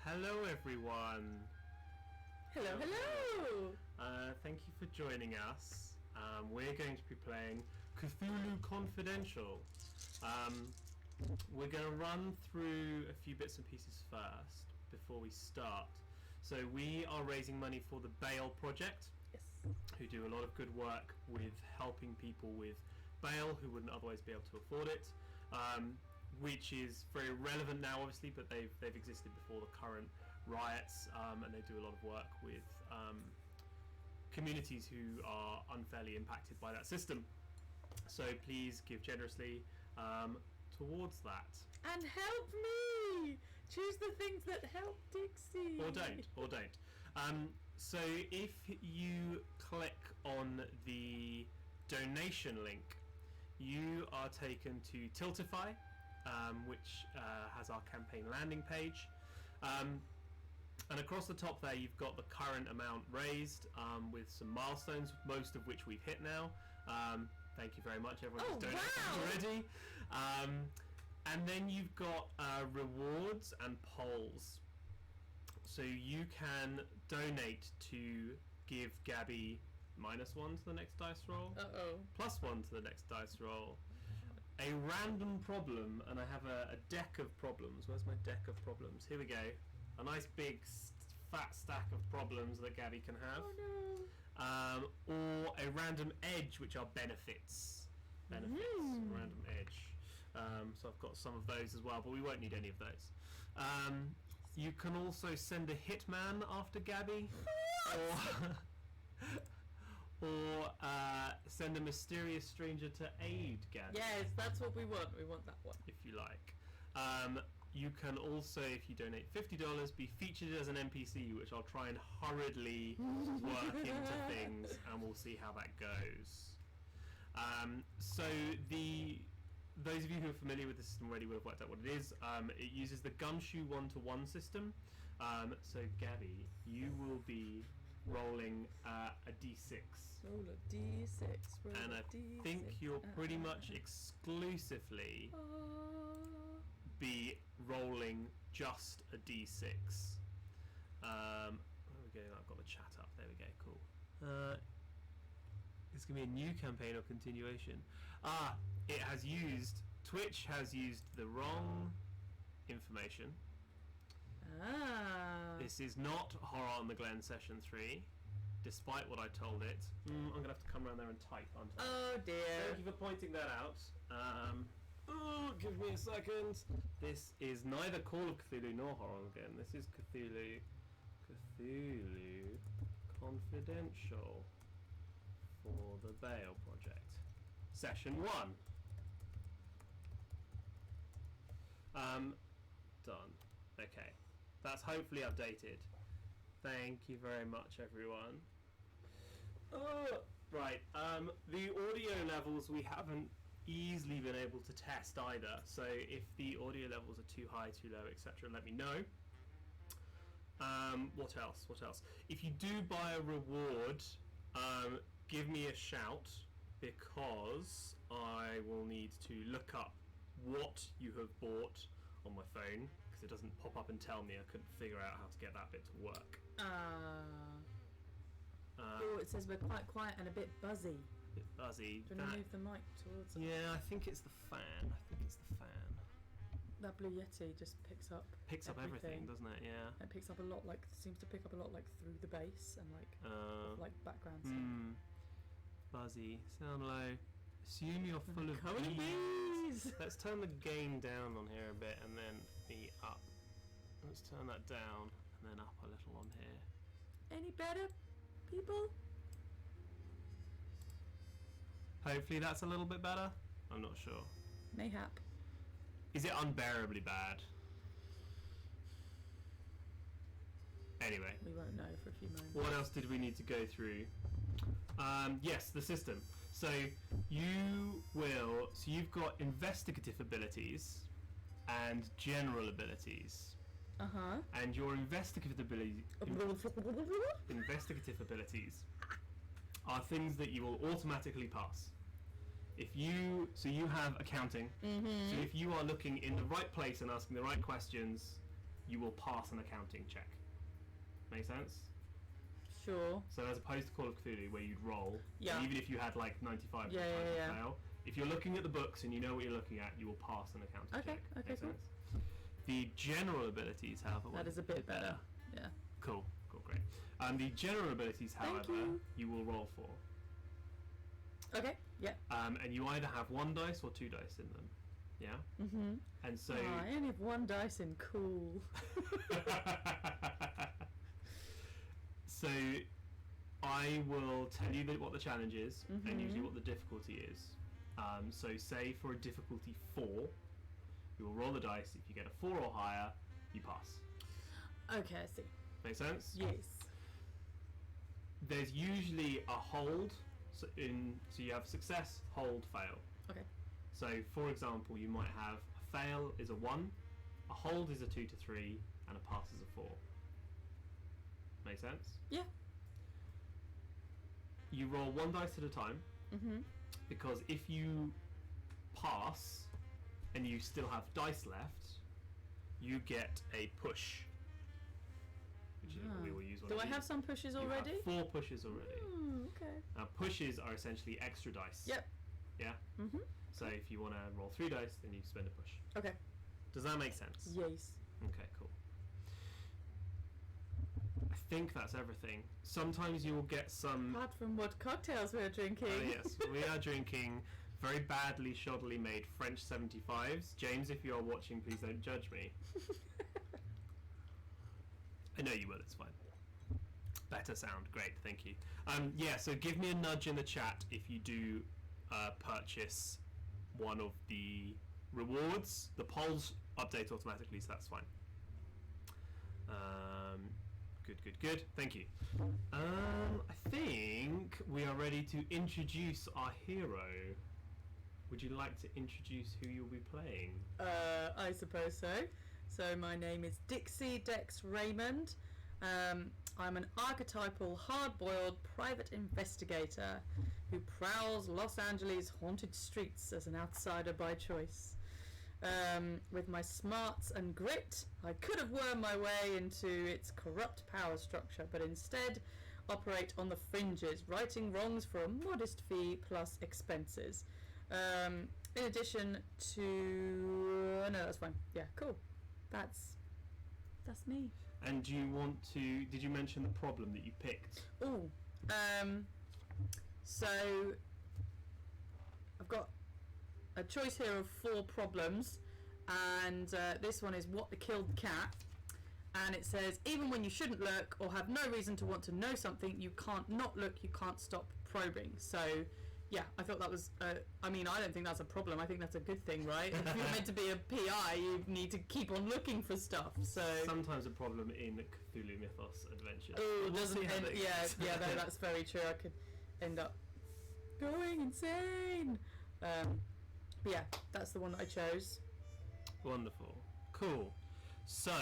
Hello everyone. Hello. Thank you for joining us. We're going to be playing Cthulhu Confidential. We're going to run through a few bits and pieces first before we start. So we are raising money for the Bail Project, Yes. who do a lot of good work with helping people with bail who wouldn't otherwise be able to afford it. Which is very relevant now, obviously, but they've existed before the current riots, and they do a lot of work with communities who are unfairly impacted by that system. So please give generously towards that. And help me! Choose the things that help Dixie. Or don't. So if you click on the donation link, you are taken to Tiltify, which has our campaign landing page, and across the top there you've got the current amount raised, with some milestones, most of which we've hit now. Thank you very much everyone who's donated already. And then you've got rewards and polls, so you can donate to give Gabby -1 to the next dice roll, +1 to the next dice roll, a random problem, and I have a deck of problems. Where's my deck of problems? Here we go. A nice big fat stack of problems that Gabby can have. Oh no. Or a random edge, which are benefits. Random edge. So I've got some of those as well, but we won't need any of those. You can also send a hitman after Gabby, or send a mysterious stranger to aid Gabby. Yes, that's what we want. We want that one. If you like. You can also, if you donate $50, be featured as an NPC, which I'll try and hurriedly work into things, and we'll see how that goes. So those of you who are familiar with the system already will have worked out what it is. It uses the gumshoe 1-to-1 system. So Gabby, you will be rolling a d6. Roll a d6. And I think you'll pretty much exclusively be rolling just a d6. There we go, I've got the chat up. There we go, cool. It's going to be a new campaign or continuation. Twitch has used the wrong information. This is not Horror on the Glen Session 3, despite what I told it. I'm going to have to come around there and type, aren't I? Oh dear. Thank you for pointing that out. Give me a second. This is neither Call of Cthulhu nor Horror on the Glen. This is Cthulhu Confidential for the Bail Project. Session 1. Done. Okay. That's hopefully updated. Thank you very much, everyone. Right. The audio levels we haven't easily been able to test either. So if the audio levels are too high, too low, etc., let me know. What else? If you do buy a reward, give me a shout, because I will need to look up what you have bought on my phone, because it doesn't pop up and tell me. I couldn't figure out how to get that bit to work. It says we're quite quiet and a bit buzzy. A bit buzzy. Do you want to move the mic towards us? Yeah, I think it's the fan. That Blue Yeti just picks up everything, doesn't it? Yeah. It picks up a lot, seems to pick up a lot through the bass and background stuff. Buzzy, sound low. Assume you're full of bees. Let's turn the gain down on here a bit, and then me up. Let's turn that down and then up a little on here. Any better, people? Hopefully that's a little bit better. I'm not sure. Mayhap. Is it unbearably bad? Anyway. We won't know for a few moments. What else did we need to go through? Yes, the system. So you've got investigative abilities and general abilities. And your investigative abilities are things that you will automatically pass. So you have accounting. So if you are looking in the right place and asking the right questions, you will pass an accounting check. Make sense? Sure. So as opposed to Call of Cthulhu, where you'd roll, Yeah. even if you had like 95 Yeah, times yeah, yeah. fail, if you're looking at the books and you know what you're looking at, you will pass an accounting Okay, check. okay, Make cool. sense? The general abilities, however, That is a bit better. Yeah. Cool, great. The general abilities, however, you will roll for. Okay. Yeah. And you either have 1 dice or 2 dice in them. Yeah. Mhm. And so. I only have 1 dice in cool. So, I will tell you what the challenge is, and usually what the difficulty is. So, say for a difficulty 4, you will roll the dice. If you get a 4 or higher, you pass. Okay, I see. Make sense? Yes. There's usually a hold. So you have success, hold, fail. Okay. So, for example, you might have a fail is a 1, a hold is a 2 to 3, and a pass is a 4. Make sense? Yeah. You roll 1 dice at a time, because if you pass and you still have dice left, you get a push, which is what we will use. Do I have some pushes already? You have 4 pushes already. Okay. Now, pushes are essentially extra dice. Yep. Yeah? So if you want to roll 3 dice, then you spend a push. Okay. Does that make sense? Yes. Okay, cool. I think that's everything. Sometimes you will get some... Apart from what cocktails we're drinking. Yes, we are drinking very badly, shoddily made French 75s. James, if you are watching, please don't judge me. I know you will, it's fine. Better sound, great, thank you. Yeah, so give me a nudge in the chat if you do purchase one of the rewards. The polls update automatically, so that's fine. Good, thank you. I think we are ready to introduce our hero. Would you like to introduce who you'll be playing? I suppose so. So my name is Dixie Dex Raymond. I'm an archetypal, hard-boiled private investigator who prowls Los Angeles' haunted streets as an outsider by choice. With my smarts and grit, I could have wormed my way into its corrupt power structure, but instead operate on the fringes, righting wrongs for a modest fee plus expenses. In addition to... no, that's fine. Yeah, cool. That's me. And do you want to... Did you mention the problem that you picked? Oh, so I've got a choice here of 4 problems, and this one is what killed the cat. And it says, even when you shouldn't look or have no reason to want to know something, you can't not look, you can't stop probing. So, yeah, I thought that was, I mean, I don't think that's a problem. I think that's a good thing, right? If you're meant to be a PI, you need to keep on looking for stuff, so... Sometimes a problem in Cthulhu Mythos adventures. Oh, it doesn't end, yeah, no, that's very true. I could end up going insane. But yeah, that's the one that I chose. Wonderful. Cool. So,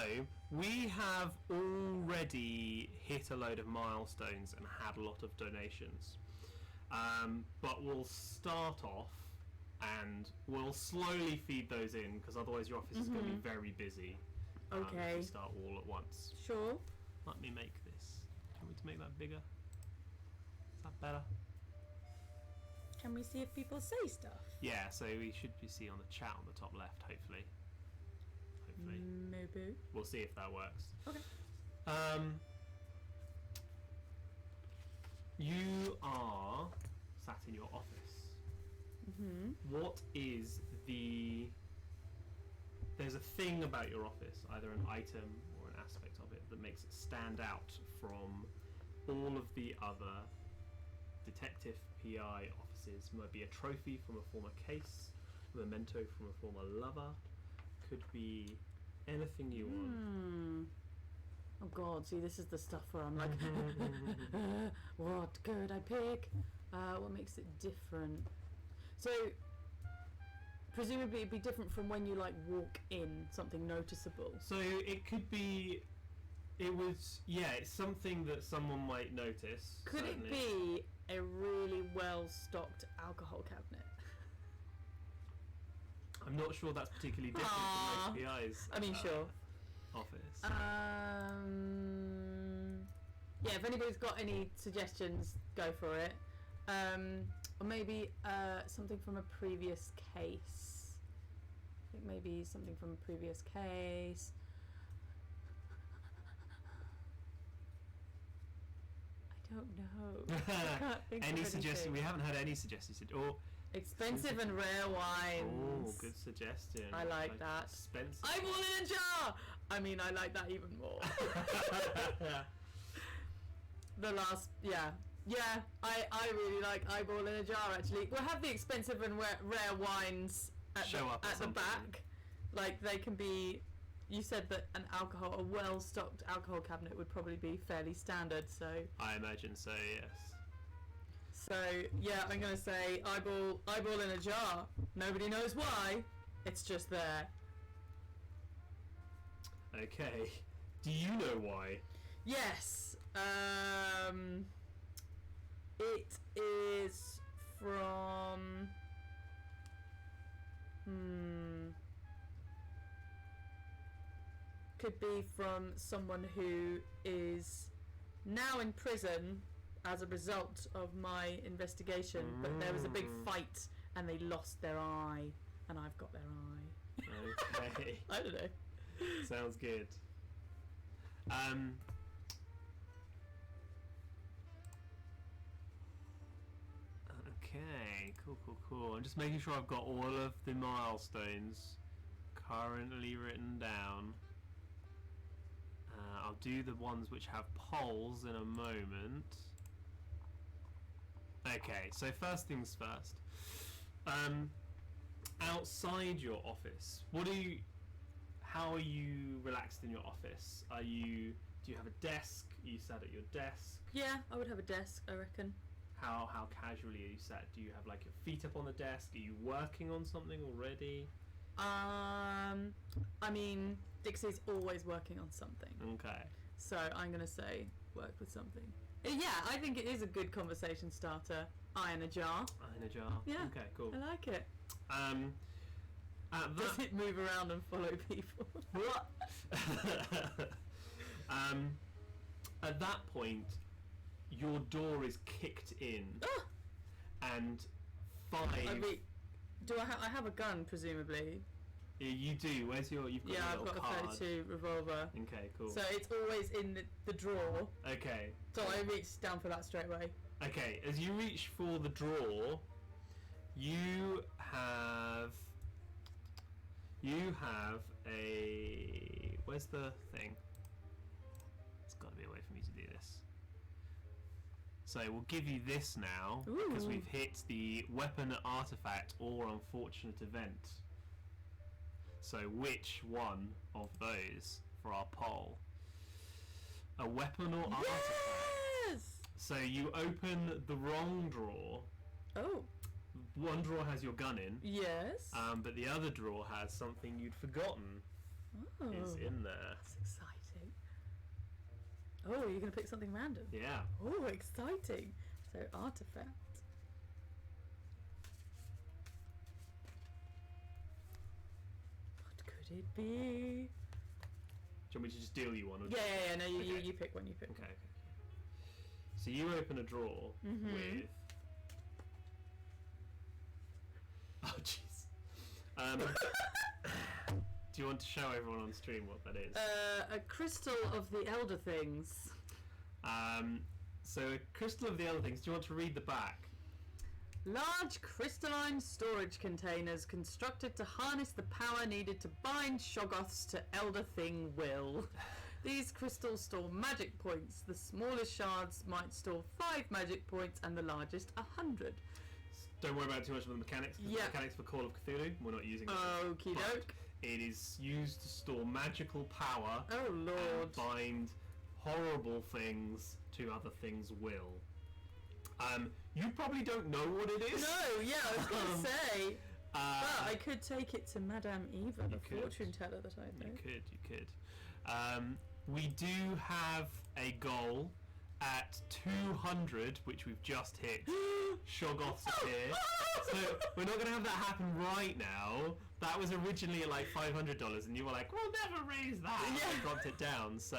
we have already hit a load of milestones and had a lot of donations. But we'll start off and we'll slowly feed those in, because otherwise your office is going to be very busy. Okay. If we start all at once. Sure. Let me make this. Do you want me to make that bigger? Is that better? Can we see if people say stuff? Yeah, so we should see on the chat on the top left, hopefully. Maybe. We'll see if that works. Okay. You are sat in your office. What is there's a thing about your office, either an item or an aspect of it, that makes it stand out from all of the other detective PI offices. Might be a trophy from a former case, a memento from a former lover, could be anything you want. Oh god, see, this is the stuff where I'm like, what could I pick? What makes it different? So, presumably it'd be different from when you like walk in, something noticeable. So it could be, it's something that someone might notice. Could certainly. it be a really well-stocked alcohol cabinet? I'm not sure that's particularly different from most PIs. I mean, sure. office? Yeah, if anybody's got any suggestions, go for it. Or maybe something from a previous case. I think maybe something from a previous case. I don't know. I can't think Any of suggestions? anything. We haven't had any suggestions. Or Expensive and rare wines. oh, good suggestion. I like that. Expensive. Eyeball in a jar! I mean, I like that even more. The last, yeah, I really like eyeball in a jar. Actually, we'll have the expensive and rare wines at Show up at the some back. Like they can be. You said that a well-stocked alcohol cabinet would probably be fairly standard. So I imagine so. Yes. So yeah, I'm gonna say eyeball in a jar. Nobody knows why. It's just there. Okay. Do you know why? Yes. It is from. Could be from someone who is now in prison as a result of my investigation, but there was a big fight and they lost their eye, and I've got their eye. Okay. I don't know. Sounds good. Okay, cool. I'm just making sure I've got all of the milestones currently written down. I'll do the ones which have polls in a moment. Okay, so first things first. Outside your office, how are you relaxed in your office? Do you have a desk? Are you sat at your desk? Yeah, I would have a desk, I reckon. How casually are you sat? Do you have like your feet up on the desk? Are you working on something already? I mean, Dixie's always working on something. Okay. So I'm going to say work with something. Yeah, I think it is a good conversation starter. Eye in a jar. Eye in a jar. Yeah. Okay, cool. I like it. At Does it move around and follow people? At that point, your door is kicked in, and five. I have a gun, presumably? Yeah, you do. You've got Yeah, a I've little got card. a 32 revolver. Okay, cool. So it's always in the drawer. Okay. So I reach down for that straight away. Okay, as you reach for the drawer, you have a... Where's the thing? There's got to be a way for me to do this. So we'll give you this now, because we've hit the weapon, artifact, or unfortunate event. So which one of those for our poll? A weapon or artifact? Yes! So you open the wrong drawer. Oh. One drawer has your gun in. Yes. But the other drawer has something you'd forgotten is in there. That's exciting. Oh, you're going to pick something random? Yeah. Oh, exciting. So, artifact. What could it be? Do you want me to just deal you one? Or Yeah. No, you Okay. you pick one. You pick Okay. So you open a drawer with... Oh, jeez. Do you want to show everyone on stream what that is? A crystal of the elder things. So a crystal of the other things. Do you want to read the back? Large crystalline storage containers constructed to harness the power needed to bind Shoggoths to Elder Thing will. These crystals store magic points. The smallest shards might store 5 magic points and the largest 100. Don't worry about too much of the mechanics. 'Cause the mechanics for Call of Cthulhu, we're not using. Okie doke. It is used to store magical power. Oh lord. And bind horrible things to other things' will. You probably don't know what it is. No, yeah, I was going to say. But I could take it to Madame Eva, the could. fortune teller that I know. You could. We do have a goal at 200, which we've just hit. Shoggoths appear. So we're not going to have that happen right now, That was originally like $500, and you were like, "We'll never raise that." And I dropped it down. So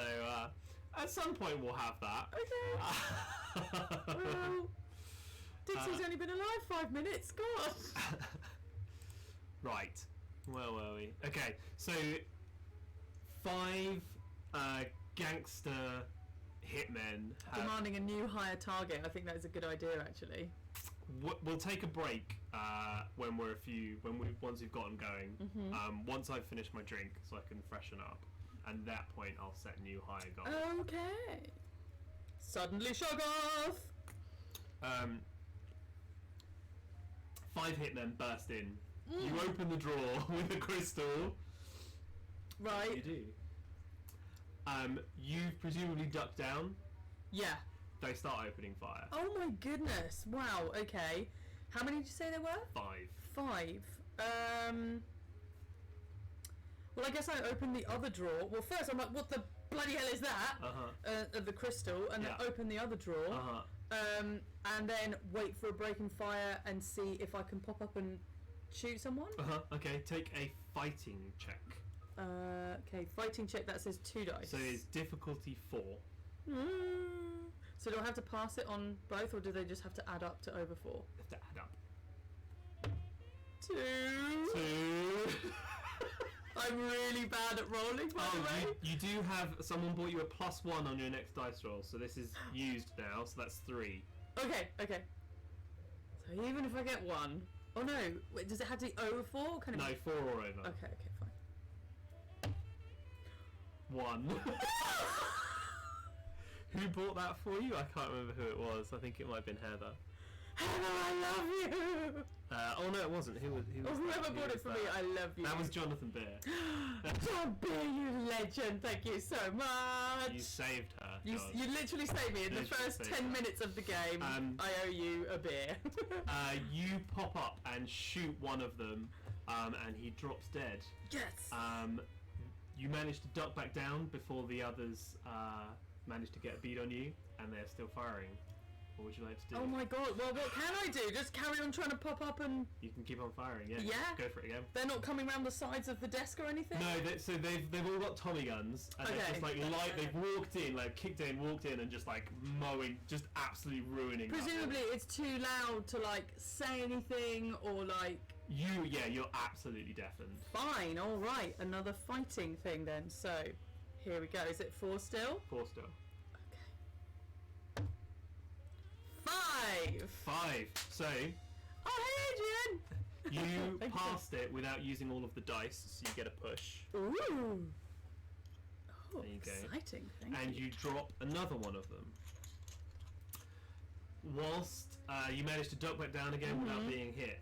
at some point we'll have that. Okay. Well, Dixie's only been alive 5 minutes. God. Right. Where were we? Okay. So 5 gangster hitmen have... demanding a new higher target. I think that is a good idea, actually. We'll take a break when once we've got them going. Once I've finished my drink, so I can freshen up. And at that point, I'll set new higher goals. Okay. Suddenly Shoggoth! 5 hitmen burst in. You open the drawer with a crystal. Right. What do you do? You've presumably ducked down. Yeah. They start opening fire. Oh my goodness. Wow, okay. How many did you say there were? 5. 5. Well, I guess I open the other drawer. Well, first I'm like, what the bloody hell is that? Of the crystal, and then open the other drawer. And then wait for a breaking fire and see if I can pop up and shoot someone. Okay, take a fighting check. Okay, fighting check, that says 2 dice. So it's difficulty 4. So do I have to pass it on both, or do they just have to add up to over 4? You have to add up. 2. I'm really bad at rolling, by the way. You do have... Someone bought you a +1 on your next dice roll, so this is used now, so that's 3. Okay. So even if I get 1... Oh no, wait, does it have to be over 4? Or can it No, be... 4 or over. Okay, fine. 1. Who bought that for you? I can't remember who it was. I think it might have been Heather. Heather, I love you! Oh no, it wasn't. Who was whoever bought it for me, I love you. That was Jonathan Beer. John Beer, you legend! Thank you so much! You saved her. You literally saved me in the first 10 minutes of the game. I owe you a beer. You pop up and shoot one of them, and he drops dead. Yes! You manage to duck back down before the others manage to get a bead on you, and they're still firing. What would you like to do? Oh my god, well what can I do? Just carry on trying to pop up and... You can keep on firing, yeah. Yeah? Go for it again. They're not coming around the sides of the desk or anything? No, so they've all got Tommy guns, and they're just like they've walked in, like kicked in, walked in, and just like mowing, just absolutely ruining. Presumably it's too loud to like say anything or like... You're absolutely deafened. Fine, alright, another fighting thing then. So, here we go. Is it 4 still? 4 still. 5. So... Oh, hey Adrian! You passed it without using all of the dice, so you get a push. Ooh! Oh, there you exciting. go. Thank and you drop another one of them. Whilst you manage to duck back down again without being hit.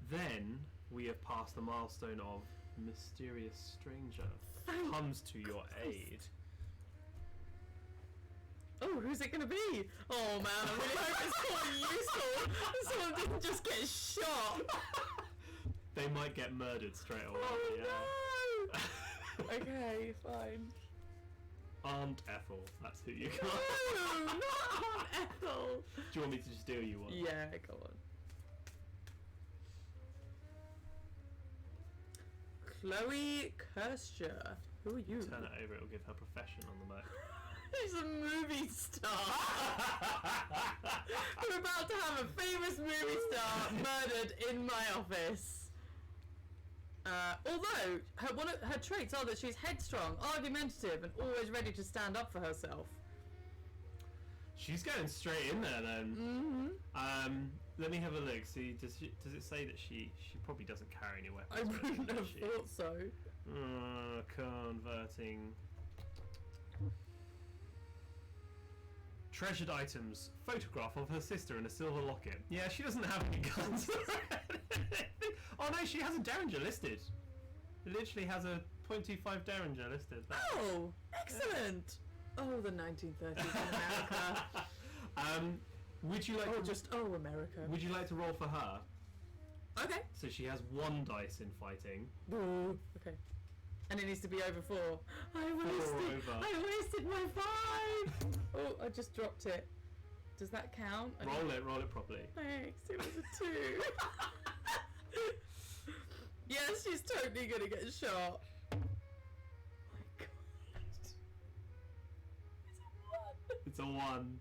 Then we have passed the milestone of mysterious stranger comes to your aid. Oh, who's it going to be? Oh man, I really hope it's quite useful. Someone didn't just get shot. They might get murdered straight away. Oh no! Okay, fine. Aunt Ethel, that's who you got. No, not Aunt Ethel. Do you want me to just deal you one? Yeah, go on. Chloe Kirscher. Who are you? Turn it over, it'll give her profession on the back. She's a movie star. We're about to have a famous movie star murdered in my office. Although her traits are that she's headstrong, argumentative, and always ready to stand up for herself. She's going straight in there then. Let me have a look. See, does it say that she probably doesn't carry any weapons? I wouldn't have thought so. Converting. Treasured items. Photograph of her sister in a silver locket. Yeah, she doesn't have any guns. Oh no, she has a Derringer listed. It literally has a .25 Derringer listed. Oh, excellent. Yeah. Oh, the 1930s in America. Would you like America. Would you like to roll for her? Okay. So she has 1 dice in fighting. Ooh, okay. And it needs to be over 4. I wasted my 5! Oh, I just dropped it. Does that count? Roll it properly. Thanks, it was a 2. Yes, she's totally gonna get shot. Oh my god. It's a 1.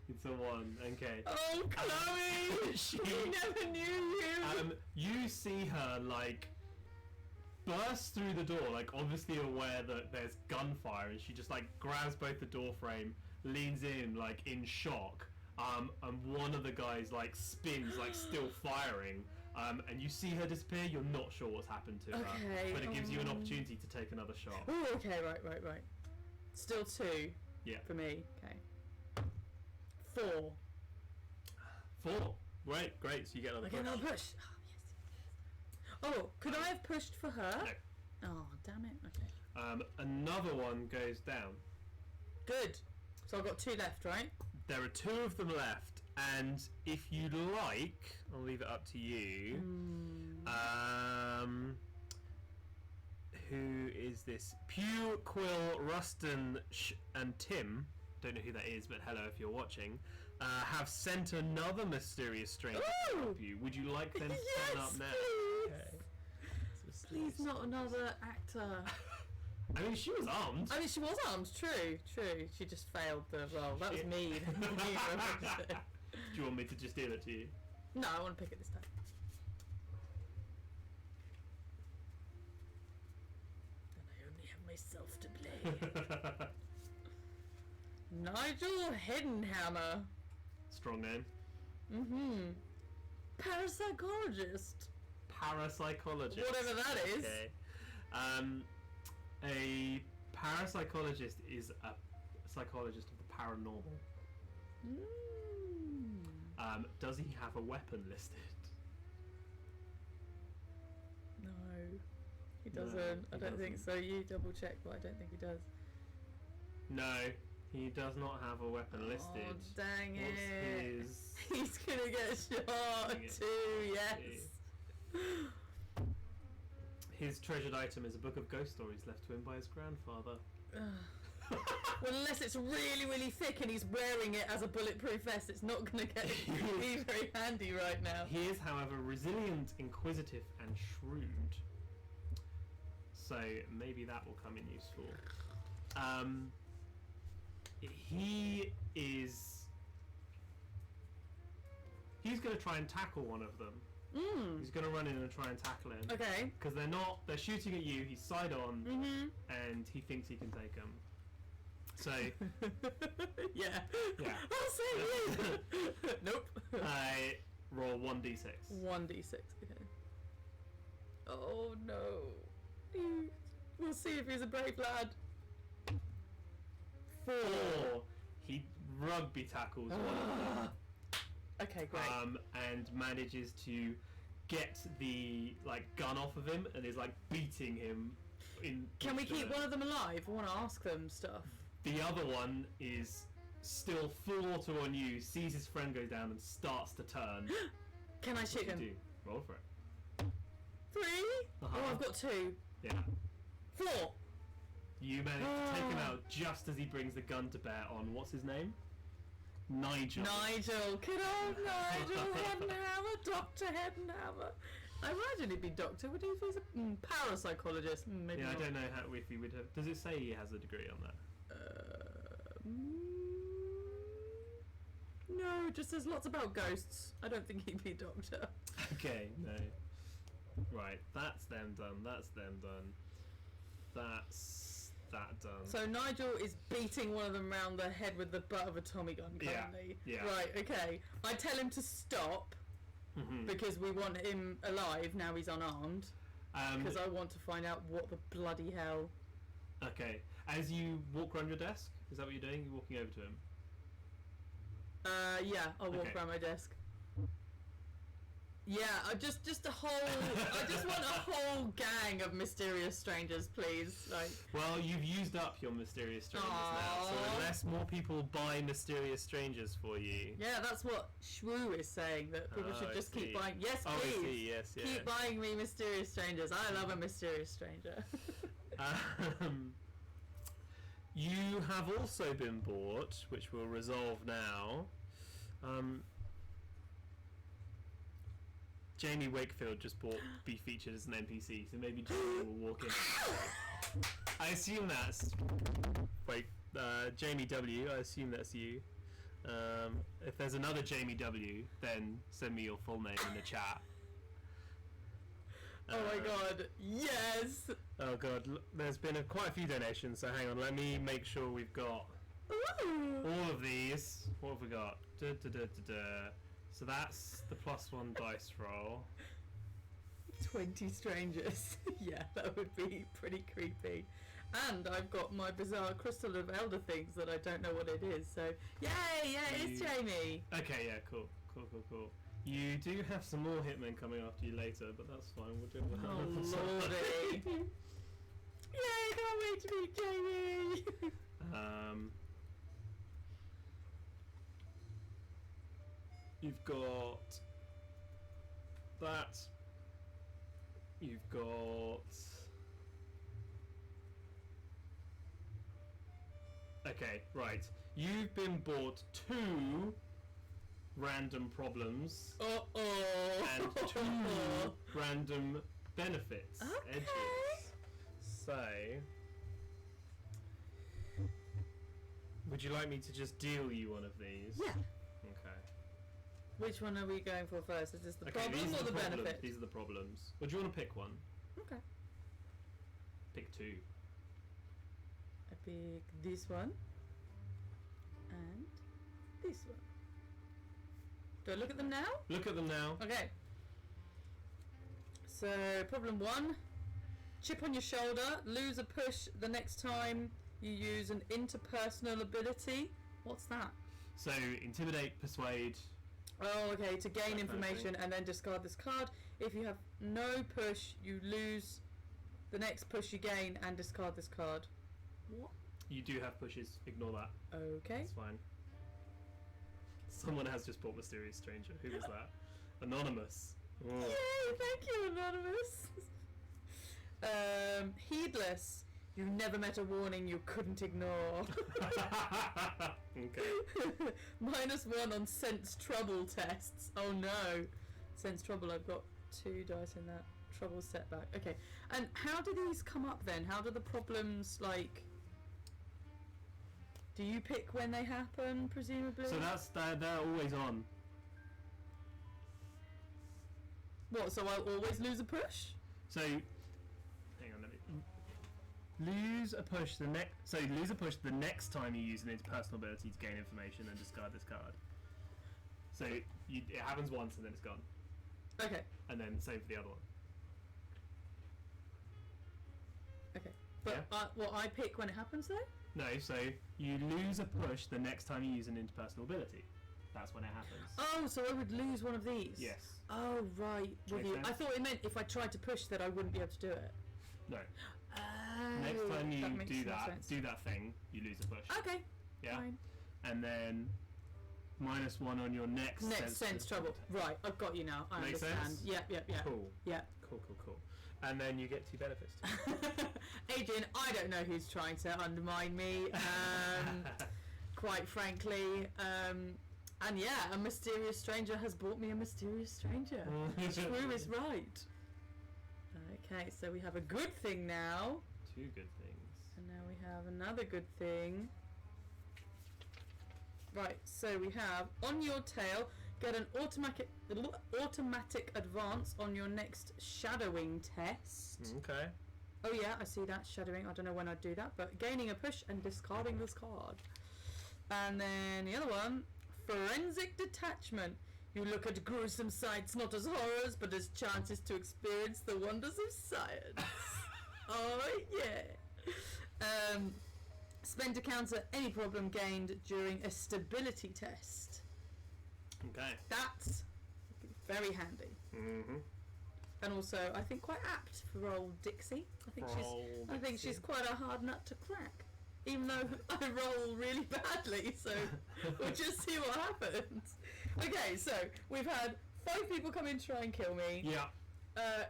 It's a 1. Okay. Oh, Chloe! She- We never knew you! You see her, like, burst through the door, like, obviously aware that there's gunfire, and she just, like, grabs both the door frame, leans in, like, in shock, and one of the guys, like, spins, like, still firing, and you see her disappear. You're not sure what's happened to her, Okay, but it gives you an opportunity to take another shot. Oh, okay, right. Still 2. Yeah. For me, okay. 4. 4. Great, so you get another I push. get another push. Oh, yes. Oh, could I have pushed for her? No. Oh, damn it. Okay. Another one goes down. Good. So I've got 2 left, right? There are 2 of them left, and if you'd like, I'll leave it up to you. Who is this? Pew, Quill, Ruston, and Tim, don't know who that is, but hello if you're watching, have sent another mysterious stranger to help you. Would you like them to turn up now? Please. Okay. Please, not another actor. I mean, she was armed. I mean, she was armed, true. She just failed the role. That was Shit. me. Do you want me to just deal it to you? No, I want to pick it this time. Then I only have myself to blame. Nigel Hedenhammer. Strong name. Parapsychologist. Parapsychologist. Whatever that is. Okay. A parapsychologist is a psychologist of the paranormal. Does he have a weapon listed? No, he No, doesn't. I he don't think doesn't. so. You double check, but I don't think he does. No, he does not have a weapon listed. Oh, dang What's it. his... He's gonna get shot Dang it. too, yes. His treasured item is a book of ghost stories left to him by his grandfather. Well, unless it's really, really thick and he's wearing it as a bulletproof vest, it's not gonna be very handy right now. He is, however, resilient, inquisitive, and shrewd. So maybe that will come in useful. He's going to try and tackle one of them. He's going to run in and try and tackle him. Okay. Because they're shooting at you, he's side on, and he thinks he can take them. So... Yeah. I'll say you! Nope. I roll 1d6. 1d6, okay. Oh no. We'll see if he's a brave lad. 4. He rugby tackles one of them. Okay, great. And manages to get the gun off of him and is beating him. Can we keep one of them alive? I want to ask them stuff. The other one is still full auto on you, sees his friend go down and starts to turn. Can I What shoot do him? you do? Roll for it. 3? Uh-huh. Oh, I've got 2. Yeah. 4. You manage to take him out just as he brings the gun to bear on what's his name? Nigel. Nigel, good old Nigel Hedenhammer, Dr. Hedenhammer. I imagine he'd be doctor, would he, if he's a parapsychologist? Maybe Yeah, not. I don't know if he would have. Does it say he has a degree on that? No, it just says lots about ghosts. I don't think he'd be a doctor. Okay, no. Right, that's them done. That's them done. That's that done. So Nigel is beating one of them around the head with the butt of a Tommy gun currently. Yeah. Right, okay. I tell him to stop because we want him alive now he's unarmed. Because I want to find out what the bloody hell. Okay. As you walk around your desk, is that what you're doing? You're walking over to him? Yeah, I'll walk Okay. around my desk. Yeah, I just a whole. I just want a whole gang of mysterious strangers, please. Well, you've used up your mysterious strangers now, so Aww. unless more people buy mysterious strangers for you. Yeah, that's what Shrew is saying, that people Oh, should I just keep see. buying. Yes, Oh, I please. see, yes, yeah. Keep buying me mysterious strangers. I love a mysterious stranger. You have also been bought, which we'll resolve now. Jamie Wakefield just bought be featured as an NPC, so maybe Jamie will walk in. I assume that's... Wait, Jamie W, I assume that's you. If there's another Jamie W, then send me your full name in the chat. Oh my god, yes! Oh god, there's been quite a few donations, so hang on, let me make sure we've got Ooh. all of these. What have we got? So that's the +1 dice roll. 20 strangers. Yeah, that would be pretty creepy. And I've got my bizarre crystal of elder things that I don't know what it is, so yay! Yeah, it's Jamie! Okay, yeah, cool. You do have some more hitmen coming after you later, but that's fine, we'll do it. Oh lordy! Yay, can't wait to meet Jamie! You've got that. You've got... Okay, right. You've been bought 2 random problems and 2 random benefits. Okay. Edges. So... Would you like me to just deal you one of these? Yeah. Okay. Which one are we going for first? Is this the problem these or are the problems. benefit? These are the problems. Or do you want to pick one? Okay. Pick 2. I pick this one and this one. Do I look at them now? Look at them now. Okay. So, problem 1. Chip on your shoulder. Lose a push the next time you use an interpersonal ability. What's that? So, intimidate, persuade. Oh, okay. To gain That kind of information thing. and then discard this card. If you have no push, you lose the next push you gain and discard this card. What? You do have pushes. Ignore that. Okay. It's fine. Someone has just bought Mysterious Stranger. Who was that? Anonymous. Oh. Yay! Thank you, Anonymous. Heedless. You never met a warning you couldn't ignore. Okay. -1 on sense trouble tests. Oh no. Sense trouble, I've got 2 dice in that. Trouble setback. Okay. And how do these come up then? How do the problems, like... Do you pick when they happen, presumably? So they're always on. What, so I'll always lose a push? So, hang on, let me... Lose a push the next time you use an interpersonal ability to gain information and discard this card. So, it happens once and then it's gone. Okay. And then same for the other one. Okay. But Yeah. I pick when it happens though? No, so you lose a push the next time you use an interpersonal ability. That's when it happens. Oh, so I would lose one of these? Yes. Oh, right. With Makes you. sense? I thought it meant if I tried to push that I wouldn't be able to do it. No. Oh, Next time you makes do more that, sense. do that thing, you lose a push. Okay. Yeah. Fine. And then -1 on your next Sense trouble. Right, I've got you now. I Makes understand. sense? Yep. Cool. Yeah. Cool. And then you get 2 benefits too. Adrian, I don't know who's trying to undermine me, quite frankly. And yeah, a mysterious stranger has bought me a mysterious stranger. True is right. Okay, so we have a good thing now. 2 good things. And now we have another good thing. Right, so we have on your tail, get an automatic advance on your next shadowing test. Okay. Oh yeah, I see that, shadowing. I don't know when I'd do that, but gaining a push and discarding this card. And then the other one, forensic detachment. You look at gruesome sights not as horrors, but as chances to experience the wonders of science. Oh yeah. Spend to counter any problem gained during a stability test. Okay. That's very handy. Mm-hmm. And also, I think quite apt for old Dixie. I think she's quite a hard nut to crack. Even though I roll really badly, so we'll just see what happens. Okay, so we've had 5 people come in to try and kill me. Yeah.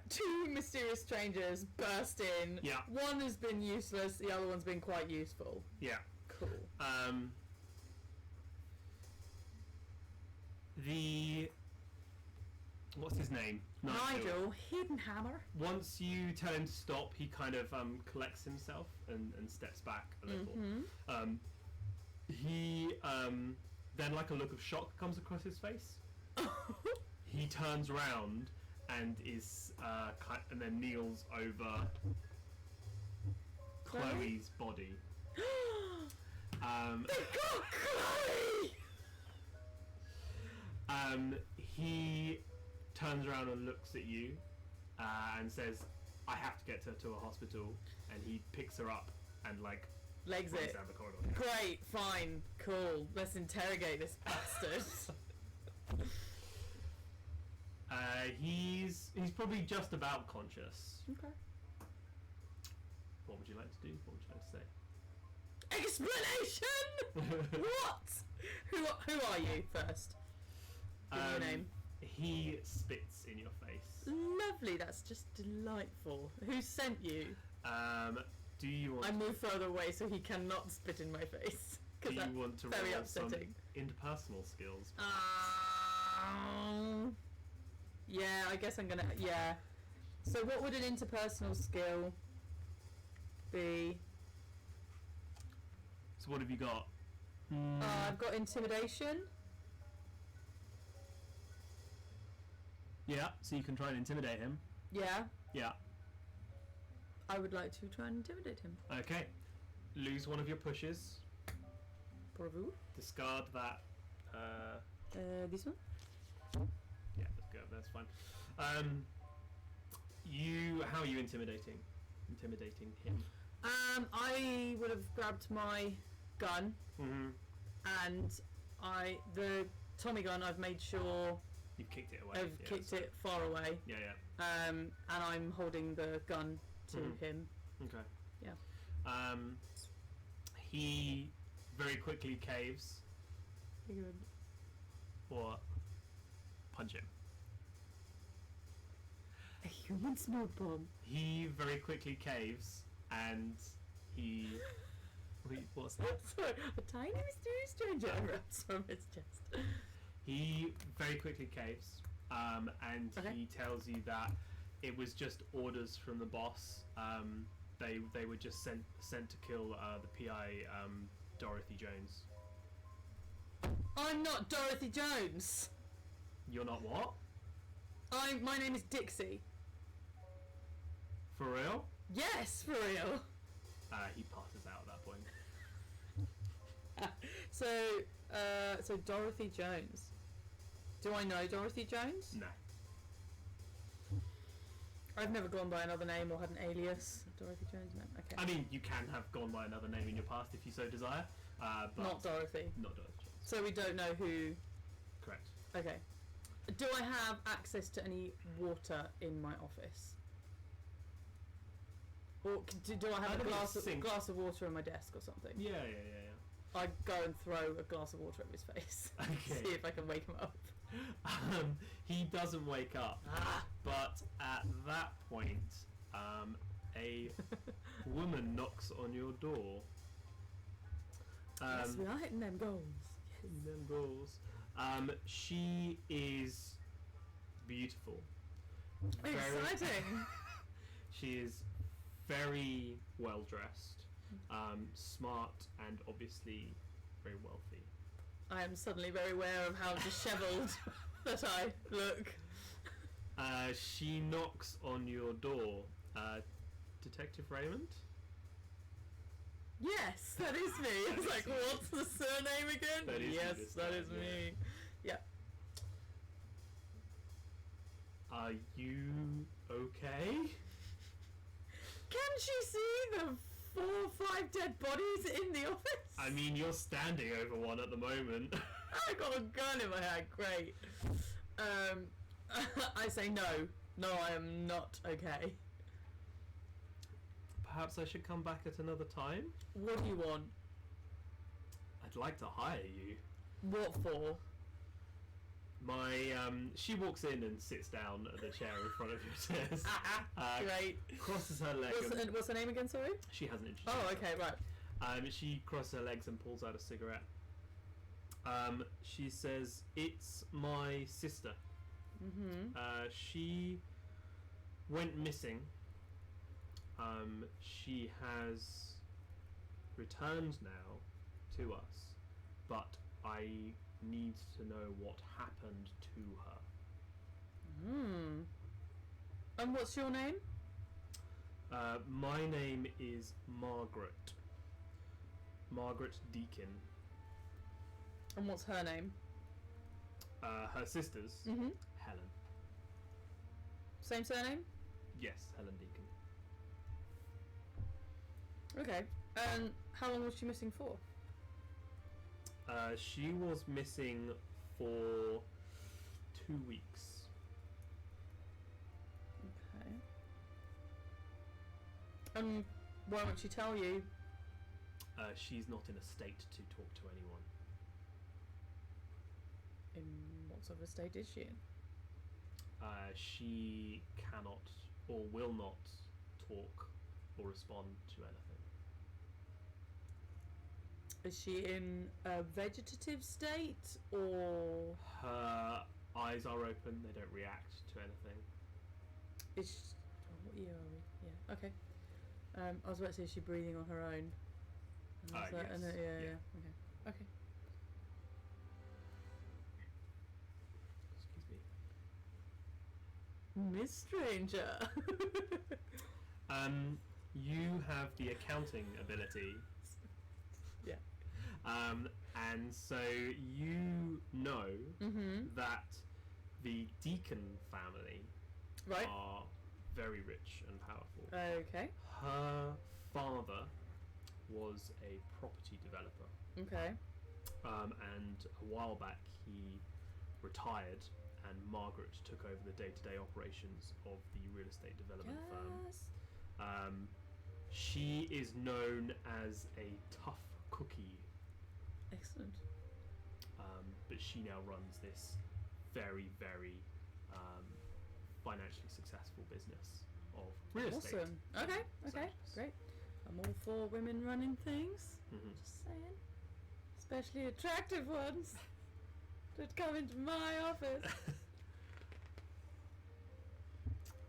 2 mysterious strangers burst in. Yeah. 1 has been useless, the other one's been quite useful. Yeah. Cool. what's his name? Nigel Hiddenhammer. Once you tell him to stop, he kind of collects himself and steps back a little. Mm-hmm. He then, like, a look of shock comes across his face. He turns round and is and then kneels over Chloe's body. They got Chloe! He turns around and looks at you and says, "I have to get her to a hospital," and he picks her up and, like, legs runs it. down the corridor. Great, fine, cool. Let's interrogate this bastard. He's probably just about conscious. Okay. What would you like to do? What would you like to say? Explanation! What? Who are you first? Give me your name. He spits in your face. Lovely, that's just delightful. Who sent you? Do you want? I move further away so he cannot spit in my face. Do you want to very roll upsetting. some interpersonal skills? Yeah, I guess I'm gonna. Yeah. So, what would an interpersonal skill be? So what have you got? I've got intimidation. Yeah, so you can try and intimidate him. Yeah. Yeah. I would like to try and intimidate him. Okay. Lose one of your pushes. Bravo. Discard that. This one? Yeah, let's go. That's fine. How are you intimidating? Intimidating him. I would have grabbed my gun, and the Tommy gun. I've made sure You've kicked it away. I've kicked it far away. Yeah, yeah. And I'm holding the gun to him. Okay. Yeah. He very quickly caves. Good. Or punch him. A human smoke bomb. He very quickly caves, and he. Wait, what's that? Sorry, a tiny mysterious stranger erupts from his chest. He very quickly caves, and he tells you that it was just orders from the boss. They were just sent to kill the PI, Dorothy Jones. I'm not Dorothy Jones. You're not what? My name is Dixie. For real? Yes, for real. He passes out at that point. So Dorothy Jones. Do I know Dorothy Jones? No. I've never gone by another name or had an alias. Dorothy Jones, no. Okay. I mean, you can have gone by another name in your past if you so desire, but not Dorothy. Not Dorothy Jones. So we don't know who. Correct. Okay. Do I have access to any water in my office? Or do I have a glass of water on my desk or something? Yeah. I go and throw a glass of water at his face. Okay. See if I can wake him up. He doesn't wake up, but at that point, a woman knocks on your door. Yes, we are hitting them goals. Hitting them goals. She is beautiful. Exciting! She is very well dressed, smart, and obviously very wealthy. I am suddenly very aware of how dishevelled that I look. She knocks on your door. Detective Raymond? Yes, that is me. It's like, what's the surname again? That is yes, this that time, is me. Yeah. Are you okay? Can she see the 4 or 5 dead bodies in the office? I mean, you're standing over one at the moment. I got a gun in my hand. Great. I say no. No, I am not okay. Perhaps I should come back at another time? What do you want? I'd like to hire you. What for? She walks in and sits down at the chair in front of your desk. Great. Crosses her legs. What's her name again, sorry? She hasn't introduced Oh, herself. okay, right. She crosses her legs and pulls out a cigarette. She says, "It's my sister, She went missing. She has returned now to us, but I need to know what happened to her. And what's your name? My name is Margaret. Margaret Deacon. And what's her name? Her sister's Helen. Same surname? Yes, Helen Deacon. Okay. And how long was she missing for? She was missing for 2 weeks. Okay. And why won't she tell you? She's not in a state to talk to anyone. In what sort of a state is she in? She cannot or will not talk or respond to anything. Is she in a vegetative state or? Her eyes are open, they don't react to anything. Is she, what year are we? Yeah. Okay. I was about to say, is she breathing on her own? And I was like, Yes. yeah. Okay. Excuse me. Miss Stranger. You have the accounting ability. Yeah. And so you know that the Deacon family Right. are very rich and powerful. Okay. Her father was a property developer. Okay. And a while back he retired and Margaret took over the day-to-day operations of the real estate development firm. She is known as a tough cookie. Excellent. But she now runs this very, very financially successful business of real estate. Awesome. Okay. Such. Great. I'm all for women running things. Mhm. Just saying. Especially attractive ones that come into my office.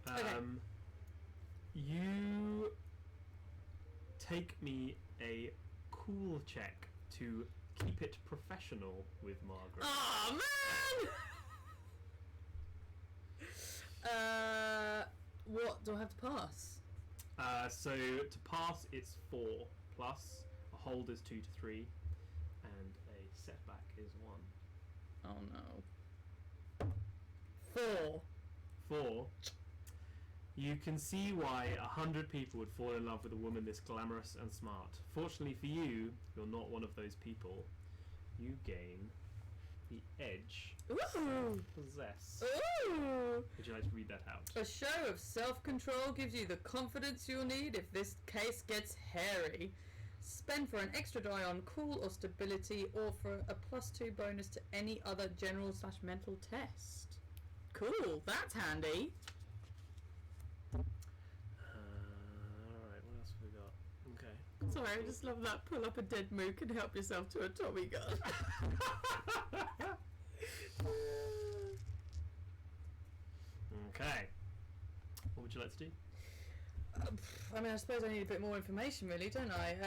Okay. You take me a cool check to keep it professional with Margaret. Oh man! What do I have to pass? So to pass it's 4 plus, a hold is 2 to 3, and a setback is 1. Oh no. 4. 4. You can see why 100 people would fall in love with a woman this glamorous and smart. Fortunately for you, you're not one of those people. You gain the edge. Ooh! Possess. Ooh! Would you like to read that out? A show of self-control gives you the confidence you'll need if this case gets hairy. Spend for an extra die on cool or stability, or for a +2 bonus to any other general/mental test. Cool, that's handy. Alright, what else have we got? Okay. Sorry, I just love that. Pull up a dead mook and help yourself to a Tommy gun. Okay. What would you like to do? I mean, I suppose I need a bit more information, really, don't I?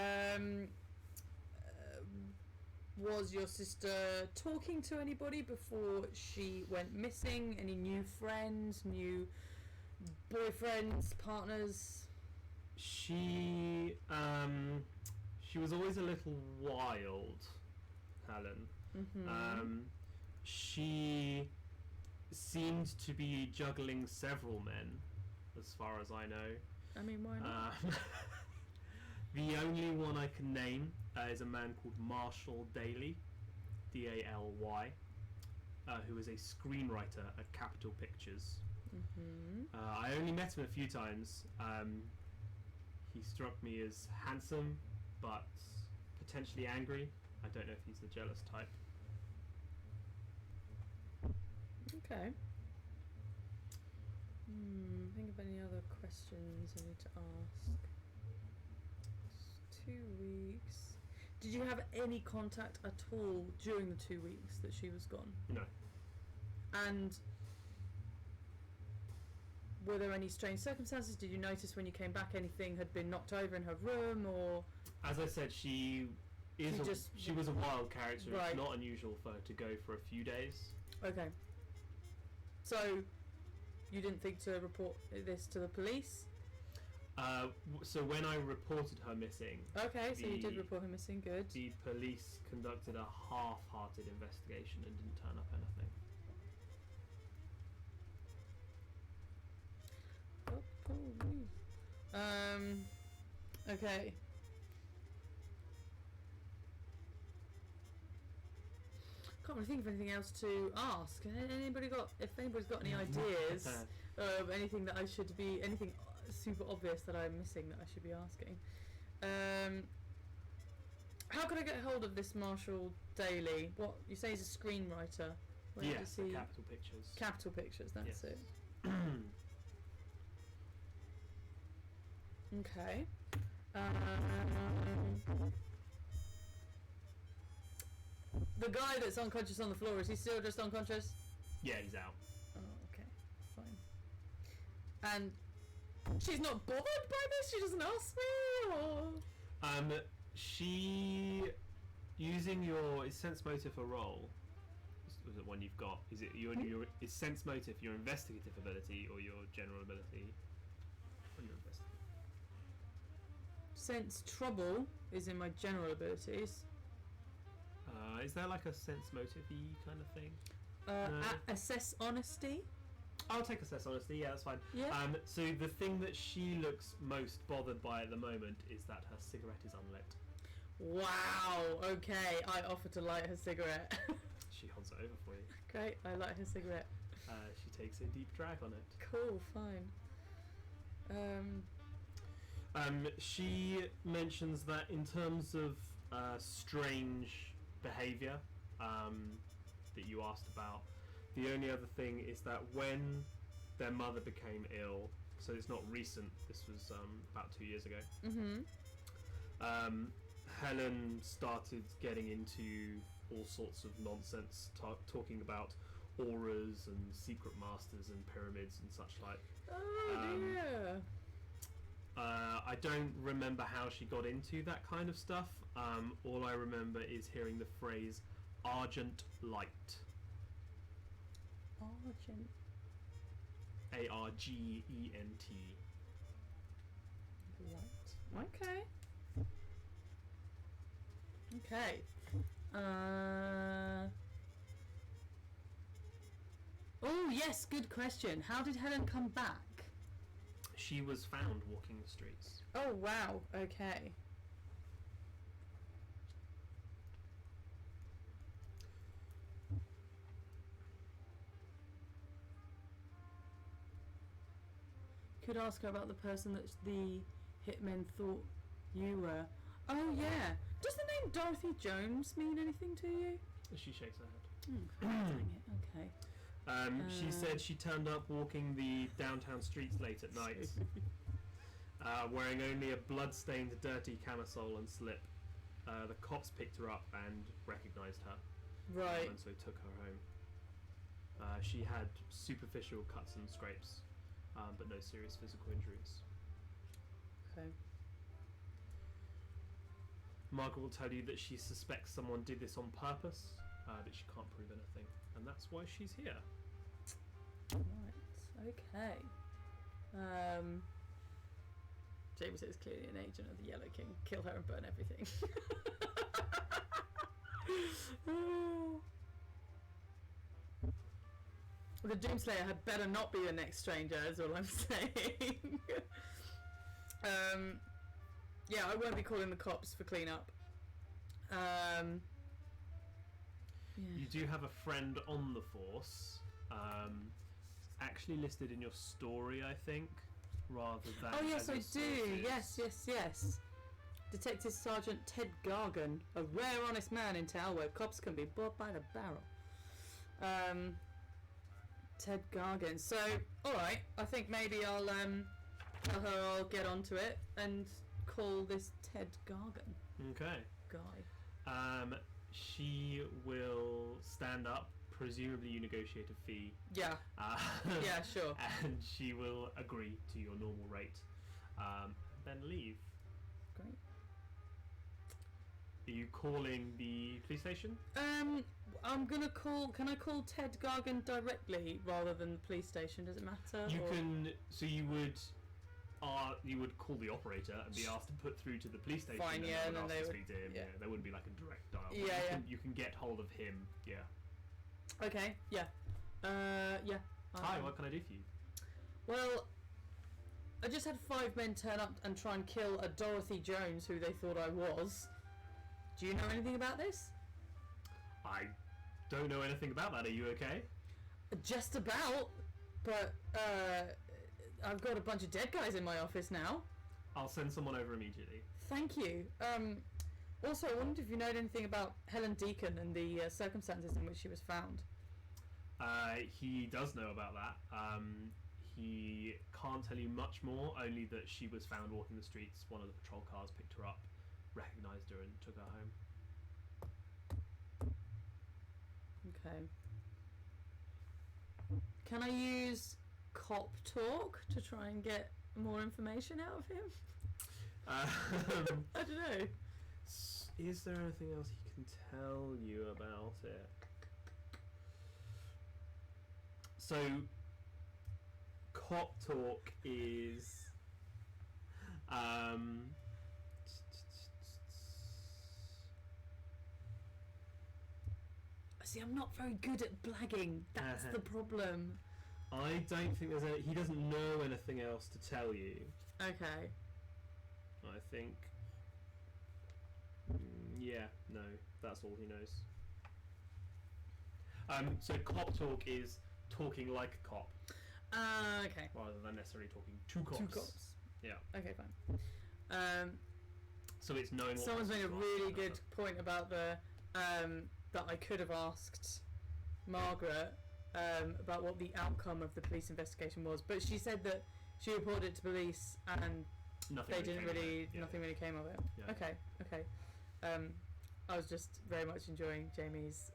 Was your sister talking to anybody before she went missing? Any new friends, new boyfriends, partners? She was always a little wild, Helen. She seemed to be juggling several men, as far as I know. I mean, why not? The only one I can name is a man called Marshall Daly, D-A-L-Y, who is a screenwriter at Capitol Pictures. I only met him a few times. He struck me as handsome, but potentially angry. I don't know if he's the jealous type. Okay. Think of any other questions I need to ask. It's 2 weeks. Did you have any contact at all during the 2 weeks that she was gone? No. And were there any strange circumstances? Did you notice when you came back anything had been knocked over in her room, or? As I said, she was a wild character. Right. It's not unusual for her to go for a few days. Okay. So, you didn't think to report this to the police? So when I reported her missing... Okay, so you did report her missing, good. The police conducted a half-hearted investigation and didn't turn up anything. Okay. Can't really think of anything else to ask. If anybody's got any ideas of anything that I should be, anything super obvious that I'm missing that I should be asking. How could I get hold of this Marshall Daly? What you say he's a screenwriter? Yes, Capital Pictures. Capital Pictures, that's it. Okay. The guy that's unconscious on the floor, is he still just unconscious? Yeah, he's out. Oh, okay. Fine. And she's not bothered by this? She doesn't ask me? Or? She... Using your... Is sense motive a role? Is it one you've got? Is it your is sense motive your investigative ability or your general ability? Or your investigative? Sense trouble is in my general abilities. Is there like a sense motive-y kind of thing? Assess honesty. I'll take assess honesty. Yeah, that's fine. Yeah. So the thing that she looks most bothered by at the moment is that her cigarette is unlit. Wow. Okay, I offer to light her cigarette. She holds it over for you. Great. I light her cigarette. She takes a deep drag on it. Cool. Fine. She mentions that in terms of strange behaviour that you asked about, the only other thing is that when their mother became ill, so it's not recent, this was about 2 years ago, Helen started getting into all sorts of nonsense, talking about auras and secret masters and pyramids and such like. Oh dear. I don't remember how she got into that kind of stuff. All I remember is hearing the phrase Argent Light. Argent. Argent. Light. Okay. Okay. Oh yes, good question. How did Helen come back? She was found walking the streets. Oh wow, okay. Could ask her about the person that the hitmen thought you were. Oh yeah. Does the name Dorothy Jones mean anything to you? She shakes her head. Dang it, okay. She said she turned up walking the downtown streets late at night, wearing only a blood-stained, dirty camisole and slip. The cops picked her up and recognised her, Right. and so took her home. She had superficial cuts and scrapes, but no serious physical injuries. Okay. Margaret will tell you that she suspects someone did this on purpose, but she can't prove anything, and that's why she's here. Right. Okay. James is clearly an agent of the Yellow King. Kill her and burn everything. The Doomslayer had better not be the next stranger, is all I'm saying. Yeah, I won't be calling the cops for cleanup. Yeah. You do have a friend on the force. Actually listed in your story, I think, rather than. Oh yes, as I your do. sources. Yes. Detective Sergeant Ted Gargan, a rare honest man in town where cops can be bought by the barrel. Ted Gargan. So, all right. I think maybe I'll tell her I'll get onto it and call this Ted Gargan Okay. guy. She will stand up, presumably you negotiate a fee. Yeah. Yeah, sure. And she will agree to your normal rate, then leave. Great. Are you calling the police station? I'm gonna call. Can I call Ted Gargan directly rather than the police station? Does it matter? You can. So you would call the operator and be asked to put through to the police station. Fine, yeah, and then they would speak to him. yeah. There wouldn't be like a direct dial. Yeah, You can get hold of him. Yeah. Okay. Yeah. Yeah. Hi. What can I do for you? Well, I just had 5 men turn up and try and kill a Dorothy Jones, who they thought I was. Do you know anything about this? I don't know anything about that. Are you okay? Just about, but I've got a bunch of dead guys in my office now. I'll send someone over immediately. Thank you. Also, I wondered if you know anything about Helen Deacon and the circumstances in which she was found. He does know about that. He can't tell you much more, only that she was found walking the streets. One of the patrol cars picked her up, recognised her and took her home. Okay. Can I use cop talk to try and get more information out of him? I don't know. Is there anything else he can tell you about it? So, cop talk is See, I'm not very good at blagging. That's the problem. I don't think there's any. He doesn't know anything else to tell you. Okay. I think. Yeah, no, that's all he knows. So cop talk is talking like a cop. Okay. Rather than necessarily talking to cops. Two cops. Yeah. Okay, fine. So it's knowing. Someone's made a really good point about the that I could have asked Margaret about what the outcome of the police investigation was, but she said that she reported it to police and nothing really came of it. Yeah. Okay. I was just very much enjoying Jamie's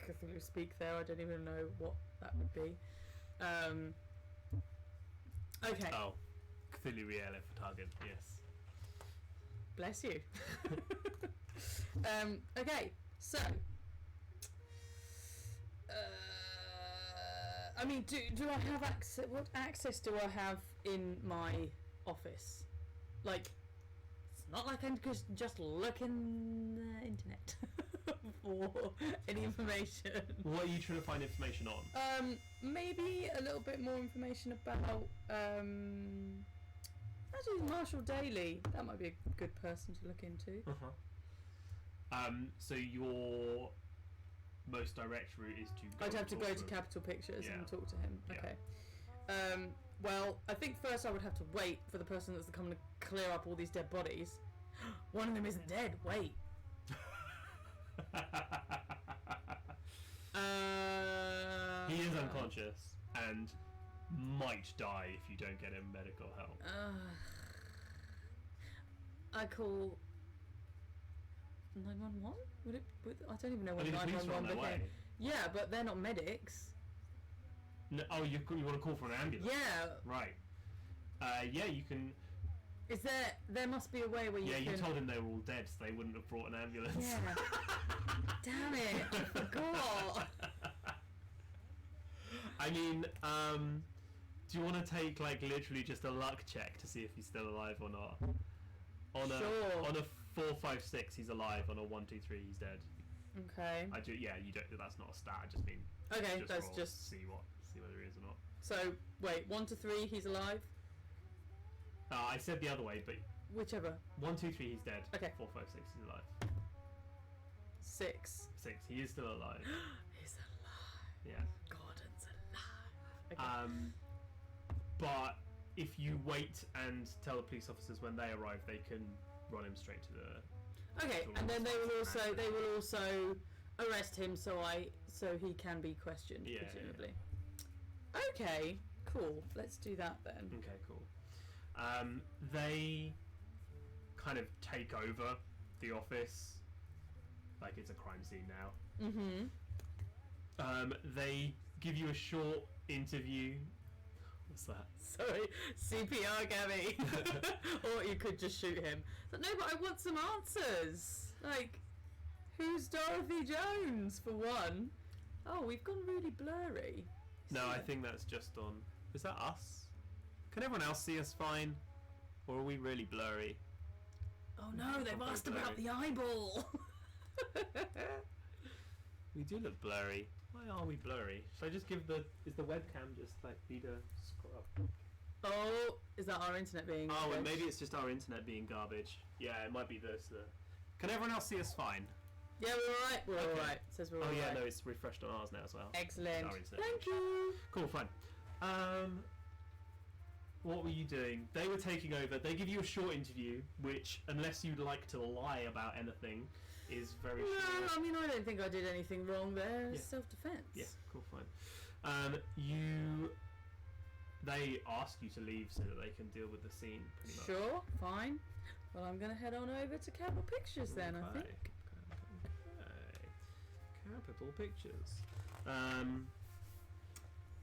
Cthulhu speak there. I don't even know what that would be. Okay. Oh, Cthulhu Riele for target. Yes. Bless you. Okay, so I mean, do I have access? What access do I have in my office? Like, it's not like I'm just looking the internet for any information. What are you trying to find information on? Maybe a little bit more information about actually Marshall Daly. That might be a good person to look into. So your most direct route is to go I'd have to go to him. Capital Pictures and talk to him. Yeah. Okay. Well, I think first I would have to wait for the person that's coming to clear up all these dead bodies. One of them isn't dead. Wait. He is unconscious and might die if you don't get him medical help. I call 911? I don't even know when 911 became. Yeah, but they're not medics. No, oh, you want to call for an ambulance? Yeah. Right. Yeah, you can. Is there must be a way where you can... Yeah, you told him they were all dead, so they wouldn't have brought an ambulance. Yeah. Damn it, I forgot. I mean, do you want to take, like, literally just a luck check to see if he's still alive or not? On a 4, 5, 6, he's alive. On a 1, 2, 3, he's dead. Okay. Yeah, you don't. That's not a stat. I just mean. Okay, that's just see whether he is or not. So wait, 1 to 3, he's alive. I said the other way, but whichever. 1, 2, 3, he's dead. Okay. 4, 5, 6, he's alive. 6. 6, he is still alive. He's alive. Yeah. Gordon's alive. Okay. But if you wait and tell the police officers when they arrive, they can run him straight to the. Okay, and then they will also arrest him, so he can be questioned, presumably. Yeah. Okay, cool. Let's do that then. Okay, cool. They kind of take over the office, like it's a crime scene now. They give you a short interview. What's that? Sorry, CPR, Gabby. Or you could just shoot him. But no, but I want some answers. Like, who's Dorothy Jones, for one? Oh, we've gone really blurry. No, I think that's just on... Is that us? Can everyone else see us fine? Or are we really blurry? Oh no, they've asked about the eyeball. We do look blurry. Why are we blurry? Should I just give the... Is the webcam just like need a scrub? Oh, is that our internet being Oh, and garbage? maybe it's just our internet being garbage. Yeah, it might be this. Can everyone else see us fine? Yeah, we're alright. We're Okay. alright. It says we're Oh alright. yeah, no, it's refreshed on ours now as well. Excellent. Our internet. Thank you. Cool, fine. What were you doing? They were taking over. They give you a short interview, which, unless you'd like to lie about anything, is very No, short. I mean, I don't think I did anything wrong there. Yeah. Self-defense. Yeah, cool, fine. They ask you to leave so that they can deal with the scene, pretty much. Sure, fine. Well, I'm going to head on over to Capital Pictures then, I think. Okay. Capital Pictures.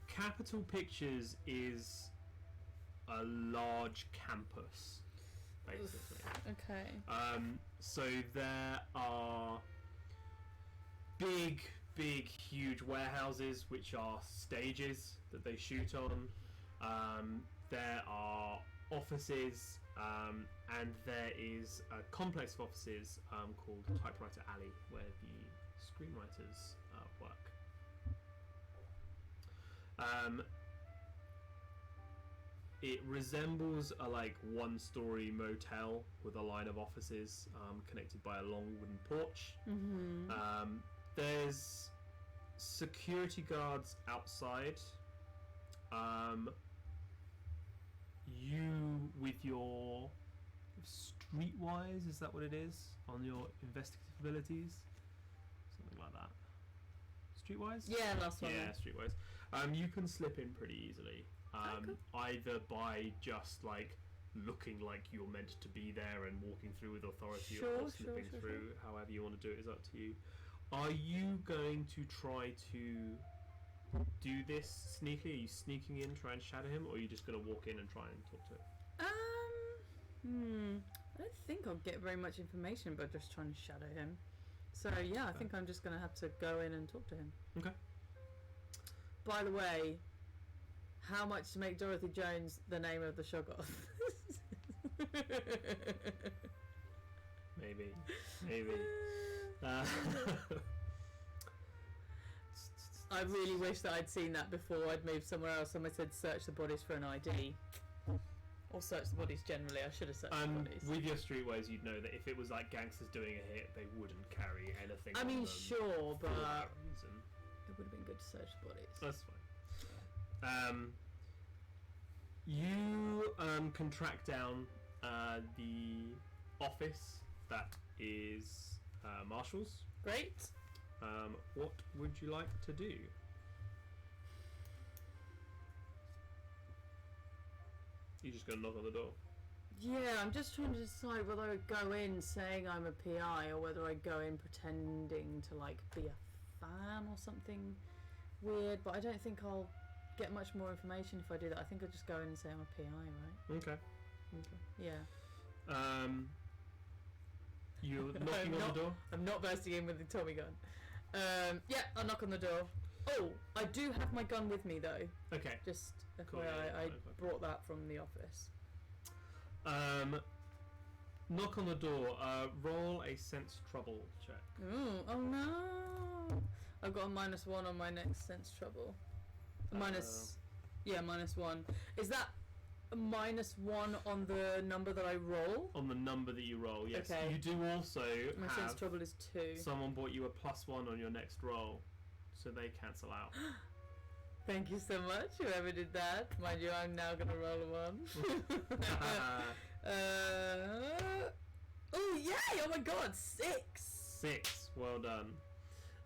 Capital Pictures is a large campus, basically. Okay. So there are big, huge warehouses which are stages that they shoot on. There are offices, and there is a complex of offices called Typewriter Alley, where the screenwriters work. It resembles a one-story motel with a line of offices connected by a long wooden porch. Mm-hmm. There's security guards outside. You, with your streetwise, is that what it is? On your investigative abilities? Something like that. Streetwise? Yeah, last one. Yeah, then. streetwise. You can slip in pretty easily. Okay. Either by just looking like you're meant to be there and walking through with authority, or slipping through. However you want to do it is up to you. Are you going to try to do this sneakily? Are you sneaking in, try and shadow him, or are you just going to walk in and try and talk to him? I don't think I'll get very much information by just trying to shadow him. So yeah, I think I'm just going to have to go in and talk to him. Okay. By the way, how much to make Dorothy Jones the name of the Shoggoth? Maybe. I really wish that I'd seen that before I'd moved somewhere else. Someone said search the bodies for an ID. Or search the bodies generally. I should have searched the bodies. With your streetwise, you'd know that if it was gangsters doing a hit, they wouldn't carry anything I on mean, them sure, for but that reason. it would have been good to search the bodies. That's fine. You can track down the office that is Marshall's. Great. What would you like to do? You just gonna knock on the door? Yeah, I'm just trying to decide whether I go in saying I'm a PI or whether I go in pretending to be a fan or something weird. But I don't think I'll get much more information if I do that. I think I'll just go in and say I'm a PI, right? Okay. Yeah. You're knocking on the door? I'm not bursting in with the Tommy gun. Yeah, I'll knock on the door. Oh, I do have my gun with me though. Okay. Just FYI, Cool, yeah, I fine. brought that from the office. Knock on the door. Roll a sense trouble check. Ooh, oh no! I've got a -1 on my next sense trouble. -1. Is that a -1 on the number that I roll? On the number that you roll, yes. Okay. You do also My sense have trouble is 2. someone bought you a +1 on your next roll, so they cancel out. Thank you so much, whoever did that. Mind you, I'm now gonna roll a 1. Oh yay! Oh my god, 6! 6. Well done.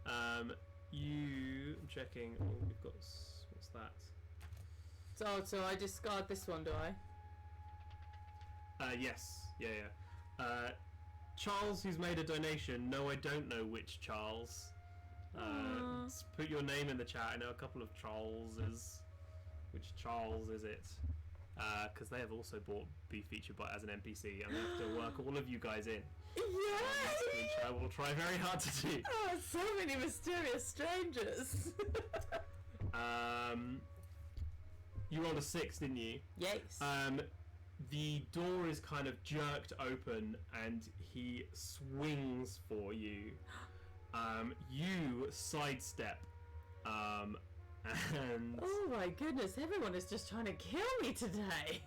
I'm checking. Oh, we've got. What's that? So I discard this one, do I? Yes. Yeah. Charles, who's made a donation. No, I don't know which Charles. Aw. Put your name in the chat. I know a couple of Charleses. Which Charles is it? Because they have also be featured as an NPC. I'm going to have to work all of you guys in. Yay! Which I will try very hard to do. Oh, so many mysterious strangers. You rolled a 6, didn't you? Yes. The door is kind of jerked open and he swings for you. You sidestep. And Oh my goodness, everyone is just trying to kill me today.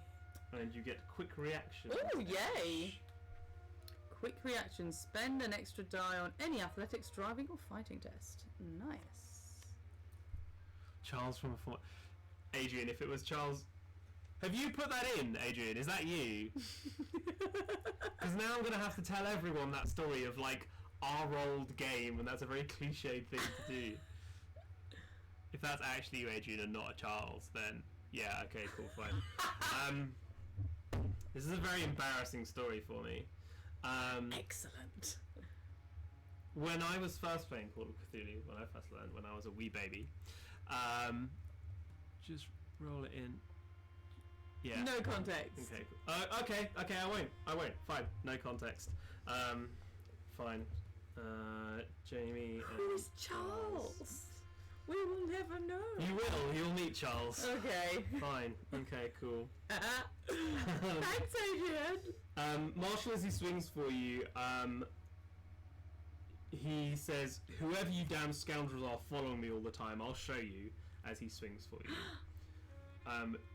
and you get quick reaction. Oh, yay. Quick reaction. Spend an extra die on any athletics, driving or fighting test. Nice. Charles from a former... Adrian, if it was Charles... Have you put that in, Adrian? Is that you? Because now I'm going to have to tell everyone that story of, like, our old game, and that's a very cliched thing to do. If that's actually you, Adrian, and not a Charles, then yeah, okay, cool, fine. This is a very embarrassing story for me. Excellent. When I was first playing Call of Cthulhu, when I first learned, when I was a wee baby, just roll it in. Yeah. No context. Okay. Cool. Okay. I won't. Fine. No context. Fine. Jamie. Who is Charles? We will never know. You will. You'll meet Charles. Okay. Fine. Okay. Cool. Thanks, Adrian. Marshall, as he swings for you, he says, "Whoever you damn scoundrels are following me all the time, I'll show you." As he swings for you,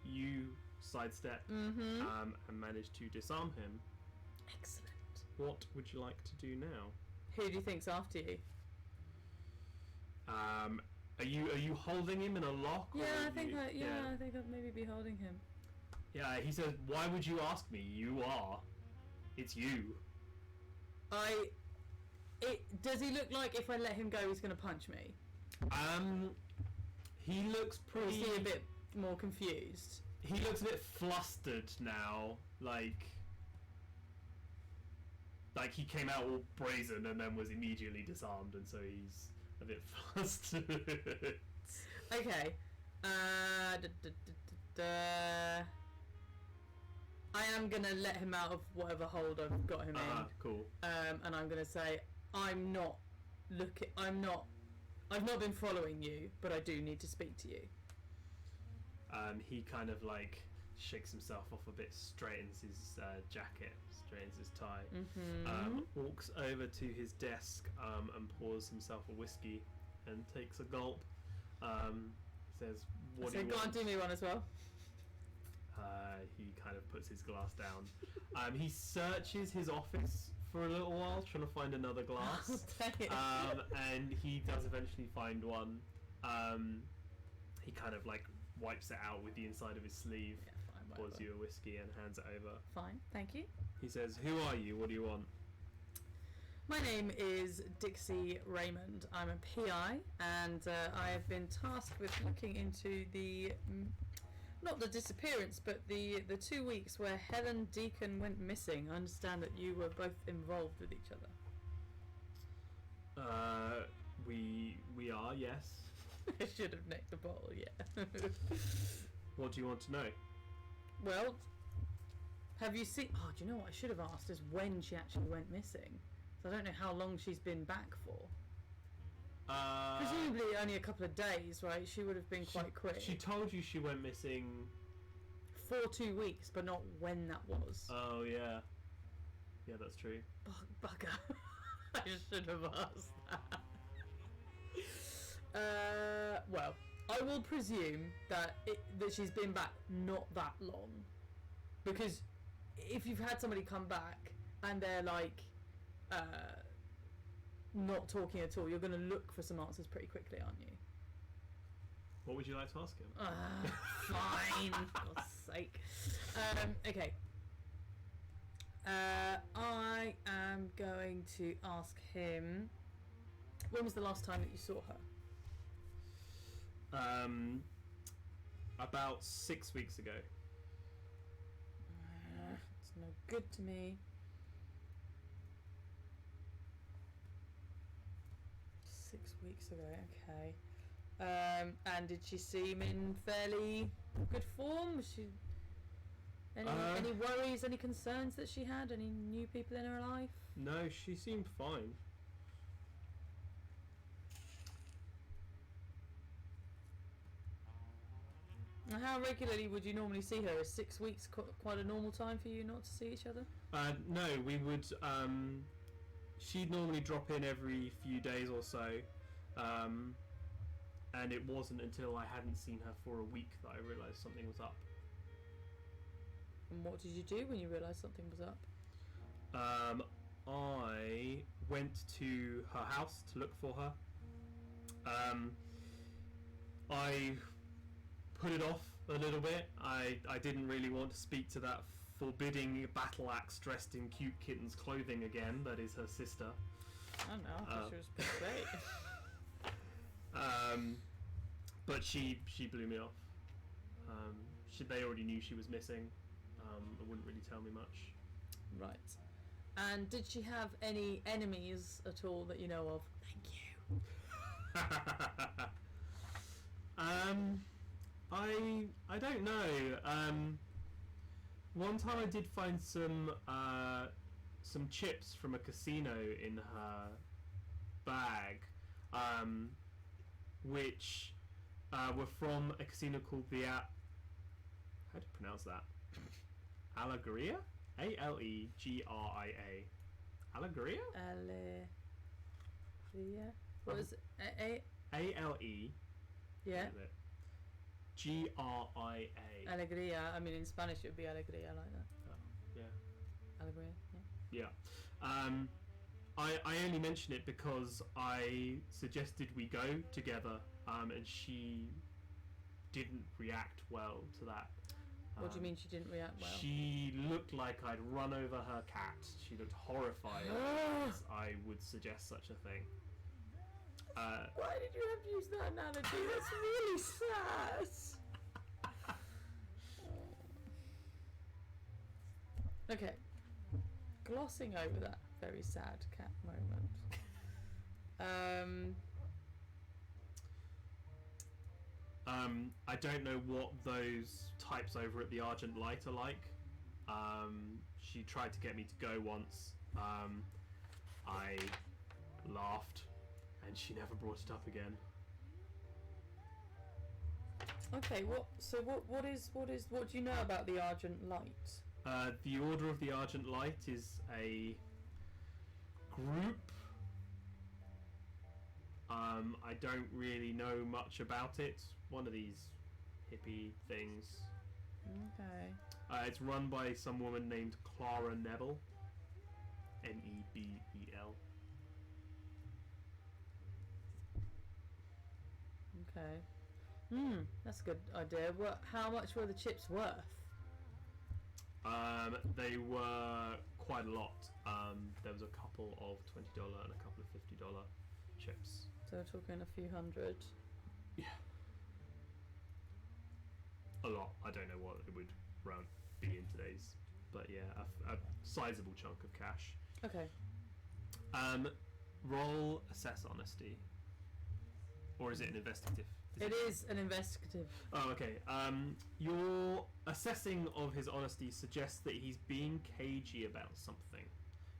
you sidestep and manage to disarm him. Excellent. What would you like to do now? Who do you think's after you? Are you holding him in a lock? Yeah, or I are think you, I think I'd maybe be holding him. Yeah, he says, "Why would you ask me? You are. It's you." Does he look like if I let him go, he's going to punch me? He looks Or is pretty. he a bit more confused? He looks a bit flustered now, like he came out all brazen and then was immediately disarmed, and so he's a bit flustered. Okay. I am gonna let him out of whatever hold I've got him in. Cool. And I'm gonna say I've not been following you, but I do need to speak to you. He kind of like shakes himself off a bit, straightens his jacket, straightens his tie, walks over to his desk and pours himself a whiskey and takes a gulp. Says, "What do you go on, want?" do me one as well. He kind of puts his glass down. He searches his office for a little while, trying to find another glass. Dang it. And he does eventually find one. He kind of like wipes it out with the inside of his sleeve, Yeah, fine, pours whatever. you a whiskey and hands it over. Fine, thank you. He says, "Who are you? What do you want?" My name is Dixie Raymond. I'm a PI, and I have been tasked with looking into the, not the disappearance, but the 2 weeks where Helen Deacon went missing. I understand that you were both involved with each other. We are, yes. I should have nicked the bottle, yeah. What do you want to know? Well, have you seen... Oh, do you know what I should have asked is when she actually went missing. So I don't know how long she's been back for. Presumably only a couple of days, right? She would have been quite quick. She told you she went missing... For 2 weeks, but not when that was. Oh, yeah. Yeah, that's true. Bugger. I should have asked that. Well, I will presume that she's been back not that long. Because if you've had somebody come back and they're like not talking at all, you're going to look for some answers pretty quickly, aren't you? What would you like to ask him? Fine, for God's sake. Okay. I am going to ask him, when was the last time that you saw her? About 6 weeks ago. It's no good to me. 6 6 weeks ago, okay. And did she seem in fairly good form? Was she any worries, any concerns that she had? Any new people in her life? No, she seemed fine. And how regularly would you normally see her? Is 6 weeks quite a normal time for you not to see each other? No, we would. She'd normally drop in every few days or so, and it wasn't until I hadn't seen her for a week that I realised something was up. And what did you do when you realised something was up? I went to her house to look for her. I put it off a little bit. I didn't really want to speak to that forbidding battle axe dressed in cute kitten's clothing again. That is her sister. I don't know. I thought she was pretty great. But she blew me off. They already knew she was missing. It wouldn't really tell me much. Right. And did she have any enemies at all that you know of? Thank you. I don't know. One time I did find some chips from a casino in her bag, which were from a casino called the how do you pronounce that? Alegria? Alegia. Alegria? Alegria. What is it? Ale. Yeah. Gria. Alegria. I mean, in Spanish it would be alegría, like that. Oh, yeah. Alegría. Yeah. Yeah. I only mention it because I suggested we go together, and she didn't react well to that. What do you mean she didn't react well? She looked like I'd run over her cat. She looked horrified as I would suggest such a thing. Why did you have to use that analogy? That's really sad. Okay. Glossing over that very sad cat moment. I don't know what those types over at the Argent Light are like. She tried to get me to go once. I laughed, and she never brought it up again. Okay, what do you know about the Argent Light? The Order of the Argent Light is a group. I don't really know much about it. One of these hippie things. Okay. It's run by some woman named Clara Nebel. Nebel. Okay. That's a good idea. How much were the chips worth? They were quite a lot. There was a couple of $20 and a couple of $50 chips. So we're talking a few hundred. Yeah. A lot. I don't know what it would round be in today's, but yeah, a sizable chunk of cash. Okay. Roll assess honesty, or is it an investigative? It is an investigative. Oh, okay. Your assessing of his honesty suggests that he's being cagey about something.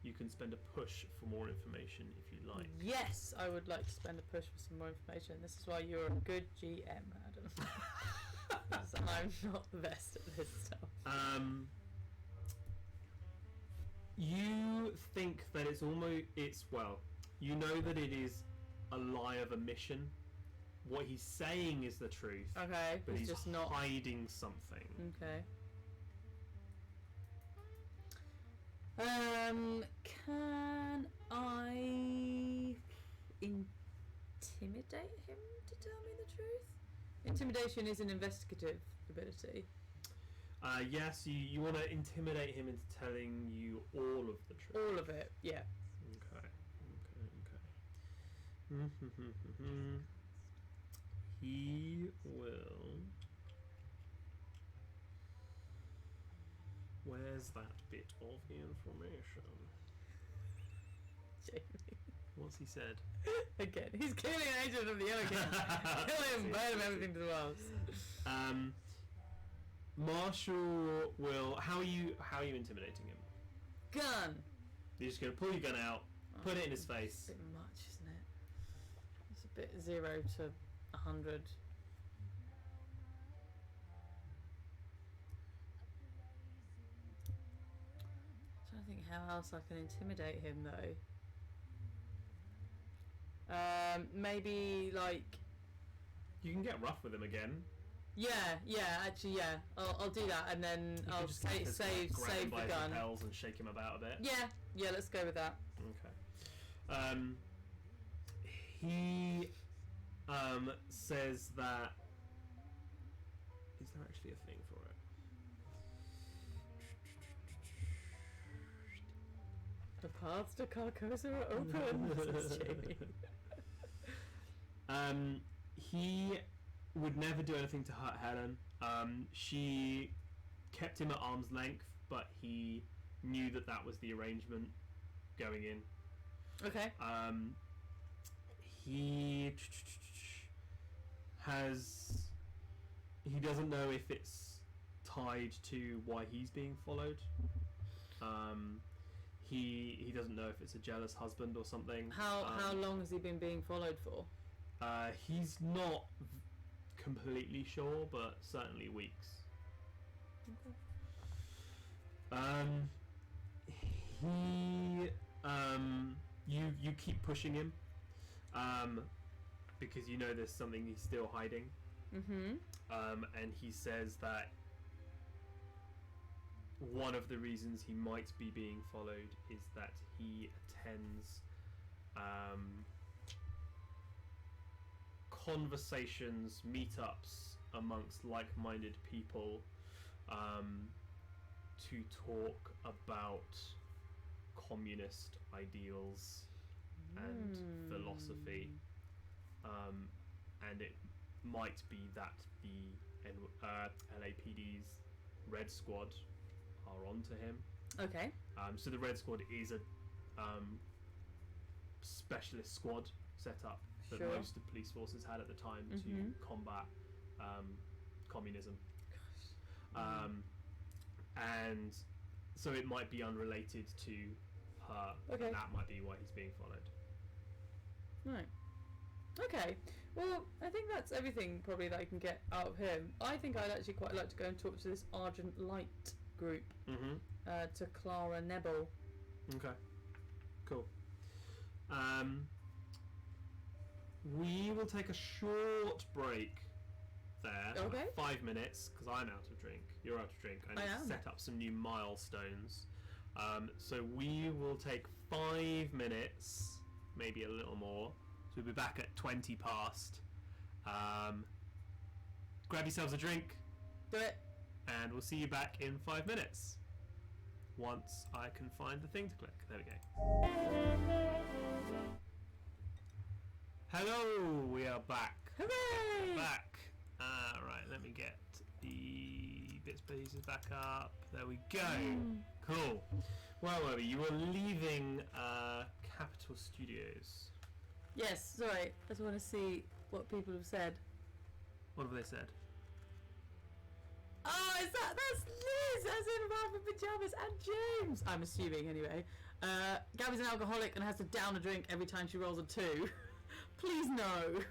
You can spend a push for more information if you like. Yes, I would like to spend a push for some more information. This is why you're a good GM, Adam. Because I'm not the best at this stuff. You think that you know that it is a lie of omission. What he's saying is the truth. Okay, but he's just not hiding something. Okay. Can I intimidate him to tell me the truth? Intimidation is an investigative ability. Yes, you want to intimidate him into telling you all of the truth. All of it, yeah. Okay. He will... Where's that bit of the information? Jamie. What What's he said? Again, he's clearly an agent of the Yellow King. Kill him, burn him, everything to the world. Marshall will. How are you intimidating him? Gun. You're just gonna pull your gun out, put it in his face. A bit much, isn't it? It's a bit 0 to 100. Trying to think how else I can intimidate him though. Maybe like. You can get rough with him again. Actually, I'll do that, and then I'll save him by the his gun. lapels and shake him about a bit. Yeah, let's go with that. Okay. He says that. Is there actually a thing for it? The paths to Carcosa are open. Says Jamie. He would never do anything to hurt Helen. She kept him at arm's length, but he knew that was the arrangement going in. Okay. He doesn't know if it's tied to why he's being followed. He doesn't know if it's a jealous husband or something. How long has he been being followed for? He's not completely sure, but certainly weeks. Okay. You keep pushing him, because you know there's something he's still hiding. Mm-hmm. And he says that one of the reasons he might be being followed is that he attends conversations, meetups amongst like-minded people to talk about communist ideals and philosophy, and it might be that the LAPD's Red Squad are onto him. Okay. So the Red Squad is a specialist squad set up that most of police forces had at the time to combat communism. And so it might be unrelated to her. Okay. And that might be why he's being followed. Right. Okay. Well, I think that's everything probably that I can get out of him. I think I'd actually quite like to go and talk to this Argent Light group. To Clara Nebel. Okay. Cool. We will take a short break there. Okay. 5 minutes, because I'm out of drink. You're out of drink. I need to set up some new milestones. So we will take 5 minutes, maybe a little more. So we'll be back at 20 past. Grab yourselves a drink. Do it. And we'll see you back in 5 minutes. Once I can find the thing to click. There we go. Hello, we are back. Hooray! Back. Right, let me get the bits pieces back up. There we go. Cool. Where were we? You were leaving Capital Studios. Yes, sorry. I just want to see what people have said. What have they said? Oh, that's Liz, as in Ralph in Pyjamas, and James. I'm assuming, anyway. Gabby's an alcoholic and has to down a drink every time she rolls a 2. Please no.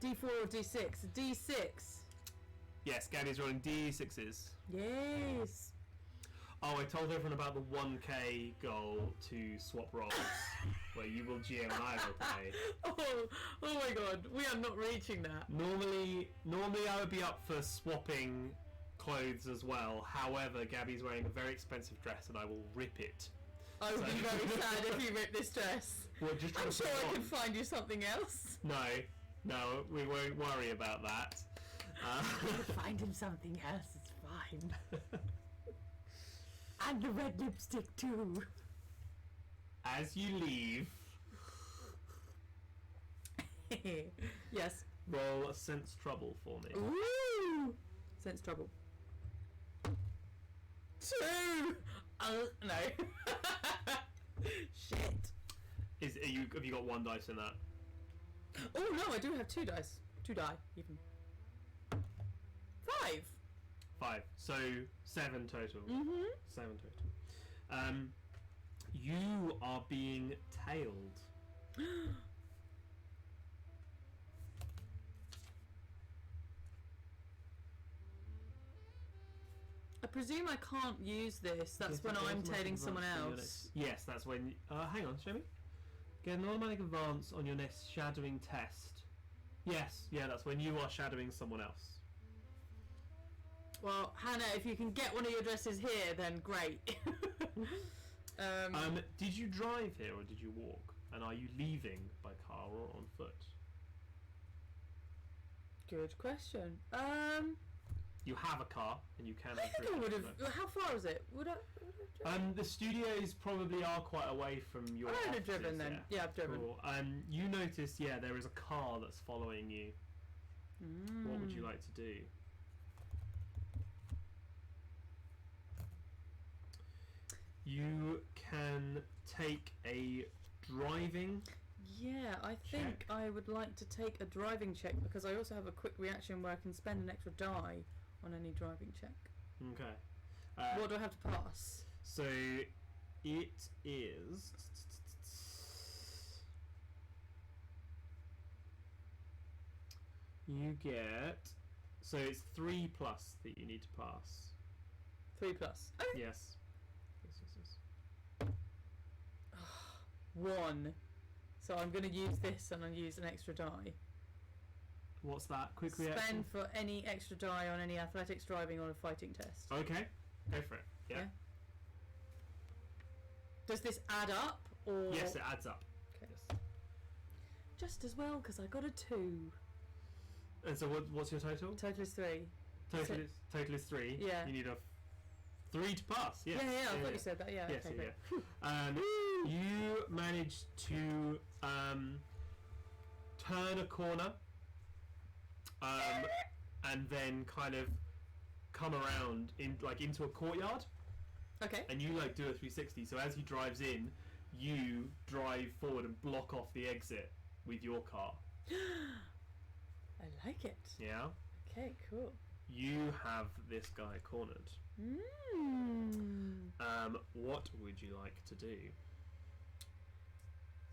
D4 or D6? D6. Yes, Gabby's rolling D6s. Yes. Oh, I told everyone about the 1k goal to swap roles, where you will GM and I will play. Oh my god, we are not reaching that. Normally I would be up for swapping clothes as well. However, Gabby's wearing a very expensive dress and I will rip it. I would be very sad if you ripped this dress. Well, just I'm sure I can find you something else. No, we won't worry about that. Find him something else, it's fine. And the red lipstick too. As you leave, yes. roll a sense trouble for me. Ooh! Sense trouble. 2! No. Shit. Have you got one dice in that? Oh no, I do have 2 dice. 2 die, even. 5. 5. So 7 total. Mm-hmm. 7 total. You are being tailed. I presume I can't use this. That's Yes, when it I'm automatic tailing advance someone on your else. next- Yes, that's when. Hang on, show me. Get an automatic advance on your next shadowing test. Yes, yeah, that's when you are shadowing someone else. Well, Hannah, if you can get one of your dresses here, then great. Did you drive here or did you walk? And are you leaving by car or on foot? Good question. You have a car and you can. I think I would have. How far is it? Would I? The studios probably are quite away from your. I would have offices, driven then. Yeah, I've driven. Cool. You notice, yeah, there is a car that's following you. What would you like to do? You can take a driving. Yeah, I think check. I would like to take a driving check because I also have a quick reaction where I can spend an extra die on any driving check. Okay. What do I have to pass? So it is. You get. So it's 3 plus that you need to pass. 3 plus. Okay. Yes. Yes. 1. So I'm going to use this and I'll use an extra die. What's that? Quick reaction? Spend for any extra die on any athletics, driving, or a fighting test. Okay. Go for it. Yeah. Does this add up? Or Yes, it adds up. Okay. Yes. Just as well because I got a 2. And so what's your total? Total is 3. Total is 3. Yeah. You need a 3 to pass. Yes. Yeah, I thought you said that. Yeah. Yes, okay, yeah, great. you managed to turn a corner and then kind of come around into a courtyard, Okay. and you do a 360. So as he drives in, you drive forward and block off the exit with your car. I like it. Yeah. Okay, cool. You have this guy cornered. What would you like to do?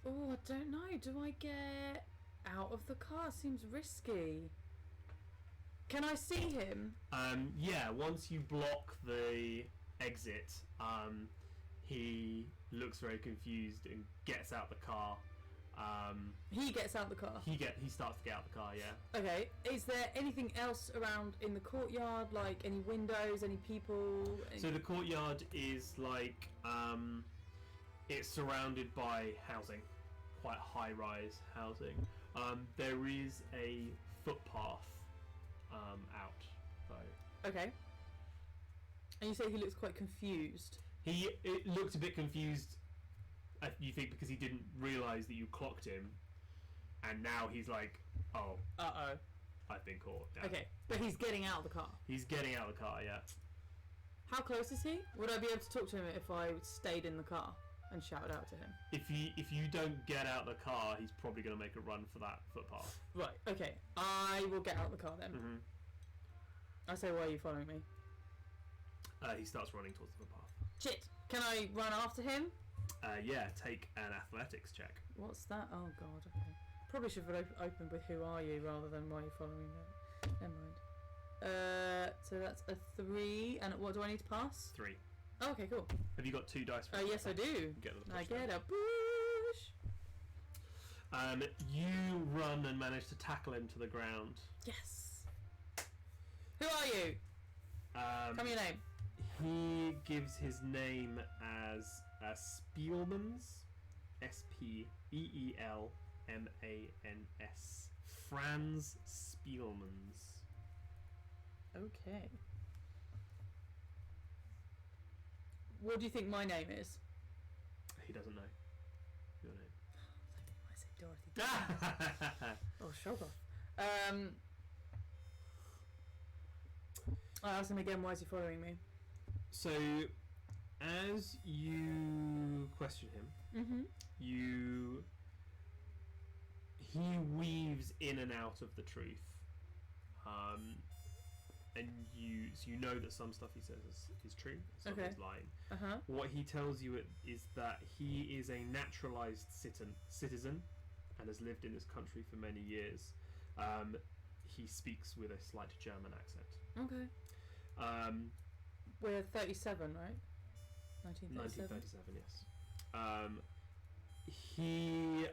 Oh, I don't know. Do I get out of the car? Seems risky. Can I see him? Yeah, once you block the exit, he looks very confused and gets out the car. He gets out the car. He starts to get out the car, yeah. Okay. Is there anything else around in the courtyard, like any windows, any people? So the courtyard is like, it's surrounded by housing, quite high-rise housing. There is a footpath out, though. Okay. And you say he looks quite confused. It looked a bit confused, you think, because he didn't realise that you clocked him, and now he's like, oh, Uh-oh. I've been caught. Yeah. Okay, but he's getting out of the car. He's getting out of the car, yeah. How close is he? Would I be able to talk to him if I stayed in the car and shouted out to him? If you don't get out the car, he's probably going to make a run for that footpath. Right, okay. I will get out the car then. Mm-hmm. I say, why are you following me? He starts running towards the footpath. Shit! Can I run after him? Yeah, take an athletics check. What's that? Oh god, okay. Probably should have opened with who are you rather than why are you following me. Never mind. So that's a 3, and what do I need to pass? 3. Oh, okay, cool. Have you got 2 dice for it? Yes, I do. Get the I push get down. a push. You run and manage to tackle him to the ground. Yes. Who are you? Tell me your name. He gives his name as Spielmans, Speelmans, Franz Spielmans. Okay. What do you think my name is? He doesn't know your name. I say Dorothy. Oh, show off. I asked him again, why is he following me? So, As you question him, he weaves in and out of the truth, and you know that some stuff he says is true, some is lying. What he tells you is that he is a naturalized citizen and has lived in this country for many years. He speaks with a slight German accent. Okay. We're 37, right? 1937, yes. He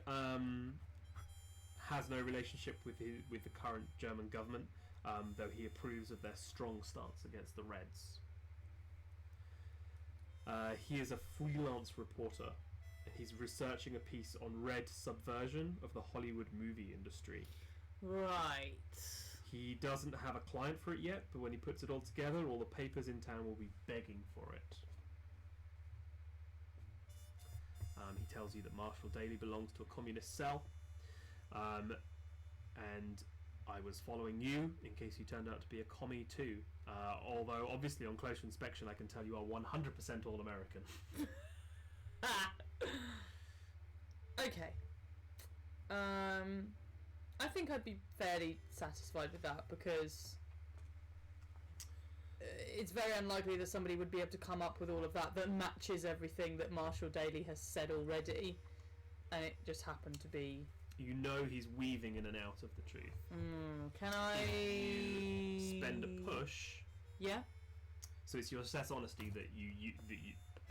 has no relationship with the current German government, though he approves of their strong stance against the Reds. He is a freelance reporter, and he's researching a piece on Red subversion of the Hollywood movie industry. Right. He doesn't have a client for it yet, but when he puts it all together, all the papers in town will be begging for it. He tells you that Marshall Daly belongs to a communist cell, and I was following you in case you turned out to be a commie too. Although obviously on closer inspection I can tell you are 100% all-American. Okay. I think I'd be fairly satisfied with that, because it's very unlikely that somebody would be able to come up with all of that matches everything that Marshall Daly has said already, and it just happened to be... You know he's weaving in and out of the truth. Can I... If you spend a push... Yeah? So it's your assess honesty that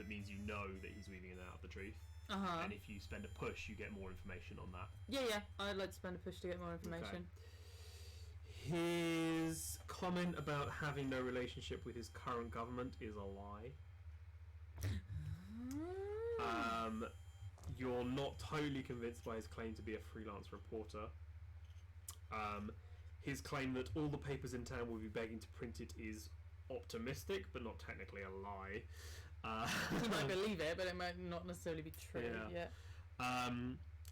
means you know that he's weaving in and out of the truth. And if you spend a push, you get more information on that. Yeah, I'd like to spend a push to get more information. Okay. His comment about having no relationship with his current government is a lie. You're not totally convinced by his claim to be a freelance reporter. His claim that all the papers in town will be begging to print it is optimistic, but not technically a lie. You might believe it, but it might not necessarily be true. Yeah.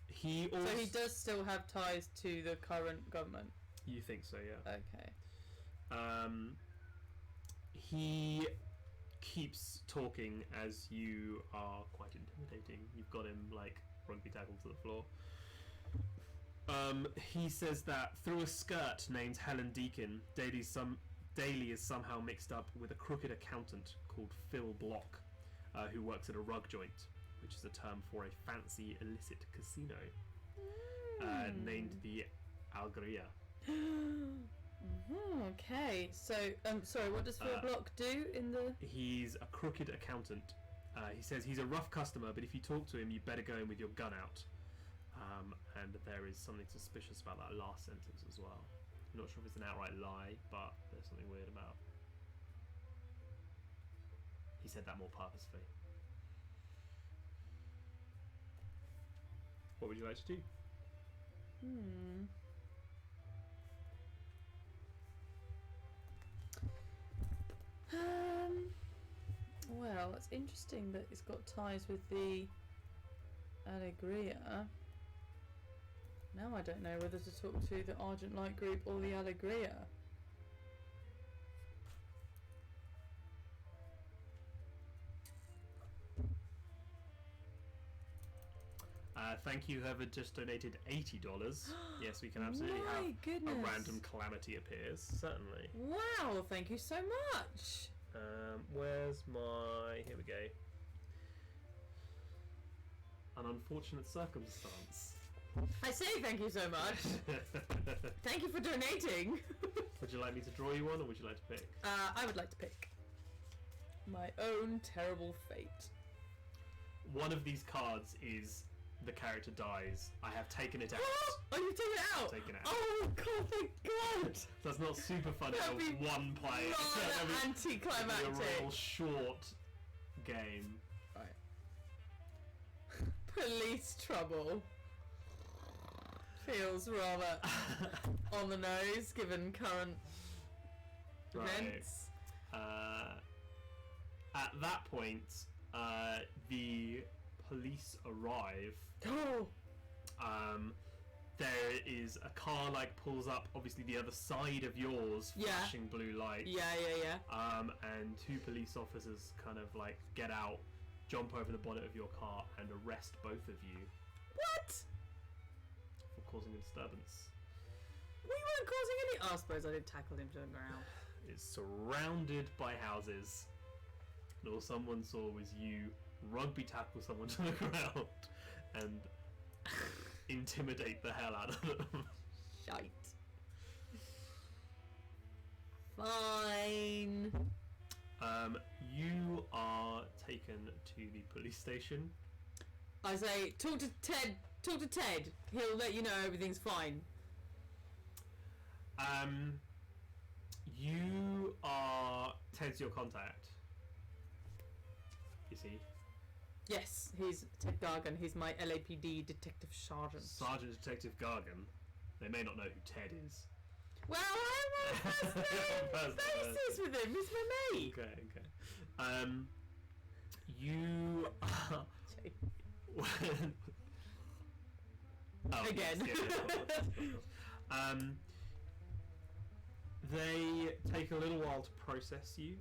He also... So he does still have ties to the current government? You think so, yeah. Okay. He keeps talking as you are quite intimidating. You've got him, like, rugby tackled to the floor. He says that through a skirt named Helen Deakin, Daly is somehow mixed up with a crooked accountant called Phil Block, who works at a rug joint, which is a term for a fancy illicit casino, named the Algeria. Okay, so sorry, what does Phil Block do in the... He's a crooked accountant. He says he's a rough customer, but if you talk to him, you better go in with your gun out. And there is something suspicious about that last sentence as well. I'm not sure if it's an outright lie, but there's something weird about. He said that more purposefully. What would you like to do? Well, it's interesting that it's got ties with the Allegria. Now I don't know whether to talk to the Argent Light Group or the Allegria. Thank you, whoever just donated $80. Yes, we can absolutely have a random calamity appears, certainly. Wow, thank you so much. Where's my... Here we go. An unfortunate circumstance. I say thank you so much. Thank you for donating. Would you like me to draw you one, or would you like to pick? I would like to pick my own terrible fate. One of these cards is the character dies. I have taken it out. Oh, you've taken it out? I've taken it out. Oh god, thank god. That's not super fun to one play. Rather anticlimactic. It'll be a real short game. Right. Police trouble. Feels rather on the nose given current events. At that point, the police arrive. there is a car pulls up, obviously the other side of yours, flashing blue lights. Yeah. And two police officers kind of get out, jump over the bonnet of your car, and arrest both of you. What? For causing a disturbance. We weren't causing any. Oh, I suppose I did tackle him to the ground. It's surrounded by houses. And all someone saw was you rugby tackle someone to the ground and intimidate the hell out of them. Shite. Fine. You are taken to the police station. I say, talk to Ted. He'll let you know everything's fine. You are Ted's your contact. Is he? Yes, he's Ted Gargan. He's my LAPD detective sergeant. Sergeant Detective Gargan. They may not know who Ted is. Well, I'm on first name basis with him. He's my mate. Okay. You are... Again. Yes, they take a little while to process you.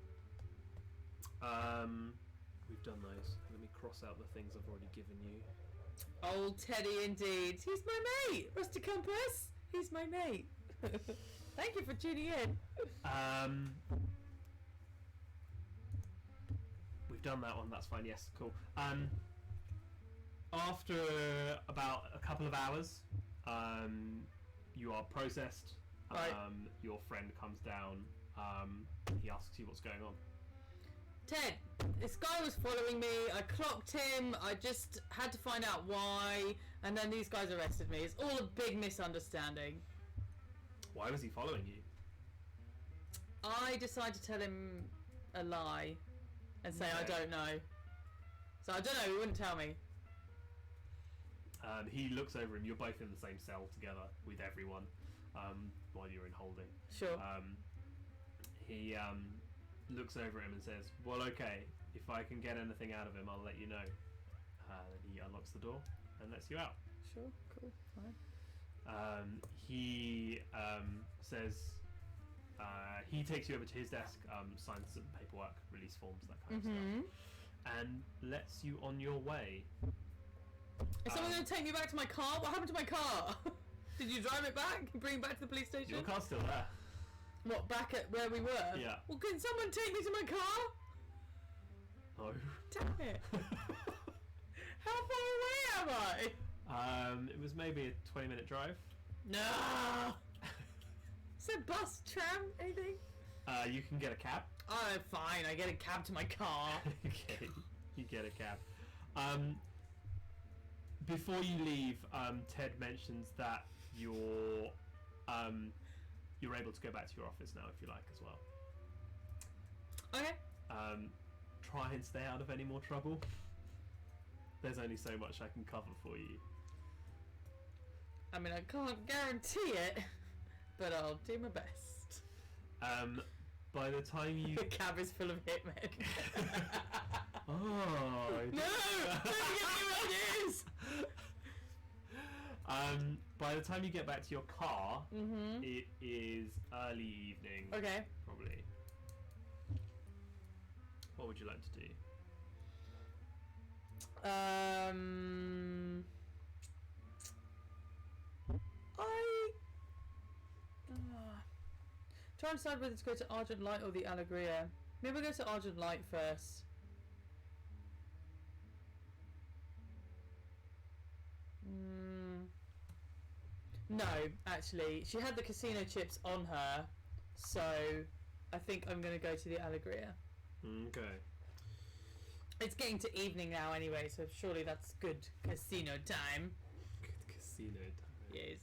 We've done those. Let me cross out the things I've already given you. Old Teddy indeed. He's my mate. Rusty Compass. He's my mate. Thank you for tuning in. We've done that one. That's fine. Yes, cool. After about a couple of hours, you are processed. Right. Your friend comes down. He asks you what's going on. Ted, this guy was following me. I clocked him. I just had to find out why, and then these guys arrested me. It's all a big misunderstanding. Why was he following you? I decided to tell him a lie and say I don't know. So I don't know. He wouldn't tell me. He looks over him. You're both in the same cell together with everyone while you're in holding. Sure. He looks over at him and says, well, okay, if I can get anything out of him, I'll let you know. Then he unlocks the door and lets you out. Sure, cool, fine. He says, he takes you over to his desk, signs some paperwork, release forms, that kind of stuff, and lets you on your way. Is someone going to take me back to my car? What happened to my car? Did you drive it back? Bring it back to the police station? Your car's still there. What, back at where we were? Yeah. Well, can someone take me to my car? No. Damn it. How far away am I? It was maybe a 20-minute drive. No. Is there bus, tram, anything? You can get a cab. Oh, fine. I get a cab to my car. Okay, you get a cab. Before you leave, Ted mentions that you're able to go back to your office now if you like as well. Okay. Try and stay out of any more trouble. There's only so much I can cover for you. I mean, I can't guarantee it, but I'll do my best. By the time you... The cab is full of hitmen. Oh, no! Don't give me ideas! By the time you get back to your car, it is early evening. Okay. Probably. What would you like to do? Try and decide whether to go to Argent Light or the Allegria. Maybe we'll go to Argent Light first. No, actually. She had the casino chips on her, so I think I'm going to go to the Allegria. Okay. It's getting to evening now anyway, so surely that's good casino time. Good casino time. Yes.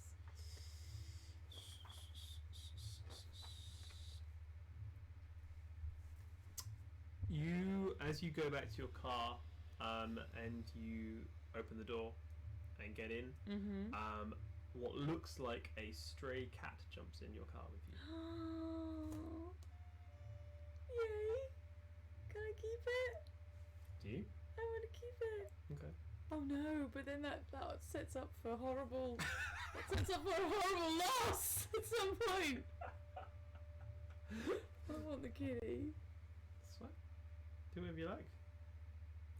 As you go back to your car, and you open the door and get in, what looks like a stray cat jumps in your car with you. Yay! Can I keep it? Do you? I want to keep it. Okay. Oh no, but then that sets up for horrible. That sets up for a horrible loss at some point. I want the kitty. That's fine. Do whatever you like.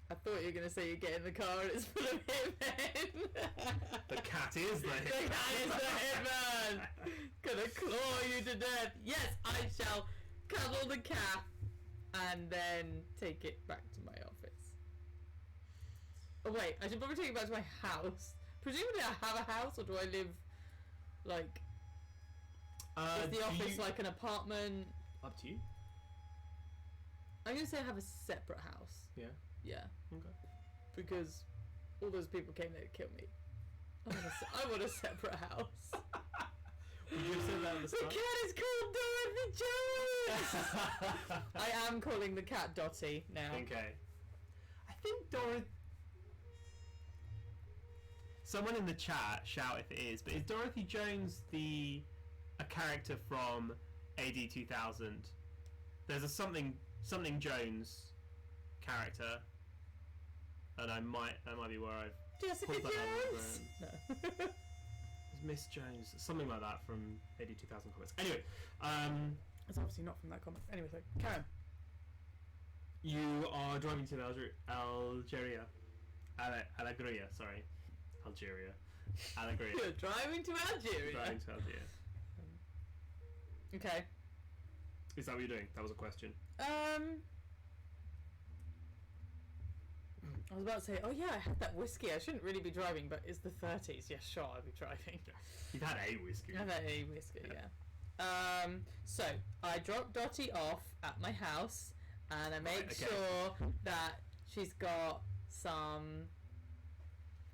I thought you were going to say you get in the car and it's full of hitmen. The cat is the hitman. The cat is the hitman. Gonna claw you to death. Yes, I shall cuddle the cat and then take it back to my office. Oh wait, I should probably take it back to my house. Presumably I have a house, or do I live, like, is the office like an apartment? Up to you. I'm going to say I have a separate house. Yeah. Yeah. Okay. Because all those people came there to kill me. I want a separate house. You said that at the start. The cat is called Dorothy Jones! I am calling the cat Dotty now. Okay. I think Dorothy... Someone in the chat, shout if it is, but is Dorothy Jones a character from AD 2000? There's a something Jones character, and that might be where I've Jessica pulled that Jones? out of the No. It's Miss Jones, something like that from AD 2000 comics. Anyway, It's obviously not from that comic. Anyway, so, Karen. you are driving to Algeria. Alegria, sorry. Algeria. Alegria. You're driving to Algeria. Driving to Algeria. Okay. Is that what you're doing? That was a question. I was about to say, oh yeah, I had that whiskey. I shouldn't really be driving, but it's the 30s. Yeah, sure, I'll be driving. You've had a whiskey. I've had a whiskey, yeah. So, I drop Dottie off at my house, and I make sure that she's got some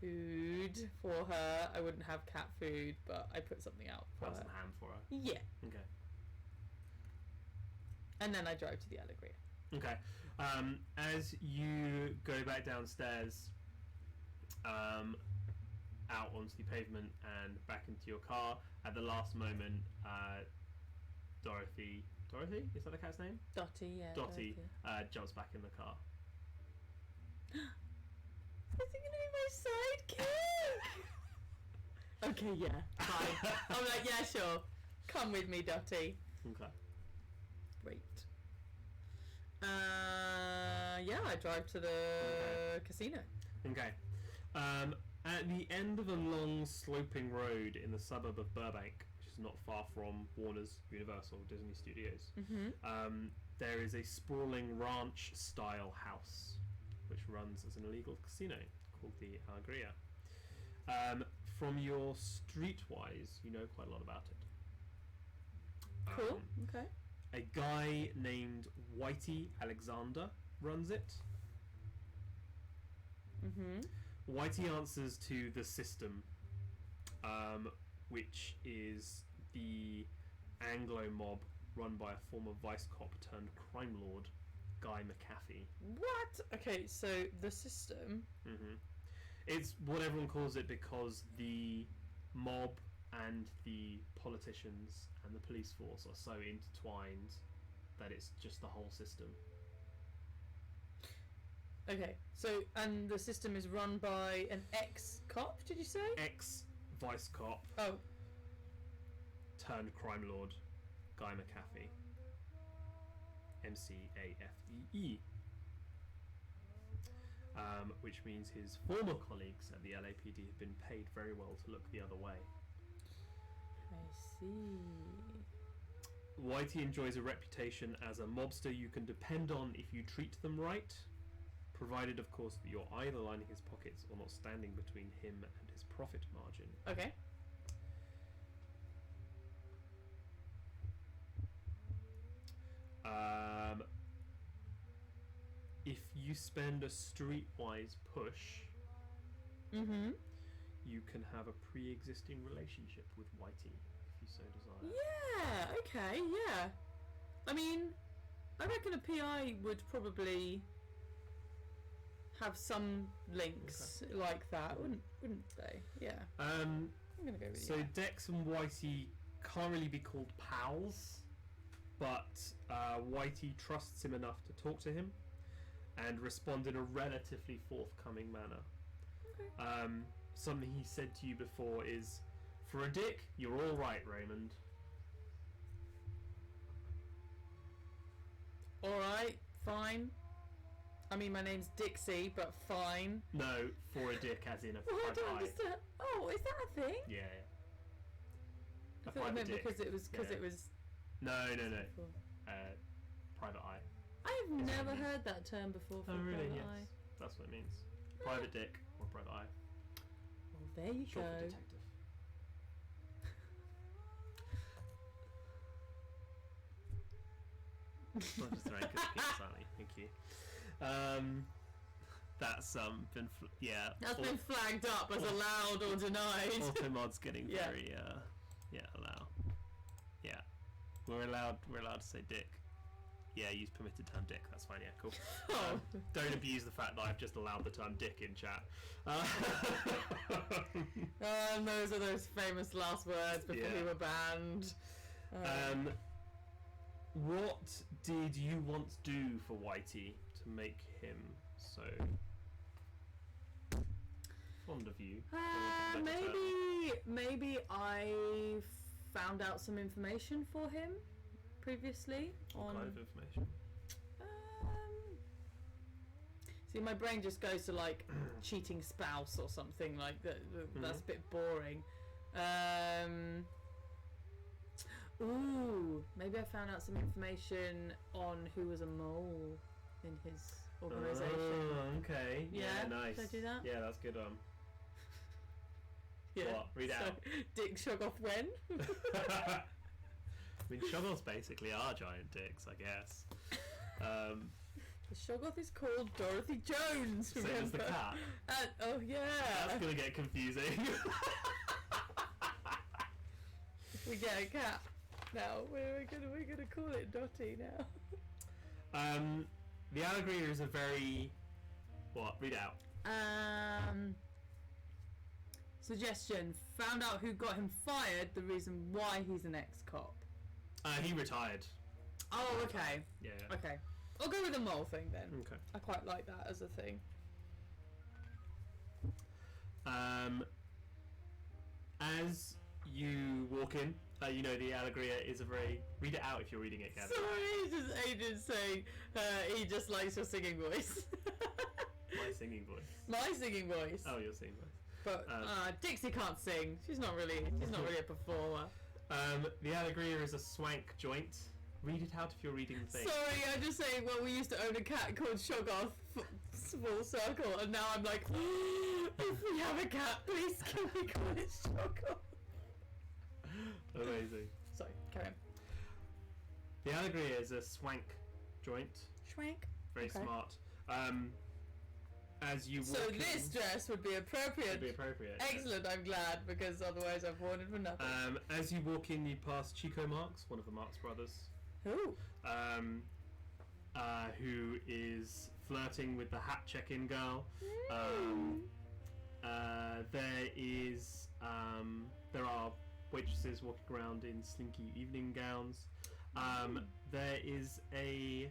food for her. I wouldn't have cat food, but I put something out for Have her. some ham for her. Yeah. Okay. And then I drive to the Allegria. Okay. As you go back downstairs, out onto the pavement and back into your car, at the last moment, Dorothy, is that the cat's name? Dottie, yeah. Dottie jumps back in the car. Is it going to be my sidekick? Okay, yeah, fine. I'm like, yeah, sure. Come with me, Dottie. Okay. Great. Yeah, I drive to the casino. Okay. At the end of a long sloping road in the suburb of Burbank, which is not far from Warner's Universal Disney Studios, there is a sprawling ranch-style house which runs as an illegal casino called the Alegria. From your streetwise, you know quite a lot about it. Cool. Okay. A guy named Whitey Alexander runs it. Whitey answers to the system, which is the Anglo mob run by a former vice cop turned crime lord, Guy McAfee. What? Okay, so the system. It's what everyone calls it because the mob and the politicians and the police force are so intertwined that it's just the whole system. Okay, so, and the system is run by an ex-cop, did you say? Ex-vice cop turned crime lord, Guy McAfee. McAfee. Which means his former colleagues at the LAPD have been paid very well to look the other way. I see. Whitey enjoys a reputation as a mobster you can depend on if you treat them right, provided of course that you're either lining his pockets or not standing between him and his profit margin. Okay. If you spend a streetwise push, you can have a pre-existing relationship with Whitey if you so desire. Yeah, okay, yeah. I mean, I reckon a PI would probably have some links like that, wouldn't they? Yeah. I'm gonna go with so Dex and Whitey can't really be called pals, but Whitey trusts him enough to talk to him and respond in a relatively forthcoming manner. Okay. Something he said to you before is, "For a dick, you're all right, Raymond." Alright, fine. I mean, my name's Dixie, but fine. No, for a dick, as in a Well, I private don't eye. understand. Oh, is that a thing? Yeah. I A thought it private meant dick. because it was. No. Private eye. I've It's never what it means. heard that term before. For Oh, really? private Yes. eye. That's what it means. Private dick or private eye. Well, there you Short for go. detective. I'm just throwing good peeps, Sally. Thank you. That's been That's been flagged up as allowed or denied. Automod's getting Yeah. very allow. Yeah. We're allowed to say dick. Yeah, use permitted term dick, that's fine, yeah, cool. Oh. Don't abuse the fact that I've just allowed the term dick in chat. And those are those famous last words before Yeah. we were banned. What did you once do for Whitey to make him so fond of you? Maybe I found out some information for him previously What on. kind of information? See, my brain just goes to like cheating spouse or something like that. That's a bit boring. Ooh, maybe I found out some information on who was a mole in his organisation. Oh, okay. Yeah? Nice. Should I do that? Yeah, that's good. Yeah. What? Read so, out. Dick Shoggoth when? I mean, Shoggoths basically are giant dicks, I guess. The Shoggoth is called Dorothy Jones. Same Remember? as the cat. Oh yeah. That's gonna get confusing. If we get a cat now, we're gonna call it Dotty now. The allegory is a very... What? Read it out. Suggestion. Found out who got him fired, the reason why he's an ex-cop. He retired. Oh, okay. Yeah. Okay. I'll go with the mole thing then. Okay. I quite like that as a thing. As you walk in, you know the allegory is a very... Read it out if you're reading it, Gavin. Sorry, just Aidan saying he just likes your singing voice. My singing voice. My singing voice. Oh, your singing voice. But Dixie can't sing. She's not really a performer. The allegory is a swank joint. Read it out if you're reading the thing. Sorry, I'm just saying, well, we used to own a cat called Shoggoth, full circle, and now I'm like, if we have a cat, please can we call it Shoggoth? Amazing. Sorry, carry on. The allegory is a swank joint. Schwank. Very Okay. smart. As you walk So in, this dress would be appropriate. would be appropriate. Excellent, I'm glad, because otherwise I've worn it for nothing. As you walk in, you pass Chico Marx, one of the Marx brothers, Who? who is flirting with the hat check-in girl. There are waitresses walking around in slinky evening gowns. There is a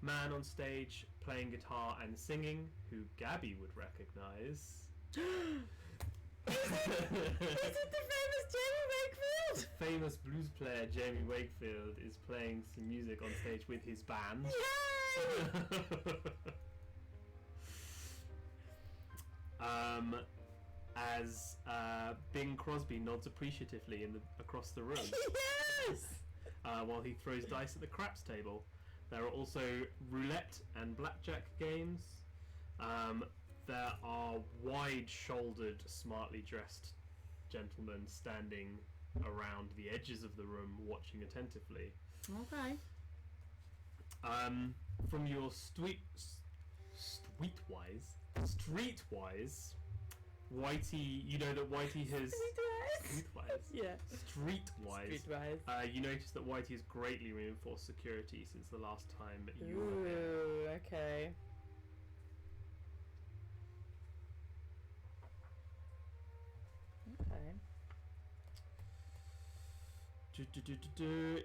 man on stage playing guitar and singing, who Gabby would recognise. Is it the famous Jamie Wakefield? Famous blues player Jamie Wakefield is playing some music on stage with his band. Yay! As Bing Crosby nods appreciatively across the room Yes! while he throws dice at the craps table. There are also roulette and blackjack games. There are wide-shouldered, smartly dressed gentlemen standing around the edges of the room watching attentively. Okay. From your streetwise, Whitey, you know that Whitey has... Streetwise? Yeah. Streetwise. Streetwise. You notice that Whitey has greatly reinforced security since the last time you were here. Ooh, okay.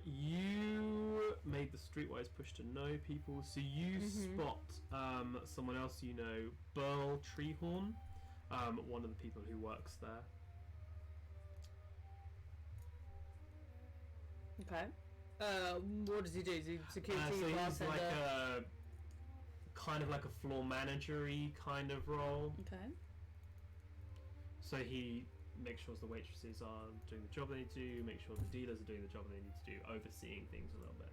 You made the streetwise push to know people, so you spot someone else you know, Burl Treehorn, one of the people who works there. Okay. What does he do? Is he security, So he's bartender? like a kind of like a floor manager-y kind of role. Okay. So he makes sure the waitresses are doing the job they need to do, make sure the dealers are doing the job they need to do, overseeing things a little bit.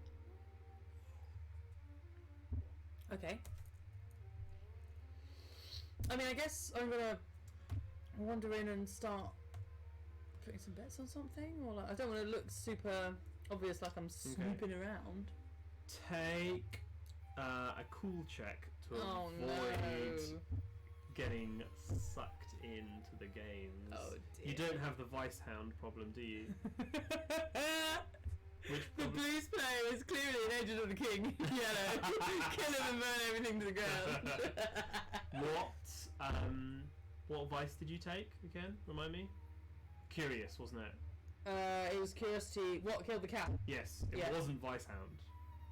Okay. I mean, I guess I'm gonna wander in and start putting some bets on something, or like, I don't want to look super obvious, like I'm snooping around. Take a cool check to Oh avoid no! getting sucked into the games. Oh dear. You don't have the Vice Hound problem, do you? Which The problem? blues player is clearly an agent of the king. Yellow. Kill him and burn everything to the ground. What vice did you take again? Remind me. Curious, wasn't it? It was curiosity. What killed the cat? Yes, it Yeah. wasn't Vice Hound.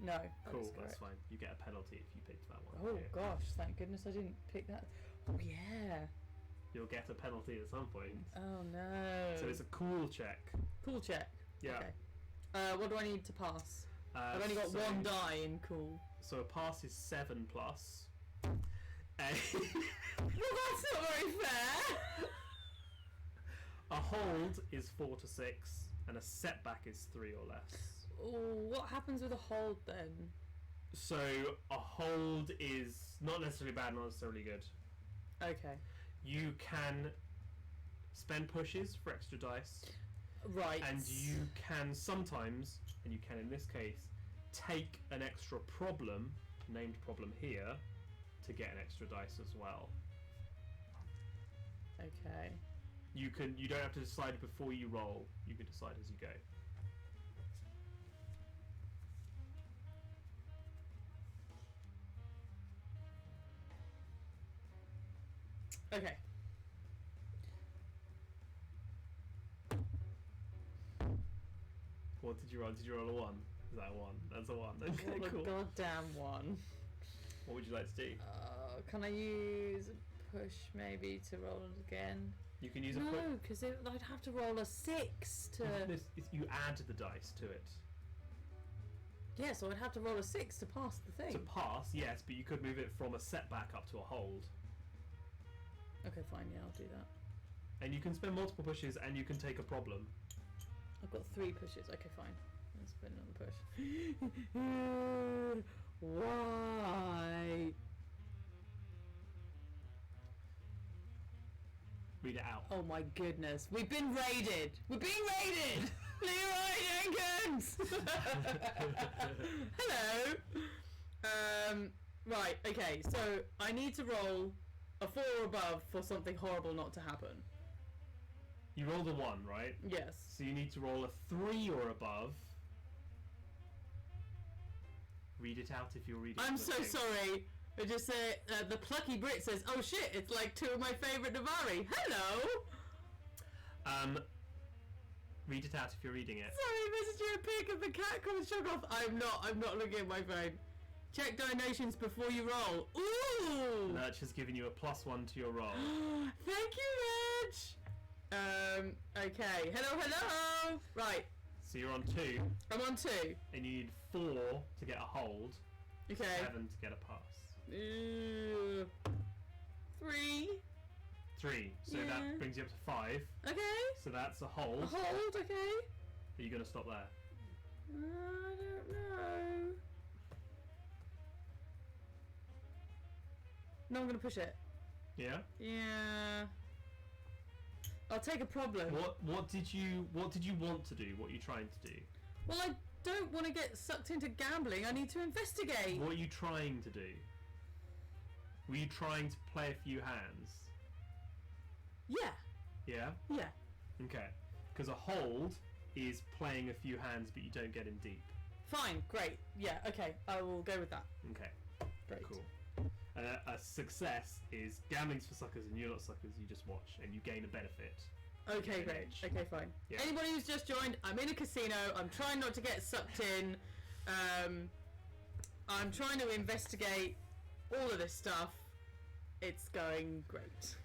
No. Cool, That's that's correct. fine. You get a penalty if you picked that one. Oh Yeah. gosh, thank goodness I didn't pick that. Oh yeah. You'll get a penalty at some point. Oh no. So it's a cool check. Cool check. Yeah. Okay. What do I need to pass? I've only got so, one die in cool. So a pass is 7+. Well, that's not very fair. A hold is 4 to 6, and a setback is 3 or less. Ooh, what happens with a hold then? So a hold is not necessarily bad, not necessarily good. Okay. You can spend pushes for extra dice, Right. and you can sometimes, and you can in this case, take an extra problem, named problem here, to get an extra dice as well. Okay. You don't have to decide before you roll. You can decide as you go. Okay. What did you roll? Did you roll a 1? Is that a 1? That's a 1. Okay, Roll a cool. goddamn one. What would you like to do? Can I use a push maybe to roll it again? You can use a No, push. because I'd have to roll a 6 to. You add the dice to it. Yeah, so I'd have to roll a 6 to pass the thing. To pass, yes, but you could move it from a setback up to a hold. Okay, fine. Yeah, I'll do that. And you can spend multiple pushes, and you can take a problem. I've got 3 pushes. Okay, fine. Let's spend another push. Why? Read it out. Oh my goodness. We've been raided! We're being raided! Leroy Jenkins! Hello! Right, okay, so I need to roll a 4 or above for something horrible not to happen. You rolled a 1, right? Yes. So you need to roll a 3 or above. Read it out if you're reading. I'm the so thing. sorry. I just say, the plucky Brit says, oh shit, it's like 2 of my favourite Navari. Hello! Read it out if you're reading it. Sorry, message you a pic of the cat called Shock Off. I'm not looking at my phone. Check donations before you roll. Ooh! Lurch has given you a +1 to your roll. Thank you, Reg! Okay. Hello! Right. So you're on 2, I'm on 2. and you need 4 to get a hold, Okay. 7 to get a pass. 3. 3, so Yeah. that brings you up to 5. Okay. So that's a hold. A hold, okay. Are you going to stop there? I don't know. No, I'm gonna push it. Yeah. Yeah. I'll take a problem. What did you want to do? What are you trying to do? Well, I don't want to get sucked into gambling. I need to investigate. What are you trying to do? Were you trying to play a few hands? Yeah. Yeah. Yeah. Okay. Because a hold is playing a few hands, but you don't get in deep. Fine. Great. Yeah. Okay. I will go with that. Okay. Great. Cool. A success is gambling's for suckers, and you're not suckers. You just watch, and you gain a benefit. Okay, An great. edge. Okay, fine. Yeah. Anybody who's just joined, I'm in a casino. I'm trying not to get sucked in. I'm trying to investigate all of this stuff. It's going great.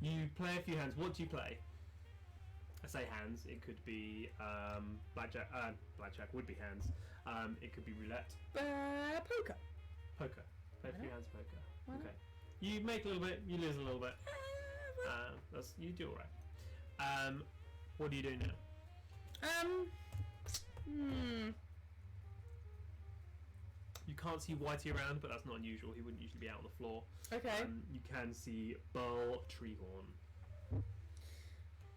You play a few hands. What do you play? I say hands. It could be blackjack. Blackjack would be hands. It could be roulette. Poker. Poker. Play a few Why hands of poker. Why Okay. You make a little bit. You lose a little bit. That's you do alright. What do you do now? You can't see Whitey around, but that's not unusual. He wouldn't usually be out on the floor. Okay. You can see Burl Treehorn.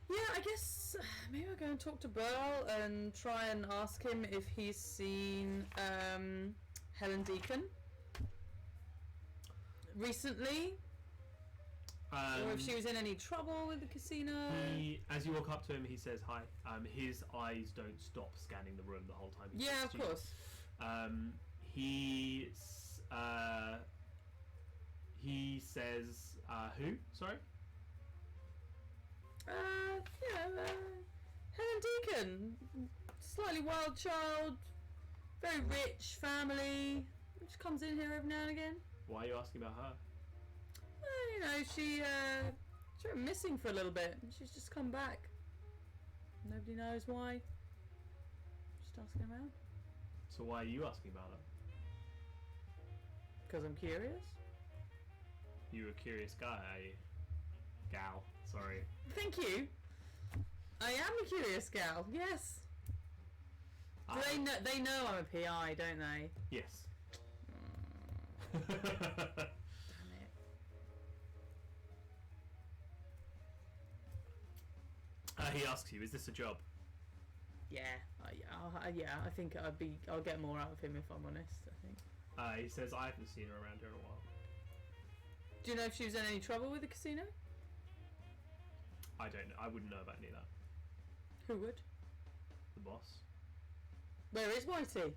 Yeah, I guess maybe I'll go and talk to Burl and try and ask him if he's seen Helen Deacon recently, or if she was in any trouble with the casino. As you walk up to him, he says hi. His eyes don't stop scanning the room the whole time. Yeah, of course. He says, who? Sorry? Helen Deacon. Slightly wild child, very rich family. She comes in here every now and again. Why are you asking about her? She went missing for a little bit. She's just come back. Nobody knows why. Just asking around. So why are you asking about her? Because I'm curious. You're a curious guy, are you? Gal, sorry. Thank you. I am a curious gal. Yes. Do they know? They know I'm a PI, don't they? Yes. Damn it. He asks you, "Is this a job?" Yeah. I think I'll get more out of him if I'm honest. I think. He says, "I haven't seen her around here in a while." Do you know if she was in any trouble with the casino? I don't know. I wouldn't know about any of that. Who would? The boss. Where is Whitey?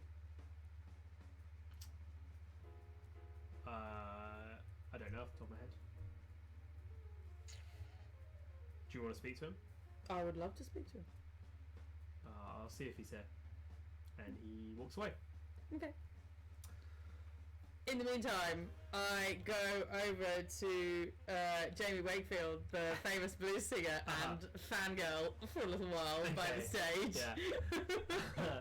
I don't know off the top of my head. Do you want to speak to him? I would love to speak to him. I'll see if he's here. And he walks away. Okay. In the meantime, I go over to Jamie Wakefield, the famous blues singer, and fangirl for a little while by the stage. Yeah.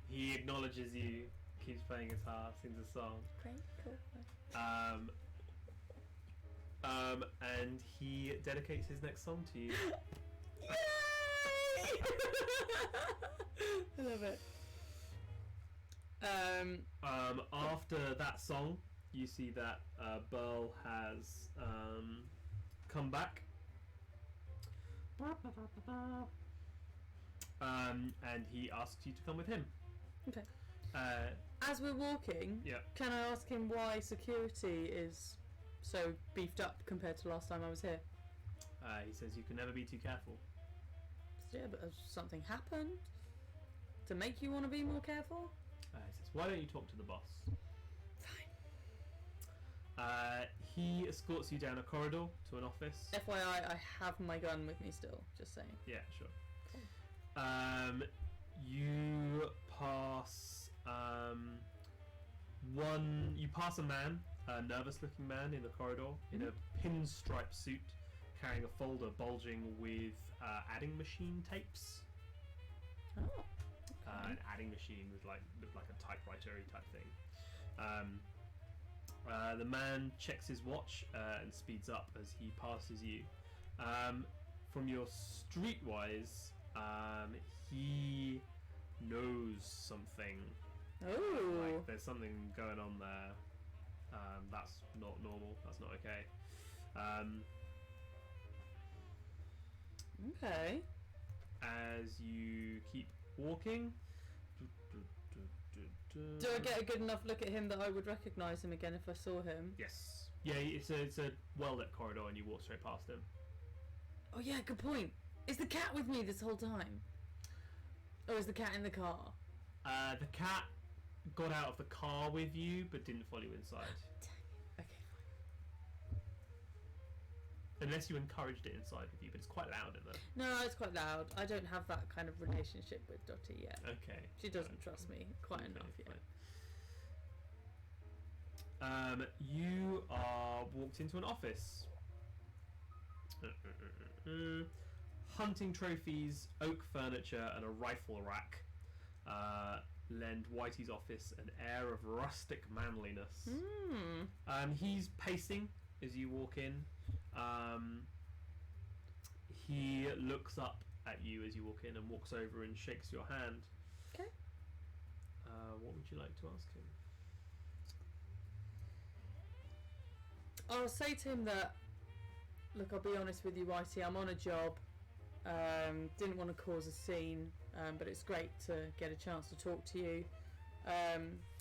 He acknowledges you, keeps playing guitar, sings a song. Great, cool. And he dedicates his next song to you. Yay! I love it. After that song, you see that Burl has come back. And he asks you to come with him. Okay. As we're walking, can I ask him why security is so beefed up compared to last time I was here? He says you can never be too careful. Yeah, but has something happened to make you want to be more careful? He says, why don't you talk to the boss? Fine. He escorts you down a corridor to an office. FYI, I have my gun with me still, just saying. Yeah, sure. Cool. You pass you pass a man, a nervous-looking man in the corridor, in a pinstripe suit, carrying a folder bulging with adding machine tapes. Oh. Okay. An adding machine with like a typewriter-y type thing. The man checks his watch and speeds up as he passes you. From your streetwise, he knows something. Oh. Like there's something going on there. That's not normal. That's not okay. Okay. As you keep walking. Do I get a good enough look at him that I would recognise him again if I saw him? Yes. Yeah, it's a well-lit corridor and you walk straight past him. Oh yeah, good point. Is the cat with me this whole time? Or is the cat in the car? The cat got out of the car with you but didn't follow you inside. Okay, fine. Unless you encouraged it inside with you, but it's quite loud in there. No, it's quite loud. I don't have that kind of relationship with Dottie yet. Okay. She doesn't trust me quite enough yet. You are walk walks into an office. Hunting trophies, oak furniture, and a rifle rack lend Whitey's office an air of rustic manliness. He's pacing as you walk in. He looks up at you as you walk in and walks over and shakes your hand. Okay. What would you like to ask him? I'll say to him that, look, I'll be honest with you, Whitey, I'm on a job. Didn't want to cause a scene, but it's great to get a chance to talk to you. I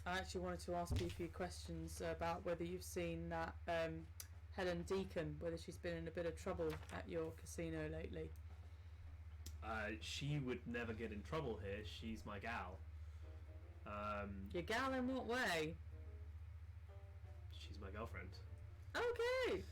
actually wanted to ask you a few questions about whether you've seen that Helen Deacon, whether she's been in a bit of trouble at your casino lately. She would never get in trouble here. She's my gal. Your gal in what way? She's my girlfriend. Okay,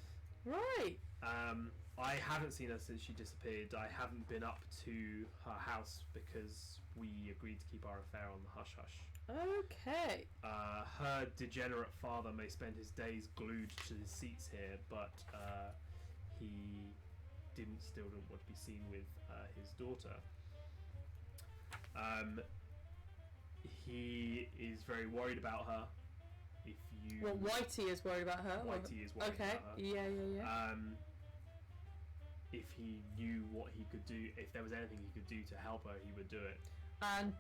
right. I haven't seen her since she disappeared. I haven't been up to her house because we agreed to keep our affair on the hush-hush. Okay. Her degenerate father may spend his days glued to his seats here, but he still didn't want to be seen with his daughter. He is very worried about her. If you... Well, Whitey is worried about her? Whitey is worried about her. Yeah. If he knew what he could do, if there was anything he could do to help her, he would do it. And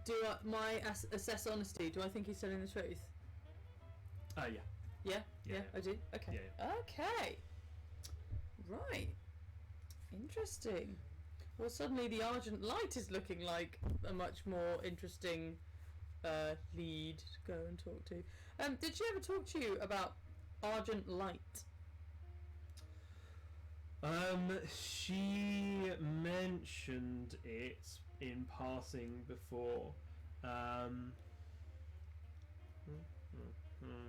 assess honesty, do I think he's telling the truth? Yeah. Yeah, I do? Okay. Yeah. Okay. Right. Interesting. Well, suddenly the Argent Light is looking like a much more interesting lead to go and talk to. Did she ever talk to you about Argent Light? She mentioned it in passing before.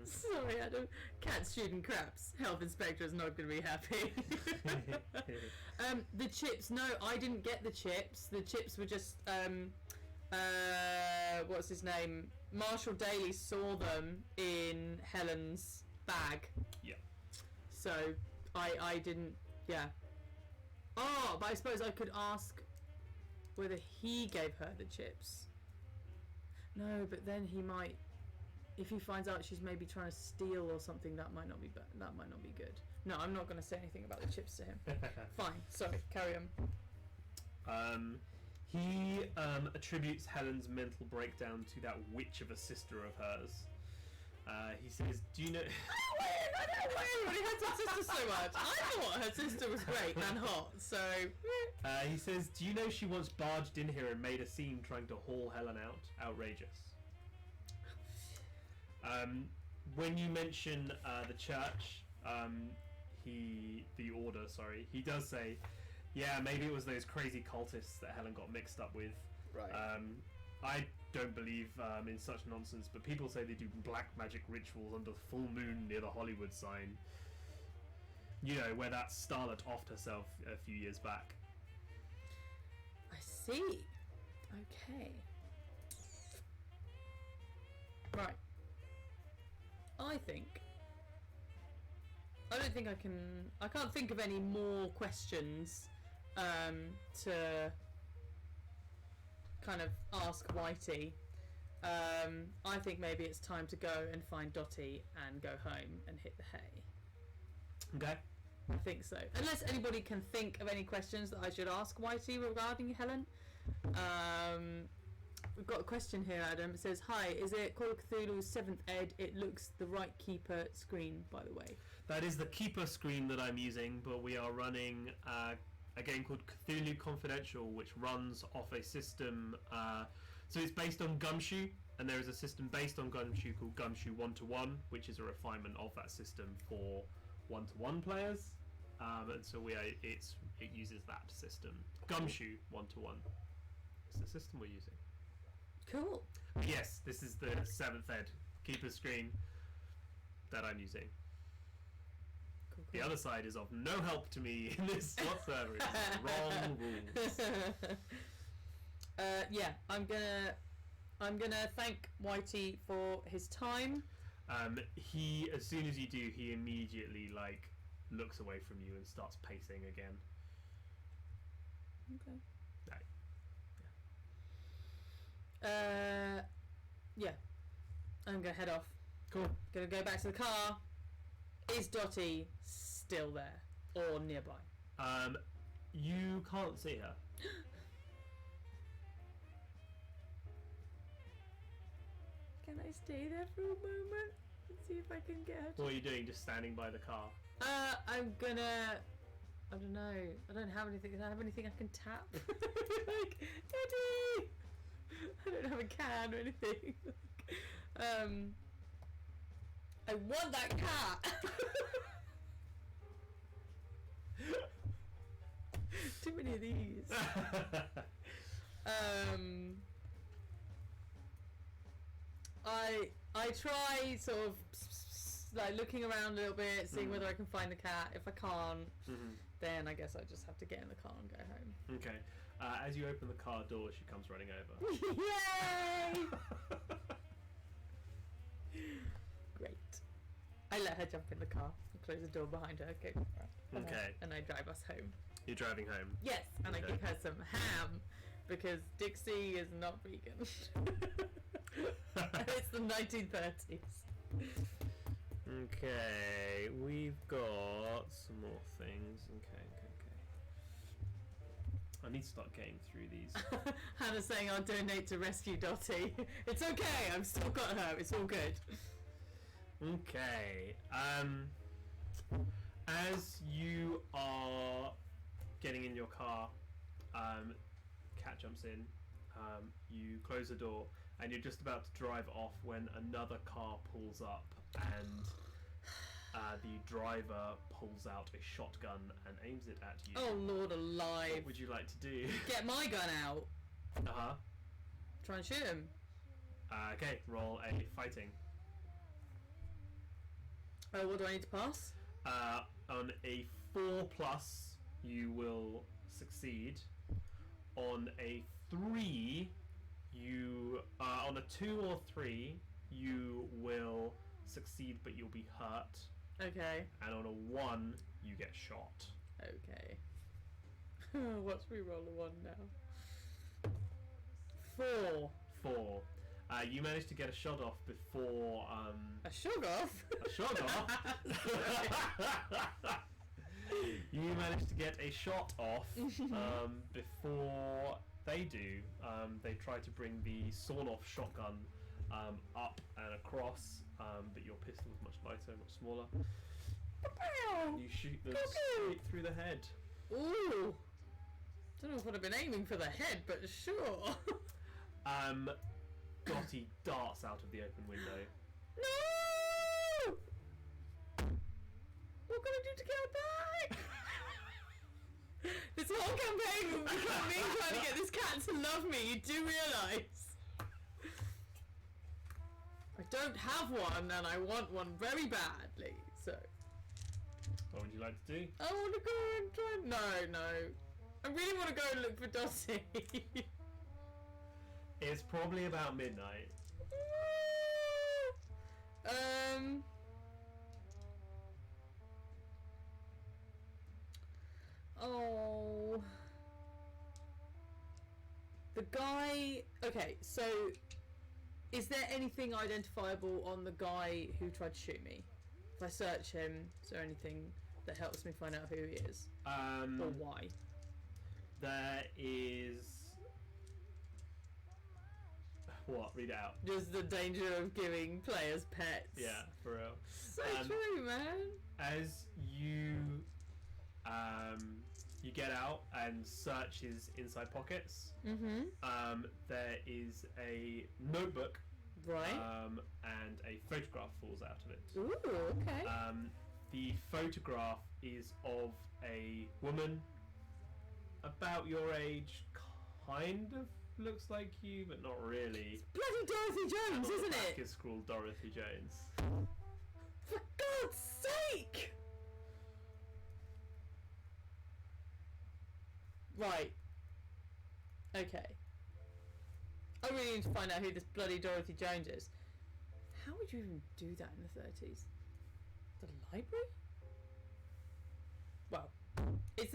Sorry, Adam. Cat's shooting craps. Health inspector is not going to be happy. The chips. No, I didn't get the chips. The chips were just what's his name? Marshall Daly saw them in Helen's bag. Yeah. So I didn't. Yeah. Oh, but I suppose I could ask whether he gave her the chips. No, but then he might. If he finds out she's maybe trying to steal or something, that might not be good. No, I'm not going to say anything about the chips to him. Fine. Sorry. Carry on. He attributes Helen's mental breakdown to that witch of a sister of hers. He says, "Do you know?" I don't know why everybody hates her sister so much. I thought her sister was great and hot. So. He says, "Do you know she once barged in here and made a scene trying to haul Helen out? Outrageous." When you mention the church, the order, sorry, he does say, yeah, maybe it was those crazy cultists that Helen got mixed up with. Right. I don't believe in such nonsense, but people say they do black magic rituals under the full moon near the Hollywood sign. You know, where that starlet offed herself a few years back. I see. Okay. Right. I can't think of any more questions to kind of ask Whitey. I think maybe it's time to go and find Dottie and go home and hit the hay. Okay. I think so. Unless anybody can think of any questions that I should ask Whitey regarding Helen. We've got a question here, Adam. It says, "Hi, is it Call of Cthulhu 7th Ed? It looks the right Keeper screen, by the way." That is the Keeper screen that I'm using, but we are running a game called Cthulhu Confidential, which runs off a system. So it's based on Gumshoe, and there is a system based on Gumshoe called Gumshoe 1-to-1, which is a refinement of that system for 1-to-1 players. And so it uses that system. Gumshoe 1-to-1 is the system we're using. Cool. Yes, this is the 7th Ed Keeper screen that I'm using. Cool. The other side is of no help to me in this whatsoever. It's the wrong rules. Yeah, I'm gonna thank Whitey for his time. He, as soon as you do, he immediately looks away from you and starts pacing again. Okay. Right. Yeah. I'm gonna head off. Cool. Gonna go back to the car. Is Dottie still there or nearby? You can't see her. Can I stay there for a moment and see if I can get her? What are you doing? Just standing by the car? I'm gonna. I don't know. I don't have anything. Do I have anything I can tap? Like, Eddie! I don't have a can or anything. I want that cat! Too many of these. I try sort of like looking around a little bit, seeing whether I can find the cat. If I can't, then I guess I just have to get in the car and go home. Okay. As you open the car door, she comes running over. Yay! Great. I let her jump in the car and close the door behind her. Okay. Right. Okay. And I drive us home. You're driving home? Yes, and Okay. I give her some ham because Dixie is not vegan. And it's the 1930s. Okay, we've got some more things. Okay. I need to start getting through these. Hannah's saying I'll donate to rescue Dottie. It's okay, I've still got her, it's all good. Okay. As you are getting in your car, Cat jumps in. You close the door, and you're just about to drive off when another car pulls up, and the driver pulls out a shotgun and aims it at you. Oh Lord alive. What would you like to do? Get my gun out. Uh-huh. Try and shoot him. Okay, roll a fighting. Oh, what do I need to pass? On a 4+, you will succeed. On a 3, on a 2 or 3, you will succeed, but you'll be hurt. Okay. And on a 1, you get shot. Okay. What's we roll a 1 now? 4. 4. You managed to get a shot off before. A shog off? A shot off? You managed to get a shot off before they do. They try to bring the sawn-off shotgun up and across, but your pistol is much lighter, much smaller. You shoot them straight through the head. Ooh! Don't know if I'd have been aiming for the head, but sure. Dottie darts out of the open window. No! What can I do to get her back? This whole campaign will become me trying to get this cat to love me. You do realise? I don't have one, and I want one very badly. So. What would you like to do? I want to go and try. No. I really want to go and look for Dottie. It's probably about midnight. Oh. The guy. Okay, so is there anything identifiable on the guy who tried to shoot me? If I search him, is there anything that helps me find out who he is or why? There is. What? Read it out. Just the danger of giving players pets. Yeah, for real. So true, man. As you you get out and search his inside pockets, there is a notebook, right, and a photograph falls out of it. Ooh, okay. The photograph is of a woman about your age, kind of looks like you, but not really. It's bloody Dorothy Jones, And on isn't the back it? is scrawled Dorothy Jones. For God's sake! Right. Okay. I really need to find out who this bloody Dorothy Jones is. How would you even do that in the 30s? The library?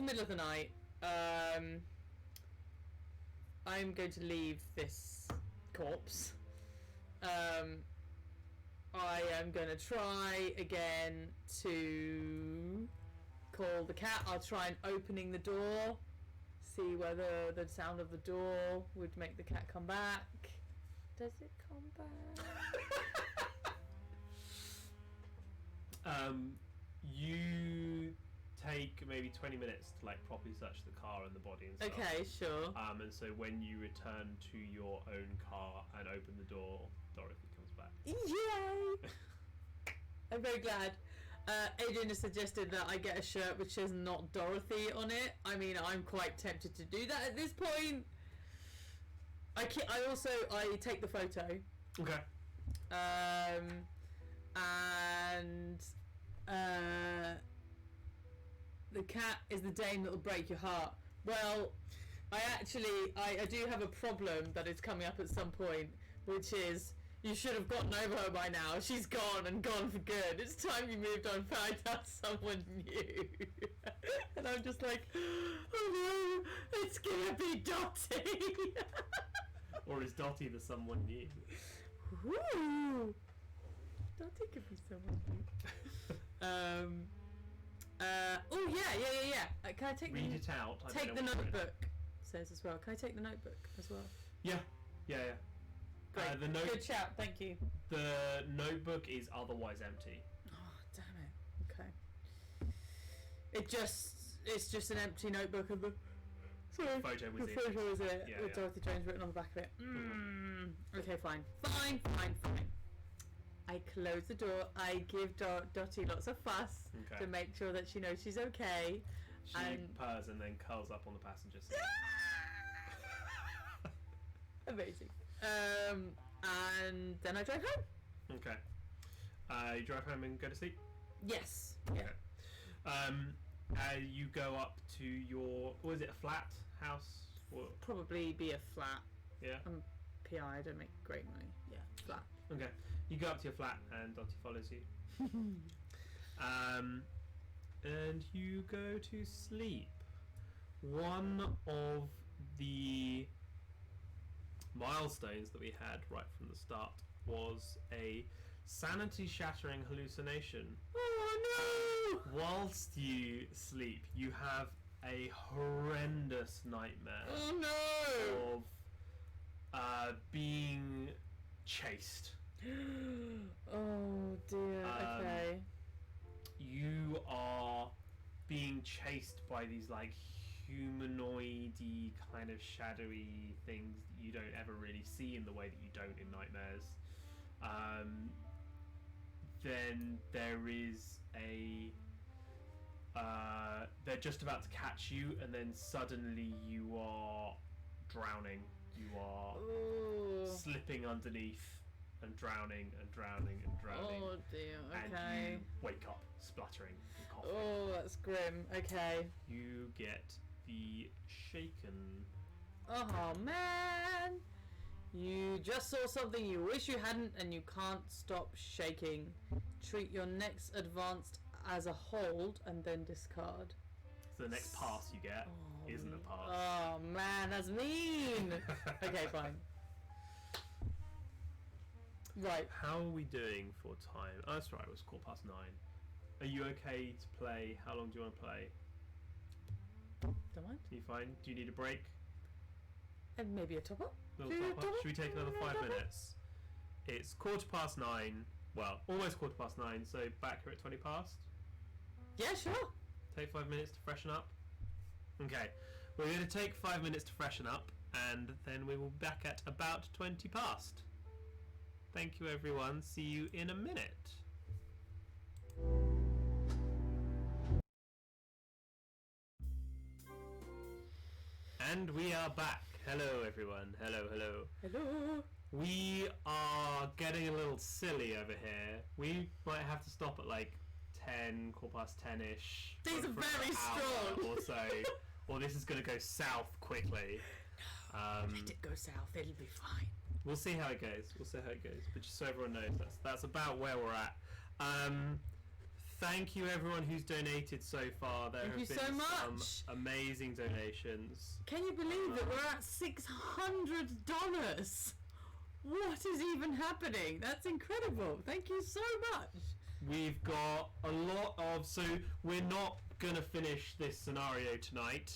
middle of the night. I'm going to leave this corpse. I am going to try again to call the cat. I'll try and opening the door, see whether the sound of the door would make the cat come back. Does it come back? You take maybe 20 minutes to like properly search the car and the body and stuff. Okay, sure. And so when you return to your own car and open the door, Dorothy comes back. Yay! I'm very glad. Adrian has suggested that I get a shirt which says "Not Dorothy" on it. I mean, I'm quite tempted to do that at this point. I take the photo. Okay. And the cat is the dame that will break your heart. Well, I do have a problem that is coming up at some point, which is you should have gotten over her by now. She's gone and gone for good. It's time you moved on, found out someone new. And I'm just like, oh no, it's gonna be Dottie. Or is Dottie the someone new? Ooh. Dottie could be someone new. Oh yeah. Can I take Read it out. Take the notebook. Says as well. Can I take the notebook as well? Yeah. Great. Good shout. Thank you. The notebook is otherwise empty. Oh damn it. Okay. It's just an empty notebook of the. Sorry. The photo was it. Photo is it. Yeah, with Dorothy Jones written on the back of it. Okay, fine. I close the door. I give Dottie lots of fuss to make sure that she knows she's okay. She purrs and then curls up on the passenger seat. Amazing. And then I drive home. Okay. You drive home and go to sleep? Yes. Okay. You go up to your... Was it a flat house? Or? Probably be a flat. Yeah? I'm PI, I don't make great money. Yeah, flat. Okay. You go up to your flat and Dottie follows you. And you go to sleep. One of the milestones that we had right from the start was a sanity-shattering hallucination. Oh no! Whilst you sleep, you have a horrendous nightmare. Oh no! Of being chased. Oh dear. Okay. You are being chased by these like humanoid-y kind of shadowy things that you don't ever really see in the way that you don't in nightmares. Then there is a they're just about to catch you, and then suddenly you are drowning. You are slipping underneath and drowning and drowning and drowning. Oh dear. Okay. And you wake up spluttering and coughing. Oh, that's grim. Okay. You get the shaken. Oh man! You just saw something you wish you hadn't, and you can't stop shaking. Treat your next advanced as a hold, and then discard. So the next pass you get isn't a pass. Oh man, that's mean. Okay, fine. Right. How are we doing for time? Oh, that's right, it was 9:15. Are you okay to play? How long do you want to play? Don't mind. Are you fine? Do you need a break? And maybe a top up? Little top up? Should we take another 5 minutes? It's 9:15. Well, almost 9:15, so back here at 20 past. Yeah, sure. Take 5 minutes to freshen up. Okay, we're going to take 5 minutes to freshen up, and then we will be back at about 20 past. Thank you, everyone. See you in a minute. And we are back. Hello, everyone. Hello. Hello. We are getting a little silly over here. We might have to stop at like 10:10ish. These are very strong. Or so. Or this is going to go south quickly. Let it go south. It'll be fine. We'll see how it goes. But just so everyone knows, that's about where we're at. thank you everyone who's donated so far. There Thank have you been so some much. amazing donations. Can you believe that we're at $600? What is even happening? That's incredible. Thank you so much. We've got a lot of... So we're not going to finish this scenario tonight,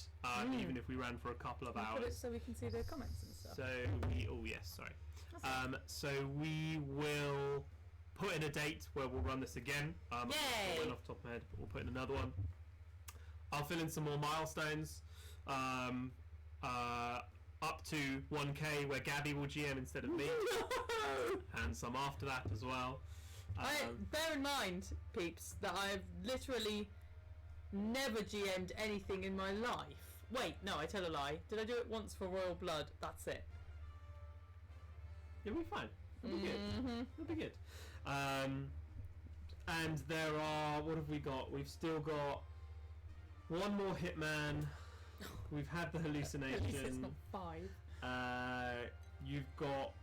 even if we ran for a couple of Put it hours. so we can see the comments and stuff. So we... Oh, yes, sorry. That's it. So we will put in a date where we'll run this again. Yay! One off the top of my head, but we'll put in another one. I'll fill in some more milestones. Up to 1k where Gabby will GM instead of me. No! And some after that as well. Bear in mind, peeps, that I've literally never GM'd anything in my life. Wait, no, I tell a lie. Did I do it once for Royal Blood? That's it. It'll be fine. It'll be good. It'll be good. And there are... What have we got? We've still got one more hitman. We've had the At least it's hallucination. not 5. You've got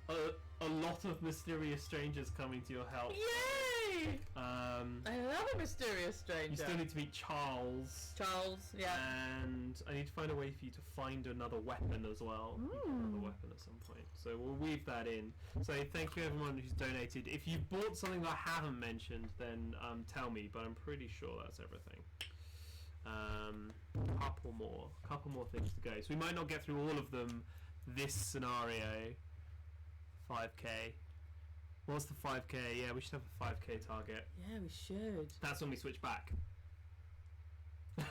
a lot of mysterious strangers coming to your help. Yay! Another mysterious stranger. You still need to meet Charles. Charles, yeah. And I need to find a way for you to find another weapon as well. You can have a weapon at some point. So we'll weave that in. So thank you everyone who's donated. If you bought something that I haven't mentioned, then tell me, but I'm pretty sure that's everything. Couple more things to go. So we might not get through all of them this scenario. 5k. What's the 5k? Yeah, we should have a 5k target. Yeah, we should. That's when we switch back. No.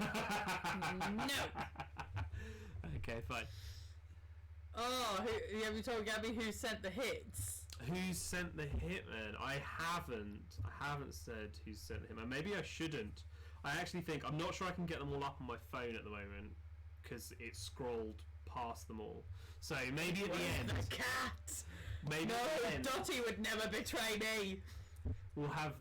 Okay, fine. Oh, have you told Gabby who sent the hits? Who sent the hitman? I haven't said who sent the hitman. Maybe I shouldn't. I actually think... I'm not sure I can get them all up on my phone at the moment because it's scrolled past them all. So maybe at the end... The cat! Maybe No, at the end, Dottie would never betray me! we'll have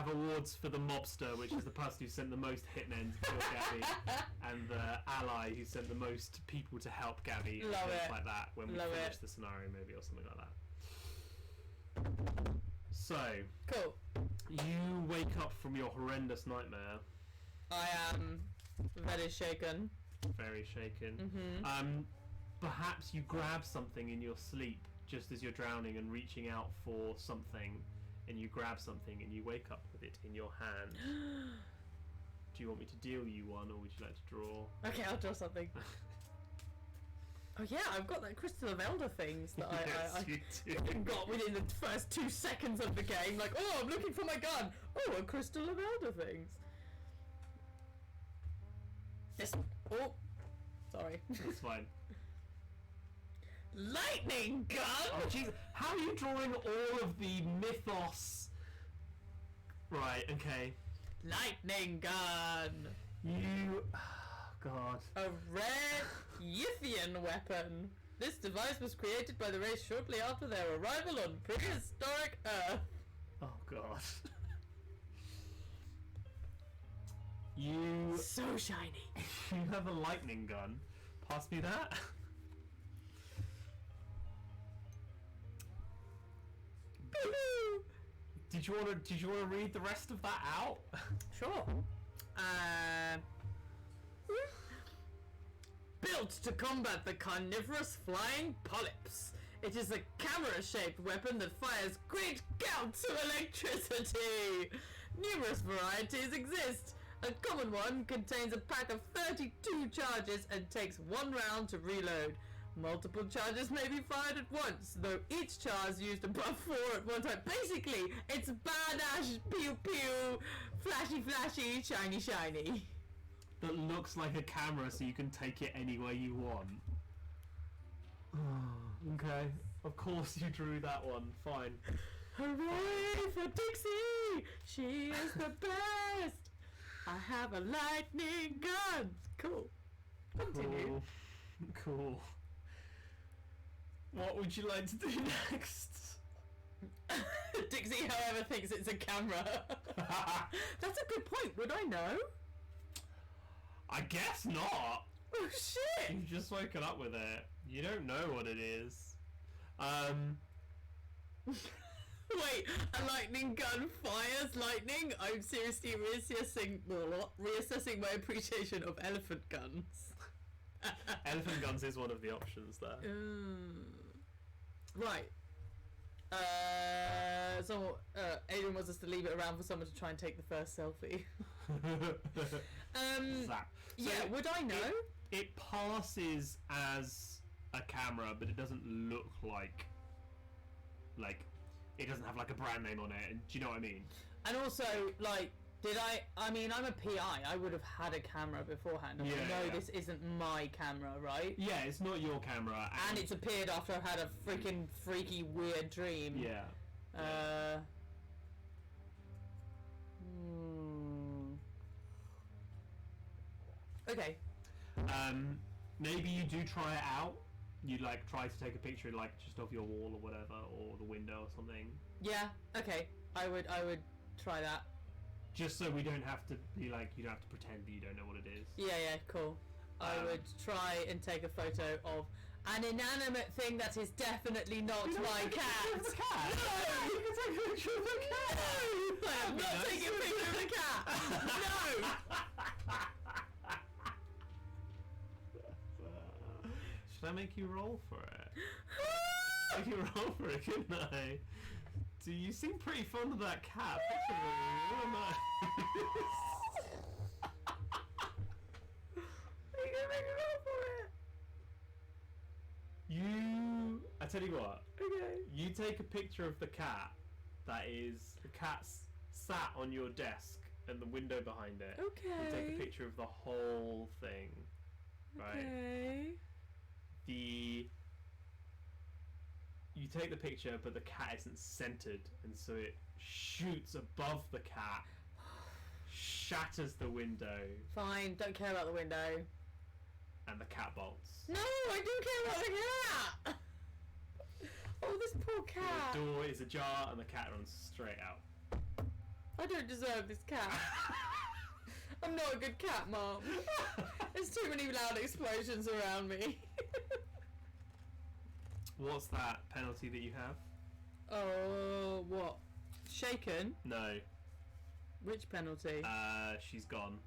awards for the mobster, which is the person who sent the most hitmen to kill Gabby, and the ally who sent the most people to help Gabby. Love and things it. like that when we Love finish it. the scenario, maybe, or something like that. So, Cool. you wake up from your horrendous nightmare, I am very shaken. very shaken. Mm-hmm. Perhaps you grab something in your sleep just as you're drowning and reaching out for something, and you grab something and you wake up with it in your hand. Do you want me to deal you one, or would you like to draw? Okay, I'll draw something. Oh yeah, I've got that Crystal of Elder things that Yes, you do. got within the first 2 seconds of the game. Like, oh, I'm looking for my gun. Oh, a Crystal of Elder things. Yes. Oh, sorry. That's fine. Lightning gun. Oh jeez, how are you drawing all of the mythos? Right, okay. Lightning gun. You... God. A rare Yithian weapon. This device was created by the race shortly after their arrival on prehistoric Earth. Oh God. You... So shiny. You have a lightning gun. Pass me that. Did you want to read the rest of that out? Sure. Built to combat the carnivorous flying polyps. It is a camera-shaped weapon that fires great gouts of electricity. Numerous varieties exist. A common one contains a pack of 32 charges and takes 1 round to reload. Multiple charges may be fired at once, though each charge used above 4 at one time. Basically, it's badass, pew pew, flashy flashy, shiny shiny. That looks like a camera, so you can take it anywhere you want. Okay, of course you drew that one. Fine. Hooray for Dixie! She is the best! I have a lightning gun! Cool. Continue. Cool. What would you like to do next? Dixie, however, thinks it's a camera. That's a good point. Would I know? I guess not. Oh shit! You've just woken up with it. You don't know what it is. Wait, a lightning gun fires lightning? I'm seriously reassessing my appreciation of elephant guns. Elephant guns is one of the options there. Right. So Adrian wants us to leave it around for someone to try and take the first selfie. Zap. So Yeah, would I know? It passes as a camera, but it doesn't look like it doesn't have like a brand name on it. And do you know what I mean? And also, like, I mean, I'm a PI. I would have had a camera beforehand. And I know this isn't my camera, right? Yeah, it's not your camera. And it's appeared after I've had a freaking freaky weird dream. Yeah. Okay. Maybe you do try it out. You like try to take a picture like just off your wall or whatever, or the window or something. Yeah. Okay. I would try that. Just so we don't have to be like, you don't have to pretend that you don't know what it is. Yeah. Cool. I would try and take a photo of an inanimate thing that is definitely not my cat. It's a cat. No! You can take a picture of the cat. No! I am not taking a picture of the cat. No! Should I make you roll for it? Make you roll for it, couldn't I? So you seem pretty fond of that cat. Picture of it. Oh, nice. Are you gonna make me roll for it? I tell you what. Okay. You take a picture of the cat. That is the cat's sat on your desk and the window behind it. Okay. You take a picture of the whole thing. Right. Okay. You take the picture, but the cat isn't centered, and so it shoots above the cat, shatters the window, Fine, don't care about the window. and the cat bolts. No, I do care about the cat! Oh, this poor cat. The door is ajar, and the cat runs straight out. I don't deserve this cat. I'm not a good cat, Mom. There's too many loud explosions around me. What's that penalty that you have? Oh, what? Shaken? No. Which penalty? She's gone.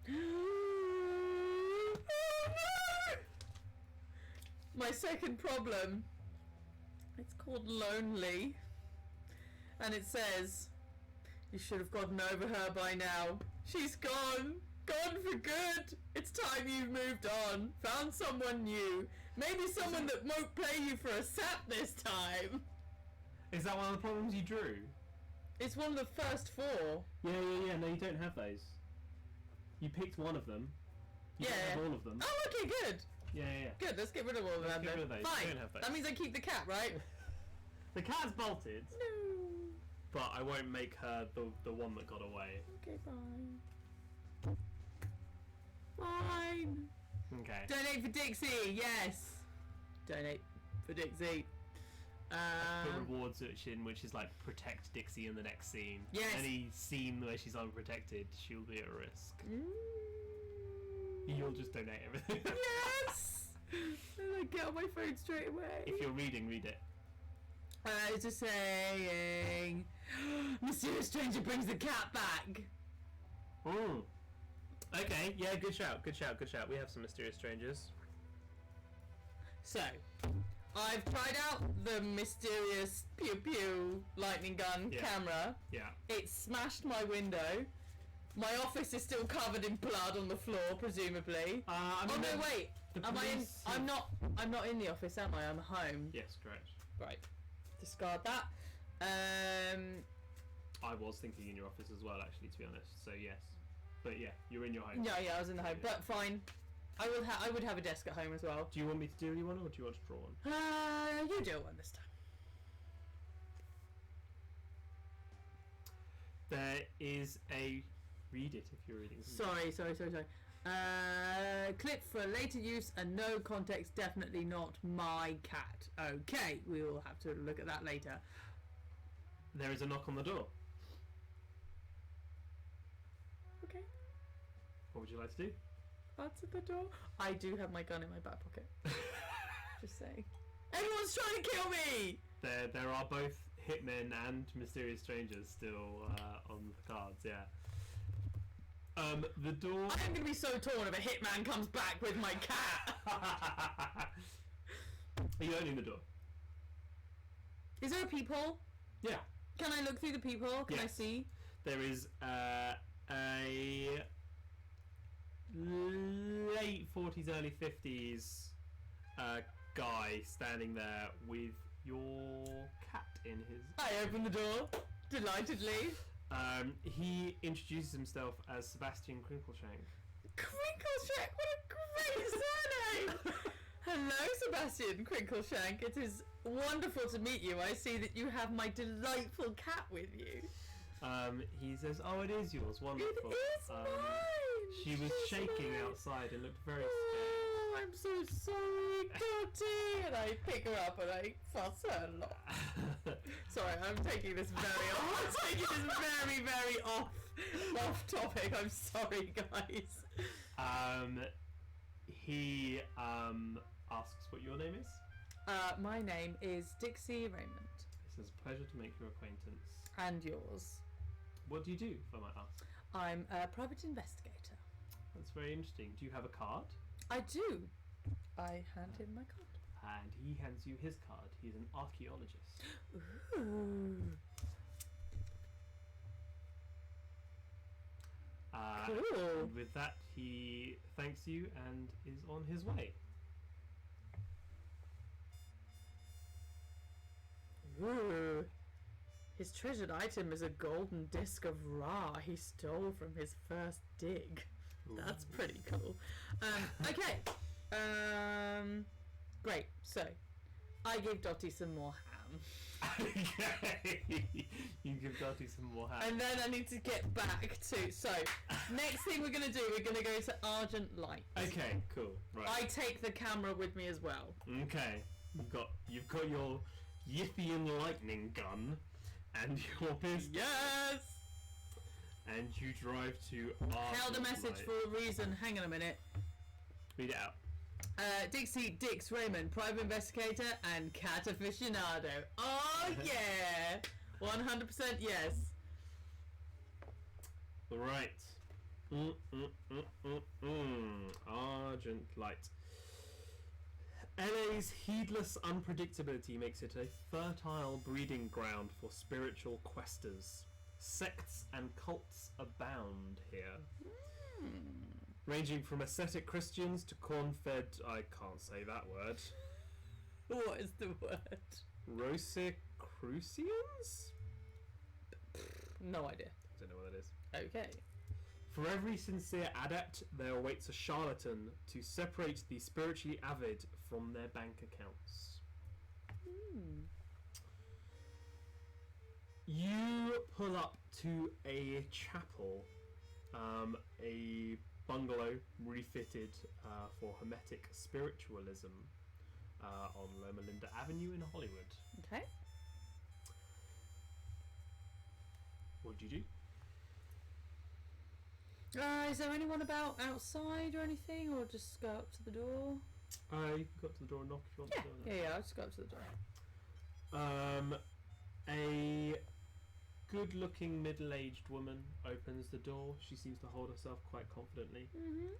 Oh, no! My second problem. It's called lonely. And it says, you should have gotten over her by now. She's gone. Gone for good. It's time you've moved on. Found someone new. Maybe someone that won't play you for a sap this time. Is that one of the problems you drew? It's one of the first four. Yeah. No, you don't have those. You picked one of them. You don't have all of them. Oh, okay, good. Yeah. Good, let's get rid of all of them get then. rid of those. Fine. You don't have those. That means I keep the cat, right? The cat's bolted, No. but I won't make her the one that got away. Okay, fine. Fine. Okay. Donate for Dixie, yes. Donate for Dixie. The reward section, which is like protect Dixie in the next scene. Yes. Any scene where she's unprotected, she'll be at risk. You'll just donate everything. Yes! And I get on my phone straight away. If you're reading, read it. It's just saying, mysterious stranger brings the cat back. Mm. Okay, yeah, good shout. We have some mysterious strangers. So, I've tried out the mysterious pew pew lightning gun camera. Yeah. It smashed my window. My office is still covered in blood on the floor, presumably. I mean, no, wait. Am I in? I'm not in the office, am I? I'm home. Yes, correct. Right. Discard that. I was thinking in your office as well, actually, to be honest. So yes, but yeah, you're in your home. Yeah, I was in the home, but fine. I would have a desk at home as well. Do you want me to do anyone, or do you want to draw one? You do one this time. There is a... Read it if you're reading. Sorry. Clip for later use and no context, definitely not my cat. Okay, we will have to look at that later. There is a knock on the door. Okay. What would you like to do? Answer the door. I do have my gun in my back pocket. Just saying. Everyone's trying to kill me! There are both hitmen and mysterious strangers still on the cards. Yeah. The door. I'm gonna be so torn if a hitman comes back with my cat. Are you opening the door? Is there a peephole? Yeah. Can I look through the peephole? Can I Yes. see? There is a late 40s, early 50s guy standing there with your cat in his... I open the door, delightedly. He introduces himself as Sebastian Crinkleshank. Crinkleshank, what a great surname! Hello, Sebastian Crinkleshank. It is wonderful to meet you. I see that you have my delightful cat with you. He says, "Oh, it is yours. Wonderful." It is mine. She was She's shaking mine. outside and looked very Oh, I'm so sorry, Cutty. And I pick her up and I fuss her a lot. scared. Sorry, I'm taking this very off. I'm taking this very, very off topic. I'm sorry, guys. He asks what your name is. My name is Dixie Raymond. It says, "Pleasure to make your acquaintance." And yours. What do you do, if I might ask? I'm a private investigator. That's very interesting. Do you have a card? I do. I hand him my card. And he hands you his card. He's an archaeologist. Ooh. Cool. And with that, he thanks you and is on his way. Ooh. His treasured item is a golden disc of Ra he stole from his first dig. That's pretty cool. Okay. Great. So, I give Dottie some more ham. Okay. You give Dottie some more ham. And then I need to get back to... So, next thing we're going to do, we're going to go to Argent Light. Okay, cool. Right. I take the camera with me as well. Okay. You've got your Yithian lightning gun and your pistol. Yes! And you drive to Held a message Light. for a reason. Hang on a minute. Read it out. Dixie Dix Raymond, private investigator and cat aficionado. Oh yeah! 100% yes. Right. Argent Light. LA's heedless unpredictability makes it a fertile breeding ground for spiritual questers. Sects and cults abound here. Ranging from ascetic Christians to corn-fed, I can't say that word, What is the word? Rosicrucians? No idea. I don't know what that is. Okay. For every sincere adept, there awaits a charlatan to separate the spiritually avid from their bank accounts. You pull up to a chapel, a bungalow refitted for Hermetic spiritualism on Loma Linda Avenue in Hollywood. Okay. What do you do? Is there anyone about outside or anything, or just go up to the door? You can go up to the door and knock if you want to. Yeah, I'll just go up to the door. A good-looking middle-aged woman opens the door. She seems to hold herself quite confidently.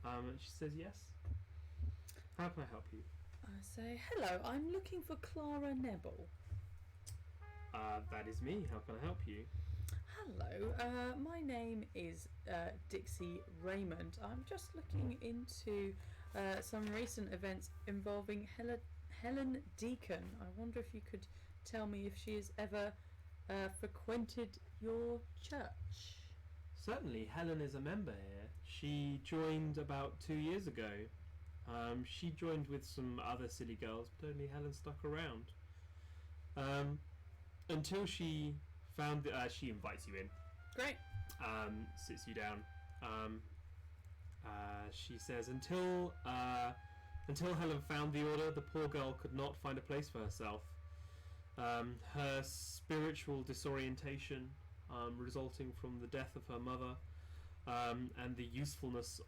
And she says, "Yes. How can I help you?" I say, hello, I'm looking for Clara Nebel. That is me. How can I help you? Hello, my name is Dixie Raymond. I'm just looking into some recent events involving Helen Deacon. I wonder if you could tell me if she has ever frequented your church. Certainly, Helen is a member here. She joined about 2 years ago. She joined with some other silly girls, but only Helen stuck around. Until she found that she invites you in. Great. Sits you down. She says, until Helen found the order, the poor girl could not find a place for herself. Her spiritual disorientation, resulting from the death of her mother, and the uselessness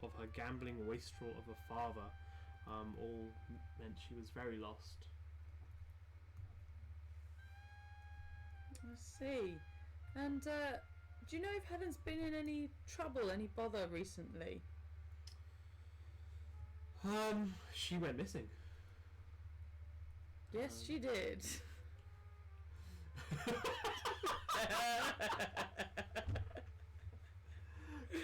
of her gambling wastrel of a father, all meant she was very lost. I see. And do you know if Helen's been in any trouble, any bother recently? She went missing. Yes, she did.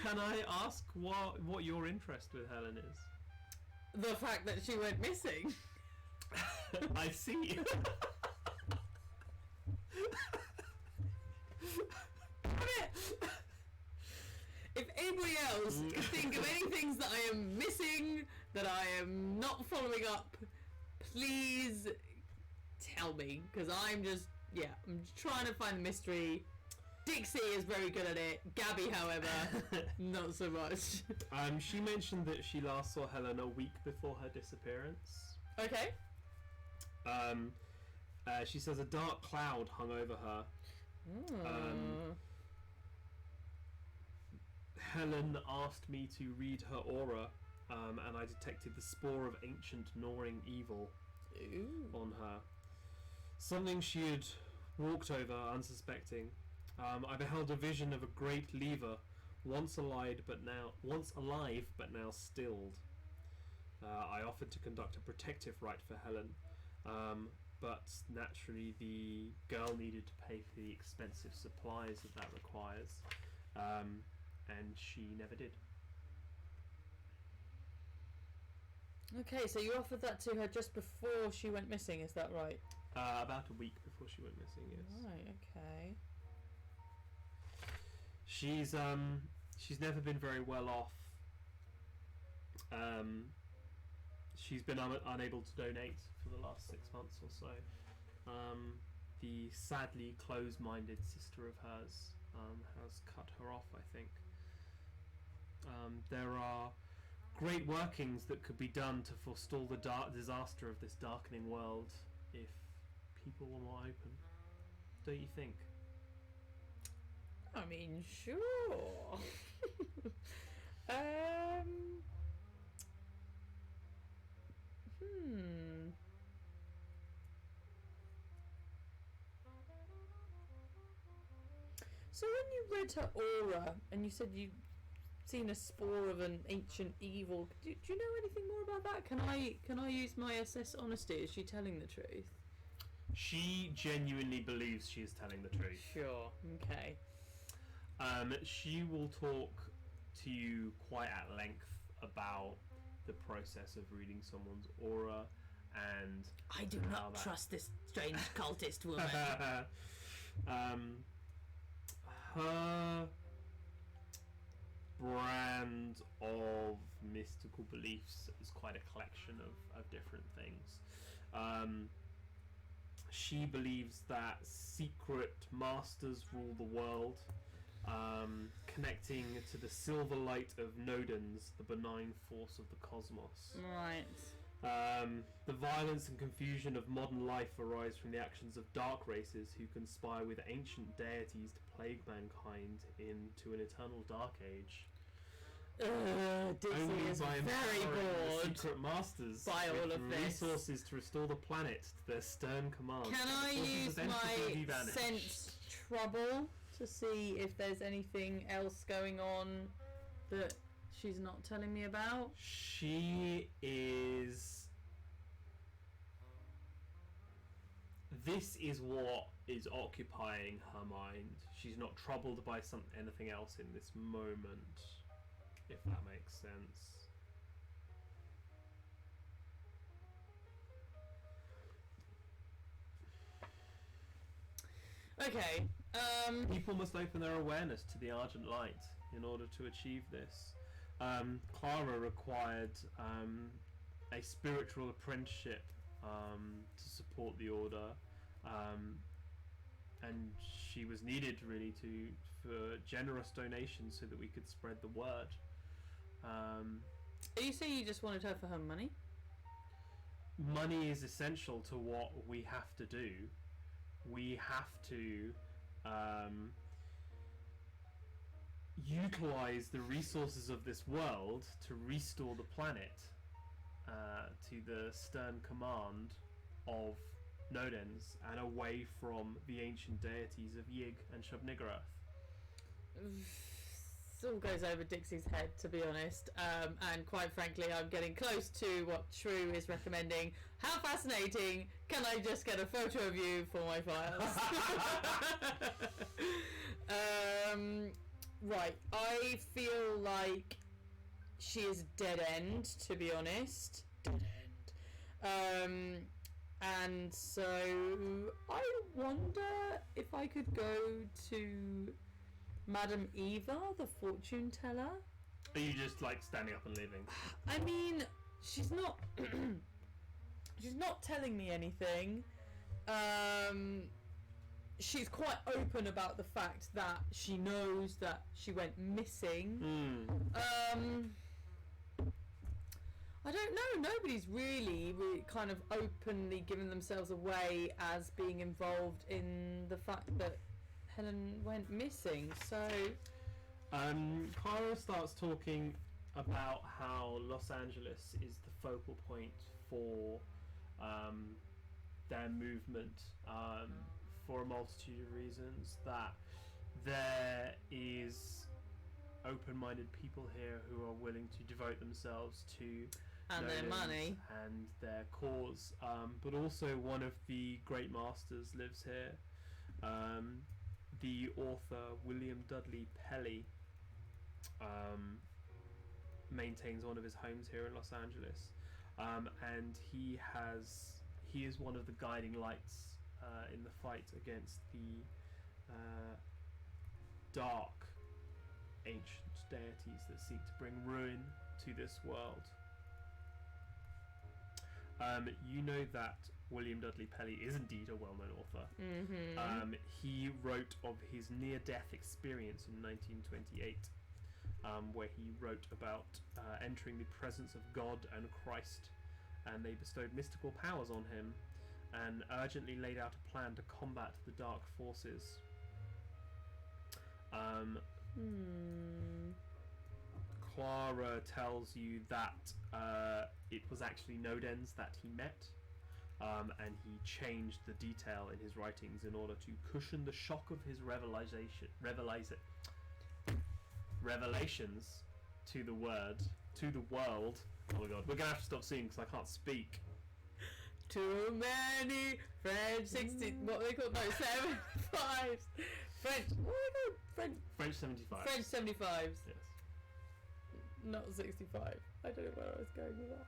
Can I ask what your interest with Helen is? The fact that she went missing. I see. If anybody else can think of any things that I am missing, that I am not following up, please tell me, because I'm just trying to find the mystery. Dixie is very good at it. Gabby, however, not so much. She mentioned that she last saw Helen a week before her disappearance. Okay. She says a dark cloud hung over her. Helen asked me to read her aura, and I detected the spore of ancient gnawing evil on her. Something she had walked over unsuspecting. I beheld a vision of a great lever, once alive but now stilled. I offered to conduct a protective rite for Helen, but naturally the girl needed to pay for the expensive supplies that requires, and she never did. Okay, so you offered that to her just before she went missing, is that right? About a week before she went missing, yes. Right, okay. She's never been very well off. She's been unable to donate for the last 6 months or so. The sadly close-minded sister of hers has cut her off, I think. There are great workings that could be done to forestall the disaster of this darkening world if people were more open. Don't you think? I mean, sure. So when you read her aura and you said you'd seen a spore of an ancient evil, do you know anything more about that? Can I use my assess honesty? Is she telling the truth? She genuinely believes she is telling the truth. Sure. Okay. She will talk to you quite at length about the process of reading someone's aura, and I do not trust this strange cultist woman. Her brand of mystical beliefs is quite a collection of different things. She believes that secret masters rule the world, connecting to the silver light of Nodens, the benign force of the cosmos. Right. The violence and confusion of modern life arise from the actions of dark races who conspire with ancient deities to plague mankind into an eternal dark age. Dixie Only is by very empowering bored the secret masters by all with of this. resources to restore the planet to their stern command. Can I The forces use of entropy my vanish. sense trouble to see if there's anything else going on that she's not telling me about? She is... This is what is occupying her mind. She's not troubled by anything else in this moment, if that makes sense. Okay. People must open their awareness to the Argent Light in order to achieve this. Clara required a spiritual apprenticeship to support the order, and she was needed really for generous donations so that we could spread the word. Are you saying you just wanted her for her money? Money is essential to what we have to do. We have to utilize the resources of this world to restore the planet to the stern command of Nodens and away from the ancient deities of Yig and Shub-Niggurath. It all goes over Dixie's head, to be honest, and quite frankly I'm getting close to what Shrew is recommending. How fascinating, can I just get a photo of you for my files? Right, I feel like she is dead end, to be honest. Dead end. And so I wonder if I could go to Madame Eva, the fortune teller. Are you just like standing up and leaving? I mean, she's not she's not telling me anything. She's quite open about the fact that she knows that she went missing. I don't know. Nobody's really kind of openly given themselves away as being involved in the fact that Helen went missing. So, Clara starts talking about how Los Angeles is the focal point for their movement for a multitude of reasons. That there is open-minded people here who are willing to devote themselves to and their money and their cause, but also one of the great masters lives here. The author William Dudley Pelley maintains one of his homes here in Los Angeles, and he is one of the guiding lights in the fight against the dark ancient deities that seek to bring ruin to this world. You know that William Dudley Pelley is indeed a well-known author. He wrote of his near-death experience in 1928, where he wrote about entering the presence of God and Christ, and they bestowed mystical powers on him and urgently laid out a plan to combat the dark forces. Clara tells you that it was actually Nodens that he met, and he changed the detail in his writings in order to cushion the shock of his revelations to the world. Oh my god, we're gonna have to stop singing because I can't speak. Too many French 60. What are they called? No, 75s. French. What are they called? French 75. French 75s. Yes. Not 65. I don't know where I was going with that.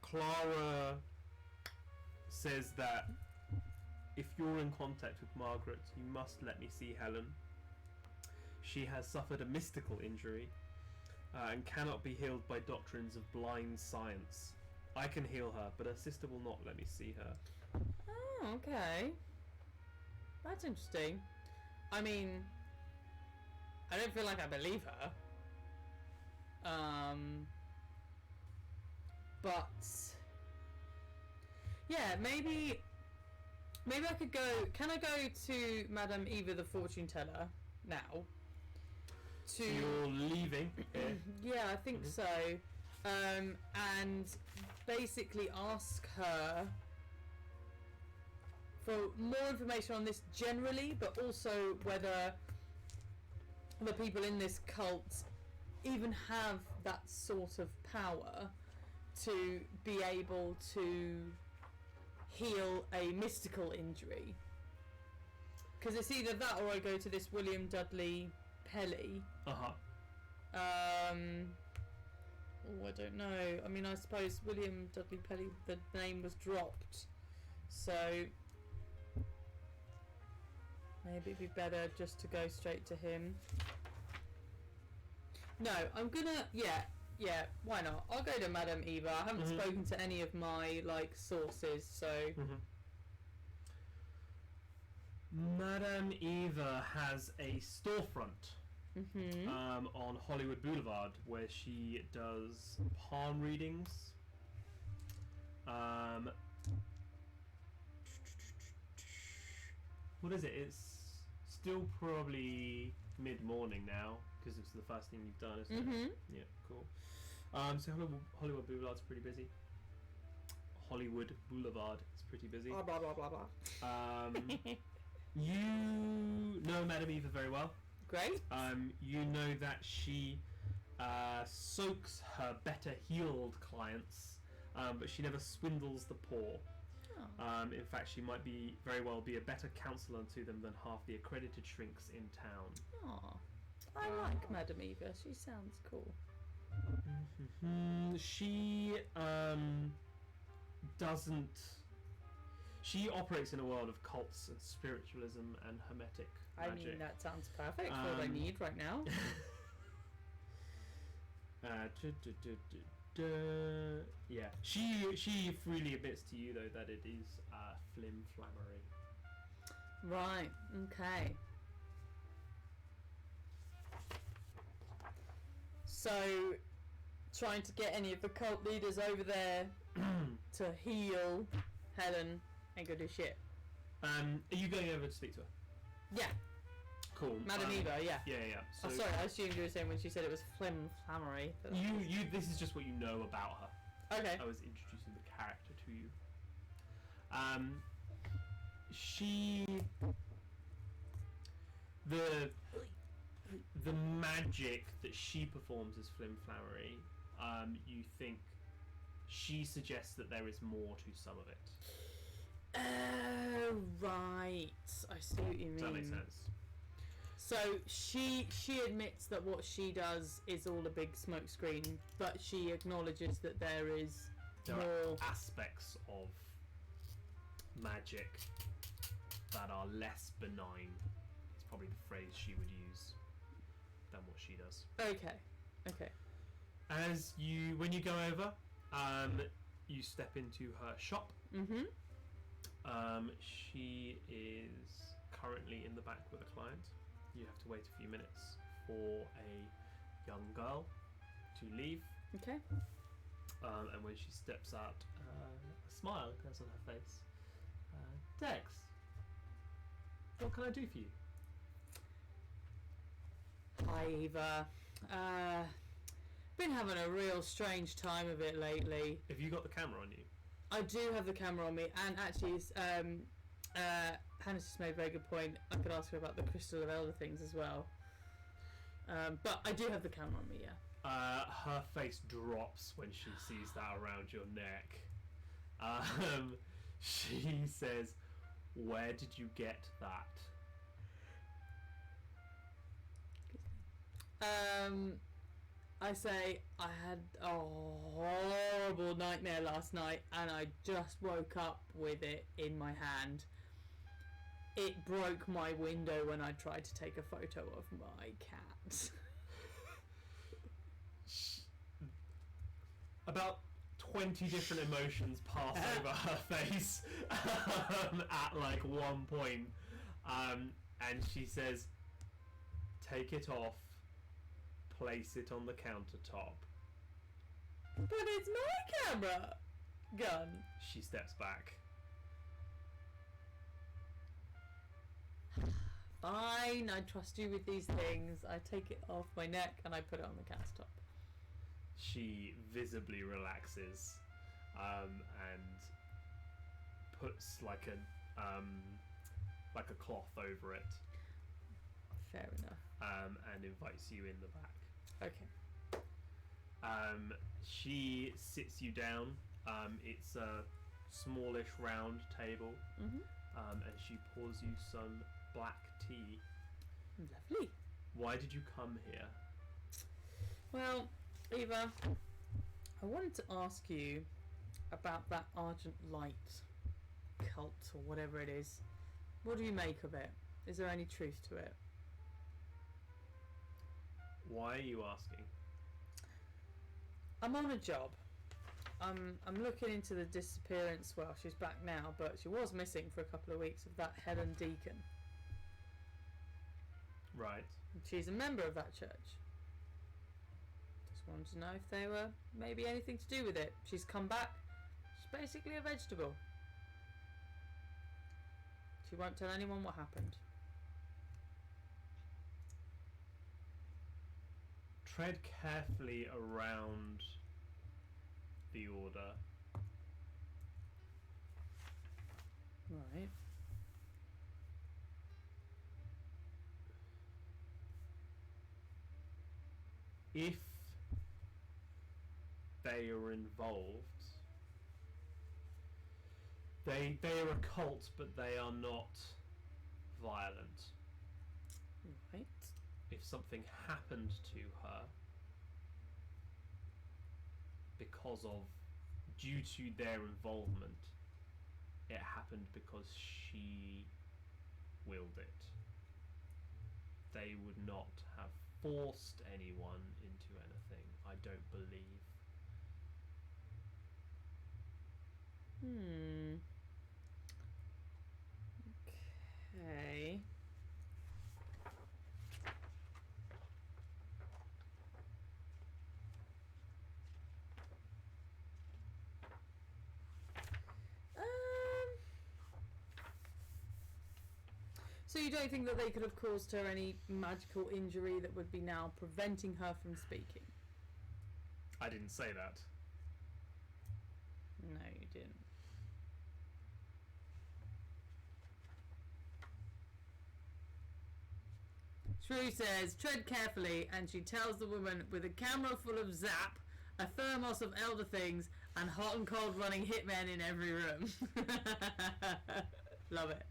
Clara says that if you're in contact with Margaret, you must let me see Helen. She has suffered a mystical injury and cannot be healed by doctrines of blind science. I can heal her, but her sister will not let me see her. Oh, okay. That's interesting. I mean, I don't feel like I believe her. But yeah, maybe I could go. Can I go to Madame Eva the fortune teller now? So you're leaving? Yeah, I think so. And basically ask her for more information on this generally, but also whether the people in this cult even have that sort of power to be able to heal a mystical injury. Because it's either that or I go to this William Dudley Pelley. Oh, I don't know. I mean, I suppose William Dudley Pelley, the name was dropped, so maybe it'd be better just to go straight to him. No, I'm gonna, yeah, why not? I'll go to Madame Eva. I haven't spoken to any of my, sources, so... Madame Eva has a storefront on Hollywood Boulevard where she does palm readings. What is it? It's still probably mid-morning now because it's the first thing you've done, isn't it? Yeah, cool. So Hollywood Boulevard's pretty busy. Hollywood Boulevard is pretty busy. Blah blah blah blah blah. You know Madame Eva very well. Great. You know that she soaks her better heeled clients, but she never swindles the poor. Oh. In fact, she might very well be a better counsellor to them than half the accredited shrinks in town. Oh, I like Madame Eva. She sounds cool. She doesn't. She operates in a world of cults and spiritualism and hermetic magic. I mean, that sounds perfect. What I need right now. Yeah, she freely admits to you though that it is flim-flammery. Right. Okay. So, trying to get any of the cult leaders over there to heal Helen ain't gonna do shit. Are you going over to speak to her? Yeah. Cool. Madame Eva, yeah. Yeah. So Oh, sorry, I assumed you were saying when she said it was flim-flammery. you this is just what you know about her. Okay. I was introducing the character to you. The magic that she performs is flim-flammery. You think she suggests that there is more to some of it. Oh, right. I see what you mean. Does that make sense? So she admits that what she does is all a big smokescreen, but she acknowledges that there are more aspects of magic that are less benign. It's probably the phrase she would use than what she does. Okay. When you go over, you step into her shop. Mm-hmm. She is currently in the back with a client. You have to wait a few minutes for a young girl to leave. Okay. And when she steps out, a smile appears on her face. Dex, what can I do for you? Hi, Eva. Been having a real strange time of it lately. Have you got the camera on you? I do have the camera on me, and actually, Hannah's just made a very good point. I could ask her about the Crystal of Elder things as well. But I do have the camera on me, yeah. Her face drops when she sees that around your neck. She says, "Where did you get that?" I say I had a horrible nightmare last night, and I just woke up with it in my hand. It broke my window when I tried to take a photo of my cat. About 20 different emotions pass over her face at like one point, and she says, "Take it off, place it on the countertop." But it's my camera gun. She steps back. Fine, I trust you with these things. I take it off my neck and I put it on the countertop. She visibly relaxes, and puts like a cloth over it. Fair enough. And invites you in the back. Okay. She sits you down. It's a smallish round table, Mhm. and she pours you some black tea. Lovely. Why did you come here? Well, Eva, I wanted to ask you about that Argent Light cult or whatever it is. What do you make of it? Is there any truth to it? Why are you asking? I'm on a job. I'm looking into the disappearance. Well, she's back now, but she was missing for a couple of weeks, of that Helen Deacon. Right. She's a member of that church. Just wanted to know if they were maybe anything to do with it. She's come back. She's basically a vegetable. She won't tell anyone what happened. Tread carefully around the order. Right. If they are involved, they are a cult, but they are not violent. Right. If something happened to her due to their involvement, it happened because she willed it. They would not have forced anyone into anything, I don't believe. Okay. So you don't think that they could have caused her any magical injury that would be now preventing her from speaking? I didn't say that. No, you didn't. Shrew says, tread carefully, and she tells the woman with a camera full of zap, a thermos of elder things, and hot and cold running hitmen in every room. Love it.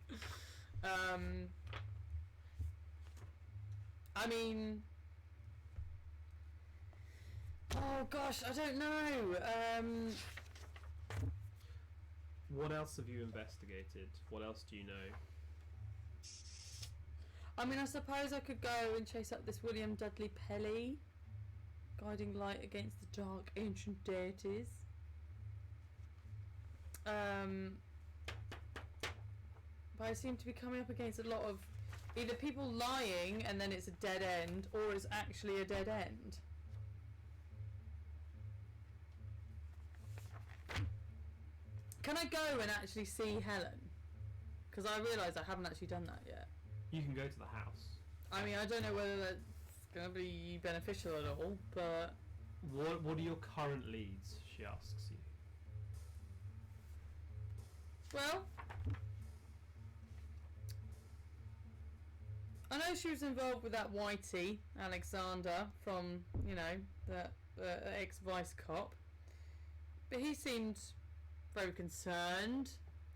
I mean, oh gosh, I don't know. What else have you investigated? What else do you know? I mean, I suppose I could go and chase up this William Dudley Pelly, guiding light against the dark ancient deities. But I seem to be coming up against a lot of either people lying and then it's a dead end, or it's actually a dead end. Can I go and actually see Helen? Because I realise I haven't actually done that yet. You can go to the house. I mean, I don't know whether that's going to be beneficial at all, but... What are your current leads, she asks you. Well, I know she was involved with that Whitey, Alexander, from, you know, the ex-vice cop. But he seemed very concerned,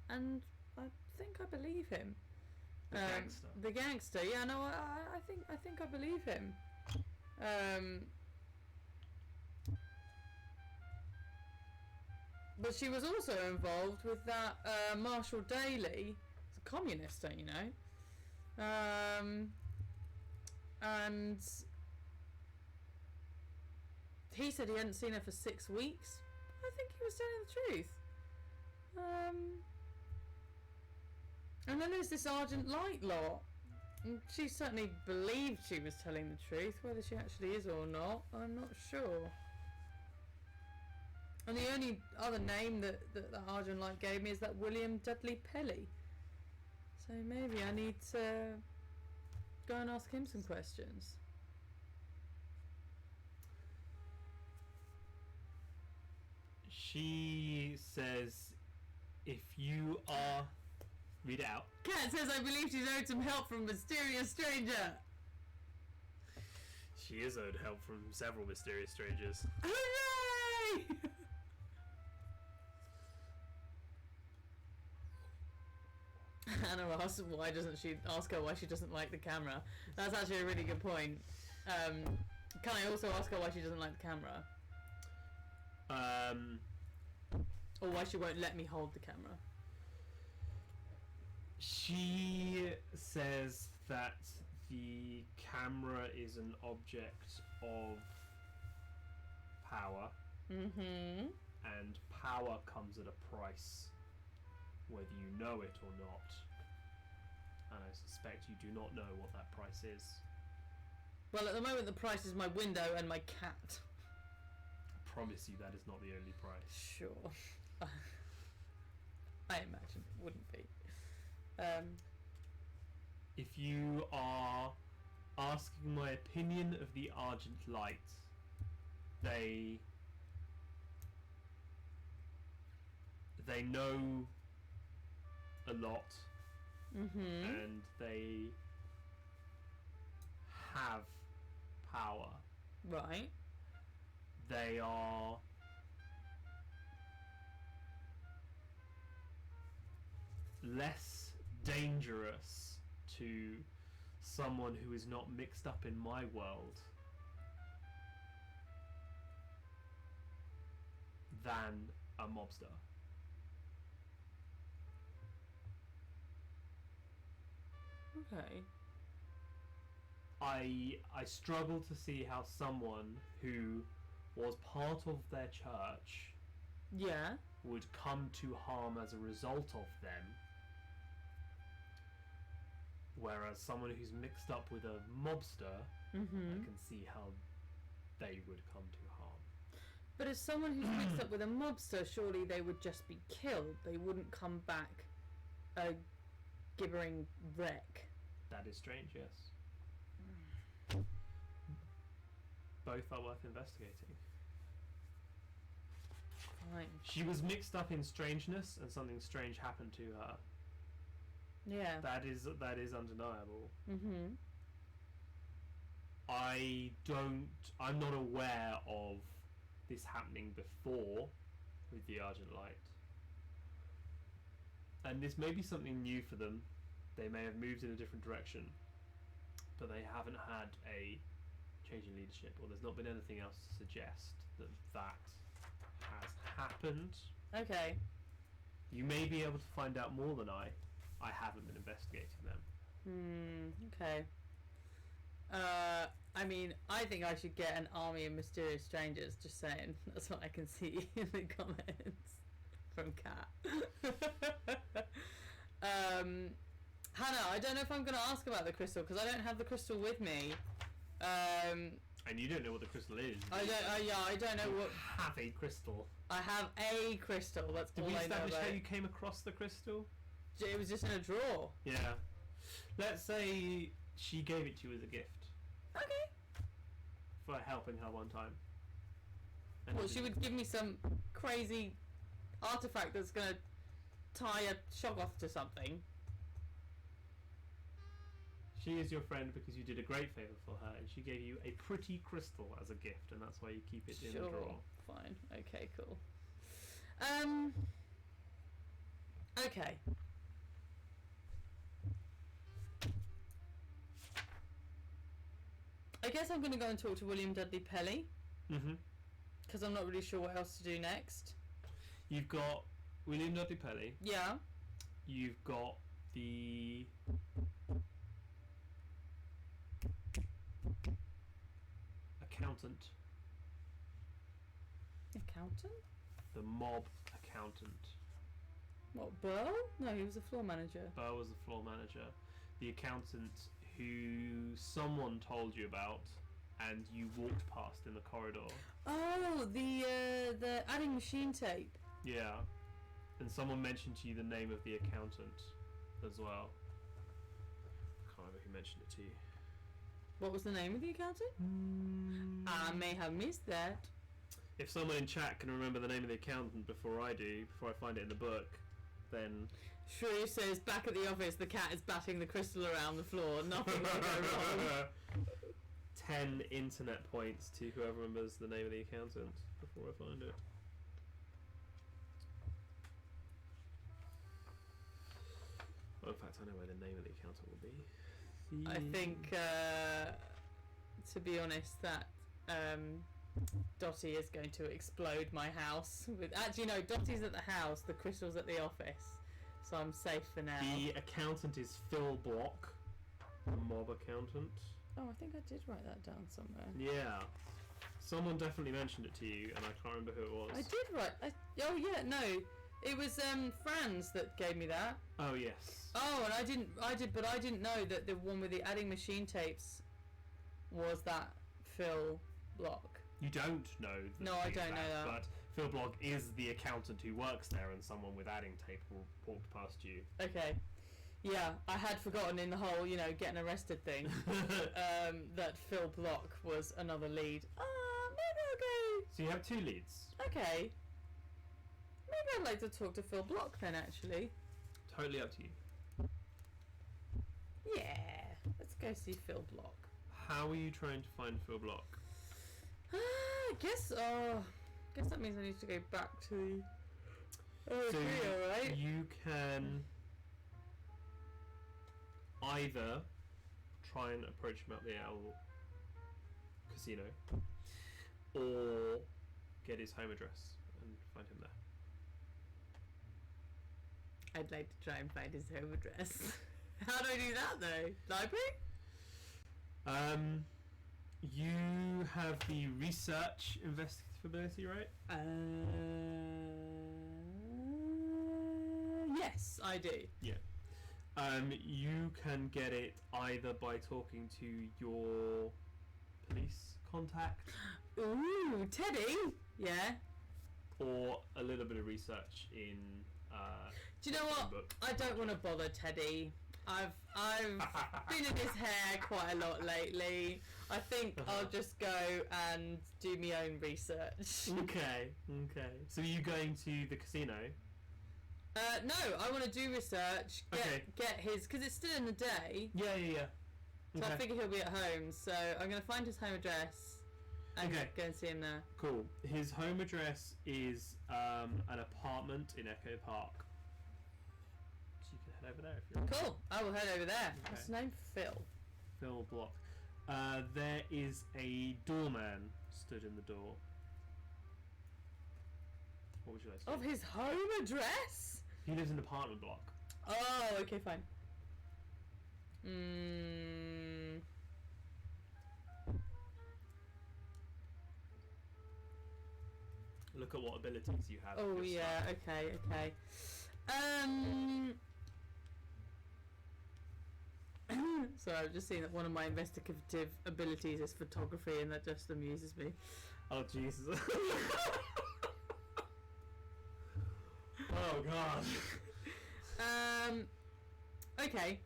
and I think I believe him. The gangster. The gangster, yeah, no, I think I believe him. But she was also involved with that Marshall Daly. He's a communist, don't you know? And he said he hadn't seen her for 6 weeks. I think he was telling the truth. And then there's this Argent Light lot. And she certainly believed she was telling the truth. Whether she actually is or not, I'm not sure. And the only other name that Argent Light gave me is that William Dudley Pelly. So maybe I need to go and ask him some questions. She says, if you are... Read it out. Kat says, I believe she's owed some help from a mysterious stranger. She is owed help from several mysterious strangers. Hooray! Hannah asks, why doesn't she ask her why she doesn't like the camera? That's actually a really good point. Can I also ask her why she doesn't like the camera? Or why she won't let me hold the camera? She says that the camera is an object of power. Mm-hmm. And power comes at a price, whether you know it or not. And I suspect you do not know what that price is. Well, at the moment the price is my window and my cat. I promise you that is not the only price. Sure. I imagine it wouldn't be. If you are asking my opinion of the Argent Light, they they know a lot, Mm-hmm. and they have power. Right. They are less dangerous to someone who is not mixed up in my world than a mobster. Okay. I struggle to see how someone who was part of their church Yeah. would come to harm as a result of them, whereas someone who's mixed up with a mobster, Mm-hmm. I can see how they would come to harm. But as someone who's mixed up with a mobster, surely they would just be killed. They wouldn't come back a gibbering wreck. That is strange, yes. Both are worth investigating. Fine. She was mixed up in strangeness, and something strange happened to her. Yeah. That is undeniable. Mm-hmm. I'm not aware of this happening before with the Argent Light. And this may be something new for them. They may have moved in a different direction, but they haven't had a change in leadership, or there's not been anything else to suggest that has happened. Okay. You may be able to find out more than I. I haven't been investigating them. Okay. I mean, I think I should get an army of mysterious strangers, just saying. That's what I can see in the comments from Kat. Hannah, I don't know if I'm going to ask about the crystal, because I don't have the crystal with me. And you don't know what the crystal is. I don't know what... have a crystal. I have a crystal, that's Did all we I know establish about how it. you came across the crystal? It was just in a drawer. Yeah. Let's say she gave it to you as a gift Okay. for helping her one time. And Well, it she didn't- would give me some crazy artifact that's going to tie a shock off to something. She is your friend because you did a great favour for her, and she gave you a pretty crystal as a gift, and that's why you keep it in the drawer. Fine. Okay, cool. Okay. I guess I'm going to go and talk to William Dudley Pelly, Mm-hmm. because I'm not really sure what else to do next. You've got William Dudley Pelly. Yeah. You've got the accountant, Accountant? the mob accountant. What, Burl? No, he was a floor manager. Burr was the floor manager. The accountant who someone told you about, and you walked past in the corridor. Oh, the adding machine tape. Yeah. And someone mentioned to you the name of the accountant as well. I can't remember who mentioned it to you. What was the name of the accountant? I may have missed that. If someone in chat can remember the name of the accountant before I do, before I find it in the book, then... Shrew says, back at the office, the cat is batting the crystal around the floor. Nothing will go wrong. 10 internet points to whoever remembers the name of the accountant before I find it. Well, in fact, I know where the name of the accountant will be. I think, to be honest, that Dottie is going to explode my house. With actually, no, Dottie's at the house, the crystal's at the office. So I'm safe for now. The accountant is Phil Block, the mob accountant. Oh, I think I did write that down somewhere. Yeah. Someone definitely mentioned it to you, and I can't remember who it was. I did write... oh, yeah, no. It was Franz that gave me that. Oh, yes. Oh, and I didn't know that the one with the adding machine tapes was that Phil Block. You don't know that. No, I don't know that. But Phil Block is the accountant who works there, and someone with adding tape walked past you. Okay. Yeah, I had forgotten in the whole, getting arrested thing, that Phil Block was another lead. Maybe I'll go... So you have two leads. Okay. Maybe I'd like to talk to Phil Block then, actually. Totally up to you. Yeah, let's go see Phil Block. How are you trying to find Phil Block? I guess that means I need to go back to the area, right? You can either try and approach him at the Owl Casino, or get his home address and find him there. I'd like to try and find his home address. How do I do that though? Library? You have the research investigative ability, right? Yes, I do. Yeah. You can get it either by talking to your police contact, Ooh, Teddy. Yeah. or a little bit of research in. Do you know what? book. I don't want to bother Teddy. I've been in his hair quite a lot lately. I think I'll just go and do my own research. Okay. So are you going to the casino? No, I want to do research. Get his, because it's still in the day. Yeah. So Okay. I figure he'll be at home. So I'm going to find his home address and go and see him there. Cool. His home address is an apartment in Echo Park. So you can head over there if you want. Cool. I will head over there. Okay. What's his name? Phil. Phil Block. There is a doorman stood in the door. What would you like to do? Of his home address? He lives in an apartment block. Oh, okay, fine. Look at what abilities you have. Oh, Your yeah, stuff. okay. Sorry, I've just seen that one of my investigative abilities is photography, and that just amuses me. Oh, Jesus. Oh, God. Okay.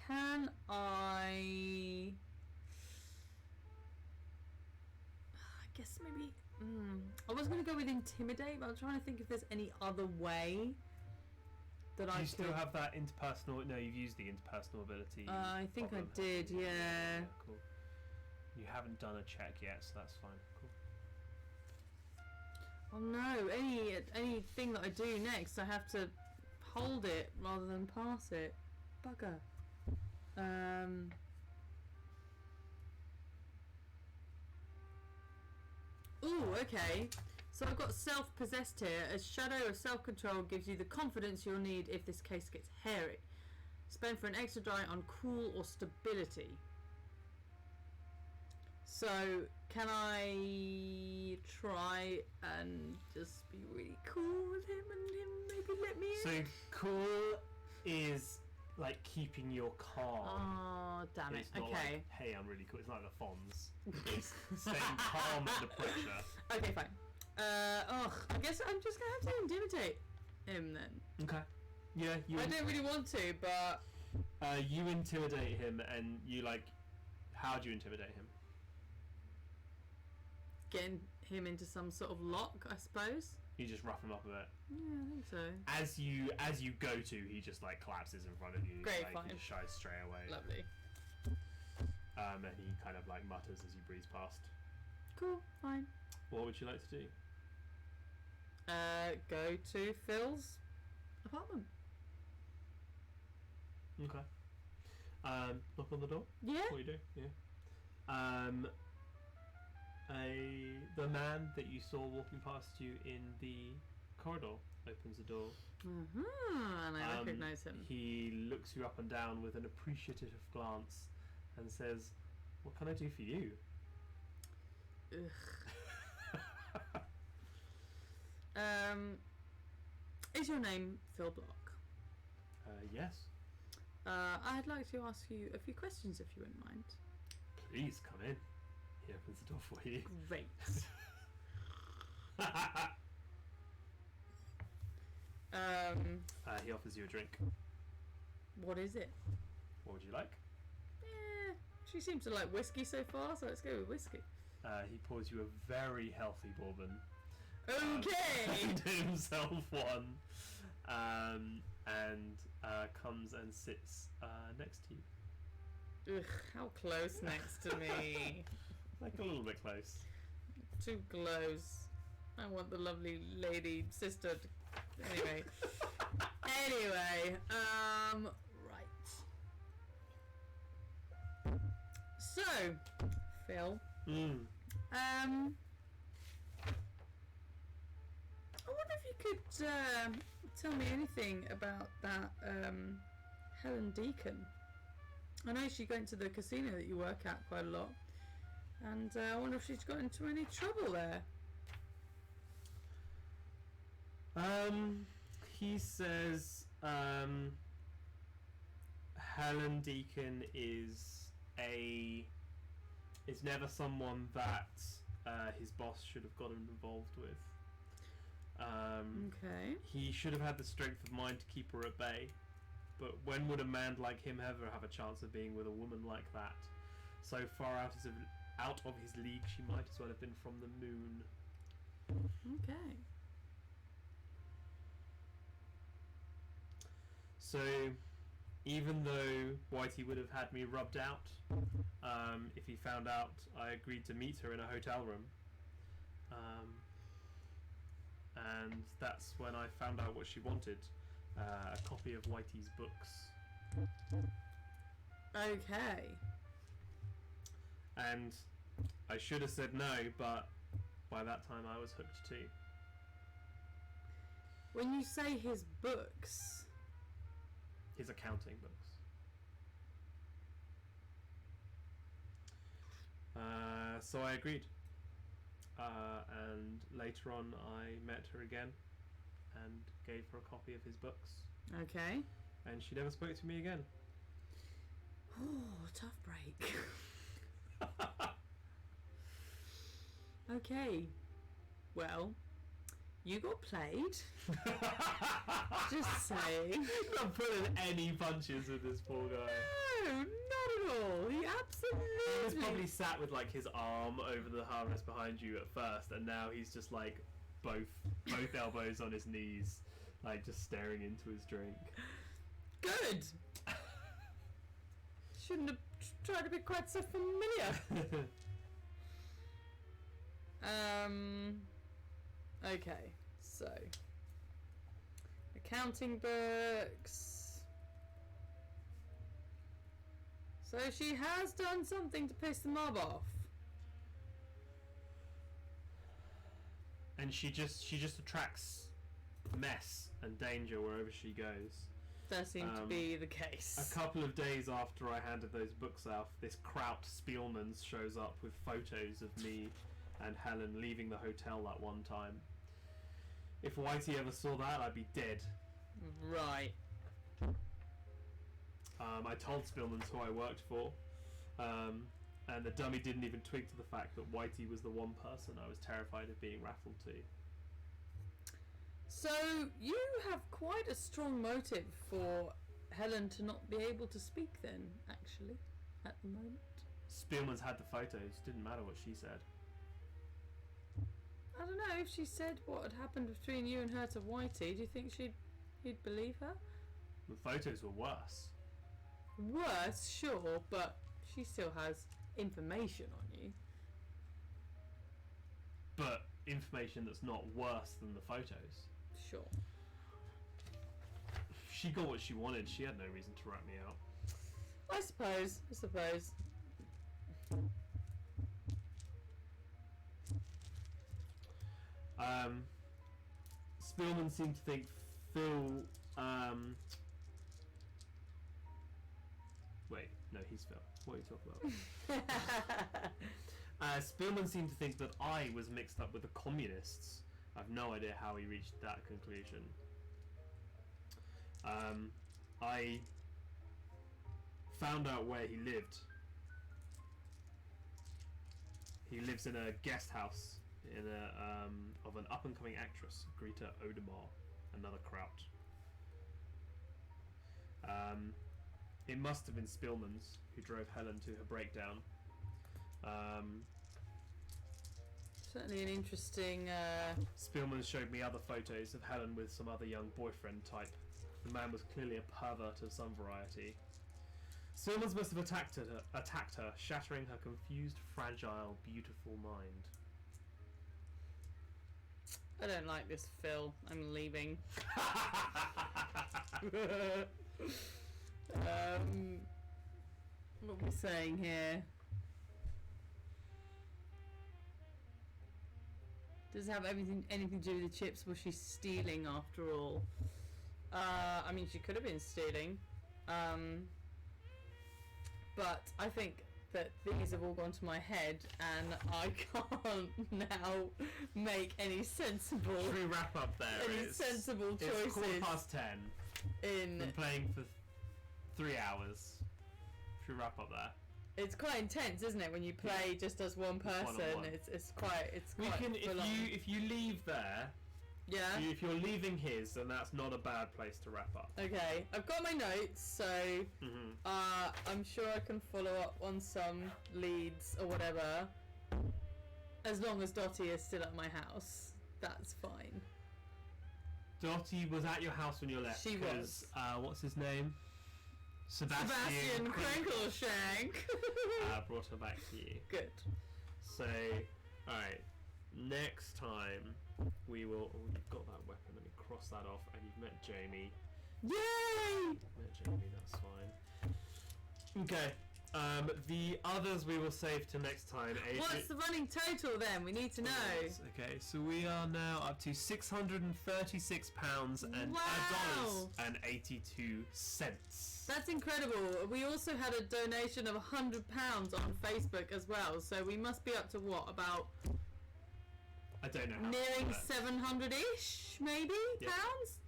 Can I guess maybe... I was going to go with intimidate, but I'm trying to think if there's any other way that Do I you could... still have that interpersonal... No, you've used the interpersonal ability. I think problem, I did, haven't you? yeah. Cool. You haven't done a check yet, so that's fine. Cool. Oh no, anything that I do next, I have to hold it rather than pass it. Bugger. Ooh, okay. So I've got self-possessed here. A shadow of self-control gives you the confidence you'll need if this case gets hairy. Spend for an extra die on cool or stability. So, can I try and just be really cool with him and him maybe let me in? So, cool is like keeping your calm. Oh, damn it. It's not Okay. like, hey, I'm really cool. It's not like the Fonz. It's staying calm under pressure. Okay, fine. I guess I'm just gonna have to intimidate him then. Okay. Yeah, I don't really want to, but... you intimidate him and you like... How do you intimidate him? Getting him into some sort of lock, I suppose. You just rough him up a bit. Yeah, I think so. As you go to, he just like collapses in front of you. Great, like, fine. He just shies straight away. Lovely. And he kind of like mutters as he breathes past. Cool, fine. What would you like to do? Go to Phil's apartment. Okay. Knock on the door. Yeah. What do you do? Yeah. The man that you saw walking past you in the corridor opens the door. And I recognise him. He looks you up and down with an appreciative glance and says, "What can I do for you?" Ugh. Is your name Phil Block? Yes. I'd like to ask you a few questions if you wouldn't mind. Please come in. He opens the door for you. Great. He offers you a drink. What is it? What would you like? She seems to like whiskey so far, so let's go with whiskey. He pours you a very healthy bourbon. Okay. And himself one, and comes and sits next to you. Ugh, how close next to me. Like a little bit close. Too close. I want the lovely lady sister to... Anyway. Right. So, Phil. I wonder if you could tell me anything about that Helen Deacon. I know she went to the casino that you work at quite a lot, and I wonder if she's got into any trouble there. He says Helen Deacon is never someone that his boss should have gotten involved with. Okay. He should have had the strength of mind to keep her at bay, but when would a man like him ever have a chance of being with a woman like that? So far out of his league, she might as well have been from the moon. Okay. So, even though Whitey would have had me rubbed out, if he found out I agreed to meet her in a hotel room, and that's when I found out what she wanted, a copy of Whitey's books. Okay. And I should have said no, but by that time I was hooked too. When you say his books... His accounting books. So I agreed. And later on I met her again and gave her a copy of his books. Okay. And she never spoke to me again. Oh, tough break. Okay. Well, you got played. Just saying. Not pulling any punches with this poor guy. No, not at all. He He was absolutely... probably sat with like his arm over the harness behind you at first, and now he's just like both elbows on his knees, like just staring into his drink. Good. Shouldn't have tried to be quite so familiar. Okay, so accounting books. So she has done something to piss the mob off. And she just attracts mess and danger wherever she goes. That seemed to be the case. A couple of days after I handed those books out, this Kraut Spielmans shows up with photos of me and Helen leaving the hotel that one time. If Whitey ever saw that, I'd be dead. Right. I told Spielmans who I worked for, and the dummy didn't even twig to the fact that Whitey was the one person I was terrified of being raffled to. So you have quite a strong motive for Helen to not be able to speak then, actually, at the moment. Spielmans had the photos, didn't matter what she said. I don't know, if she said what had happened between you and her to Whitey, do you think he'd believe her? The photos were worse. Worse, sure, but she still has information on you. But information that's not worse than the photos. Sure. She got what she wanted, she had no reason to rat me out. I suppose. Spielman seemed to think Phil, wait, no, he's Phil. What are you talking about? Spielman seemed to think that I was mixed up with the communists. I've no idea how he reached that conclusion. I found out where he lived. He lives in a guest house in of an up-and-coming actress, Greta Odemar, another Kraut. It must have been Spielman's who drove Helen to her breakdown. Certainly an interesting. Spielman showed me other photos of Helen with some other young boyfriend type. The man was clearly a pervert of some variety. Spielman must have attacked her, shattering her confused, fragile, beautiful mind. I don't like this, Phil. I'm leaving. What are we saying here? Does it have anything to do with the chips? Was she stealing after all? I mean, she could have been stealing. But I think that these have all gone to my head and I can't now make any sensible... Should we wrap up there? Sensible choices. It's 10:15. Been playing for 3 hours. Should we wrap up there? It's quite intense, isn't it, when you play just as one person? One-on-one. It's quite We can if you leave there. Yeah. If you're leaving his, then that's not a bad place to wrap up. Okay, I've got my notes, so I'm sure I can follow up on some leads or whatever. As long as Dottie is still at my house, that's fine. Dottie was at your house when you left. She was. What's his name? Sebastian Crinkleshank. Brought her back to you. Good. So, alright. Next time, we will... Oh, you've got that weapon. Let me cross that off. And you've met Jamie. Yay! Met Jamie, that's fine. Okay. The others we will save to next time. What's the running total then? We need to know. Okay, so we are now up to £636 and Wow. $82. That's incredible. We also had a donation of £100 on Facebook as well, so we must be up to what, about I don't know. nearing 700-ish, maybe, pounds?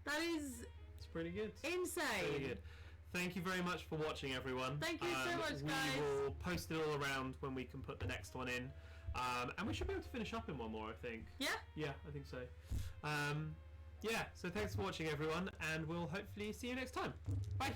That is It's pretty good. insane. Pretty good. Thank you very much for watching, everyone. Thank you so much, guys. We will post it all around when we can put the next one in. And we should be able to finish up in one more, I think. Yeah? Yeah, I think so. Yeah, so thanks for watching, everyone, and we'll hopefully see you next time. Bye!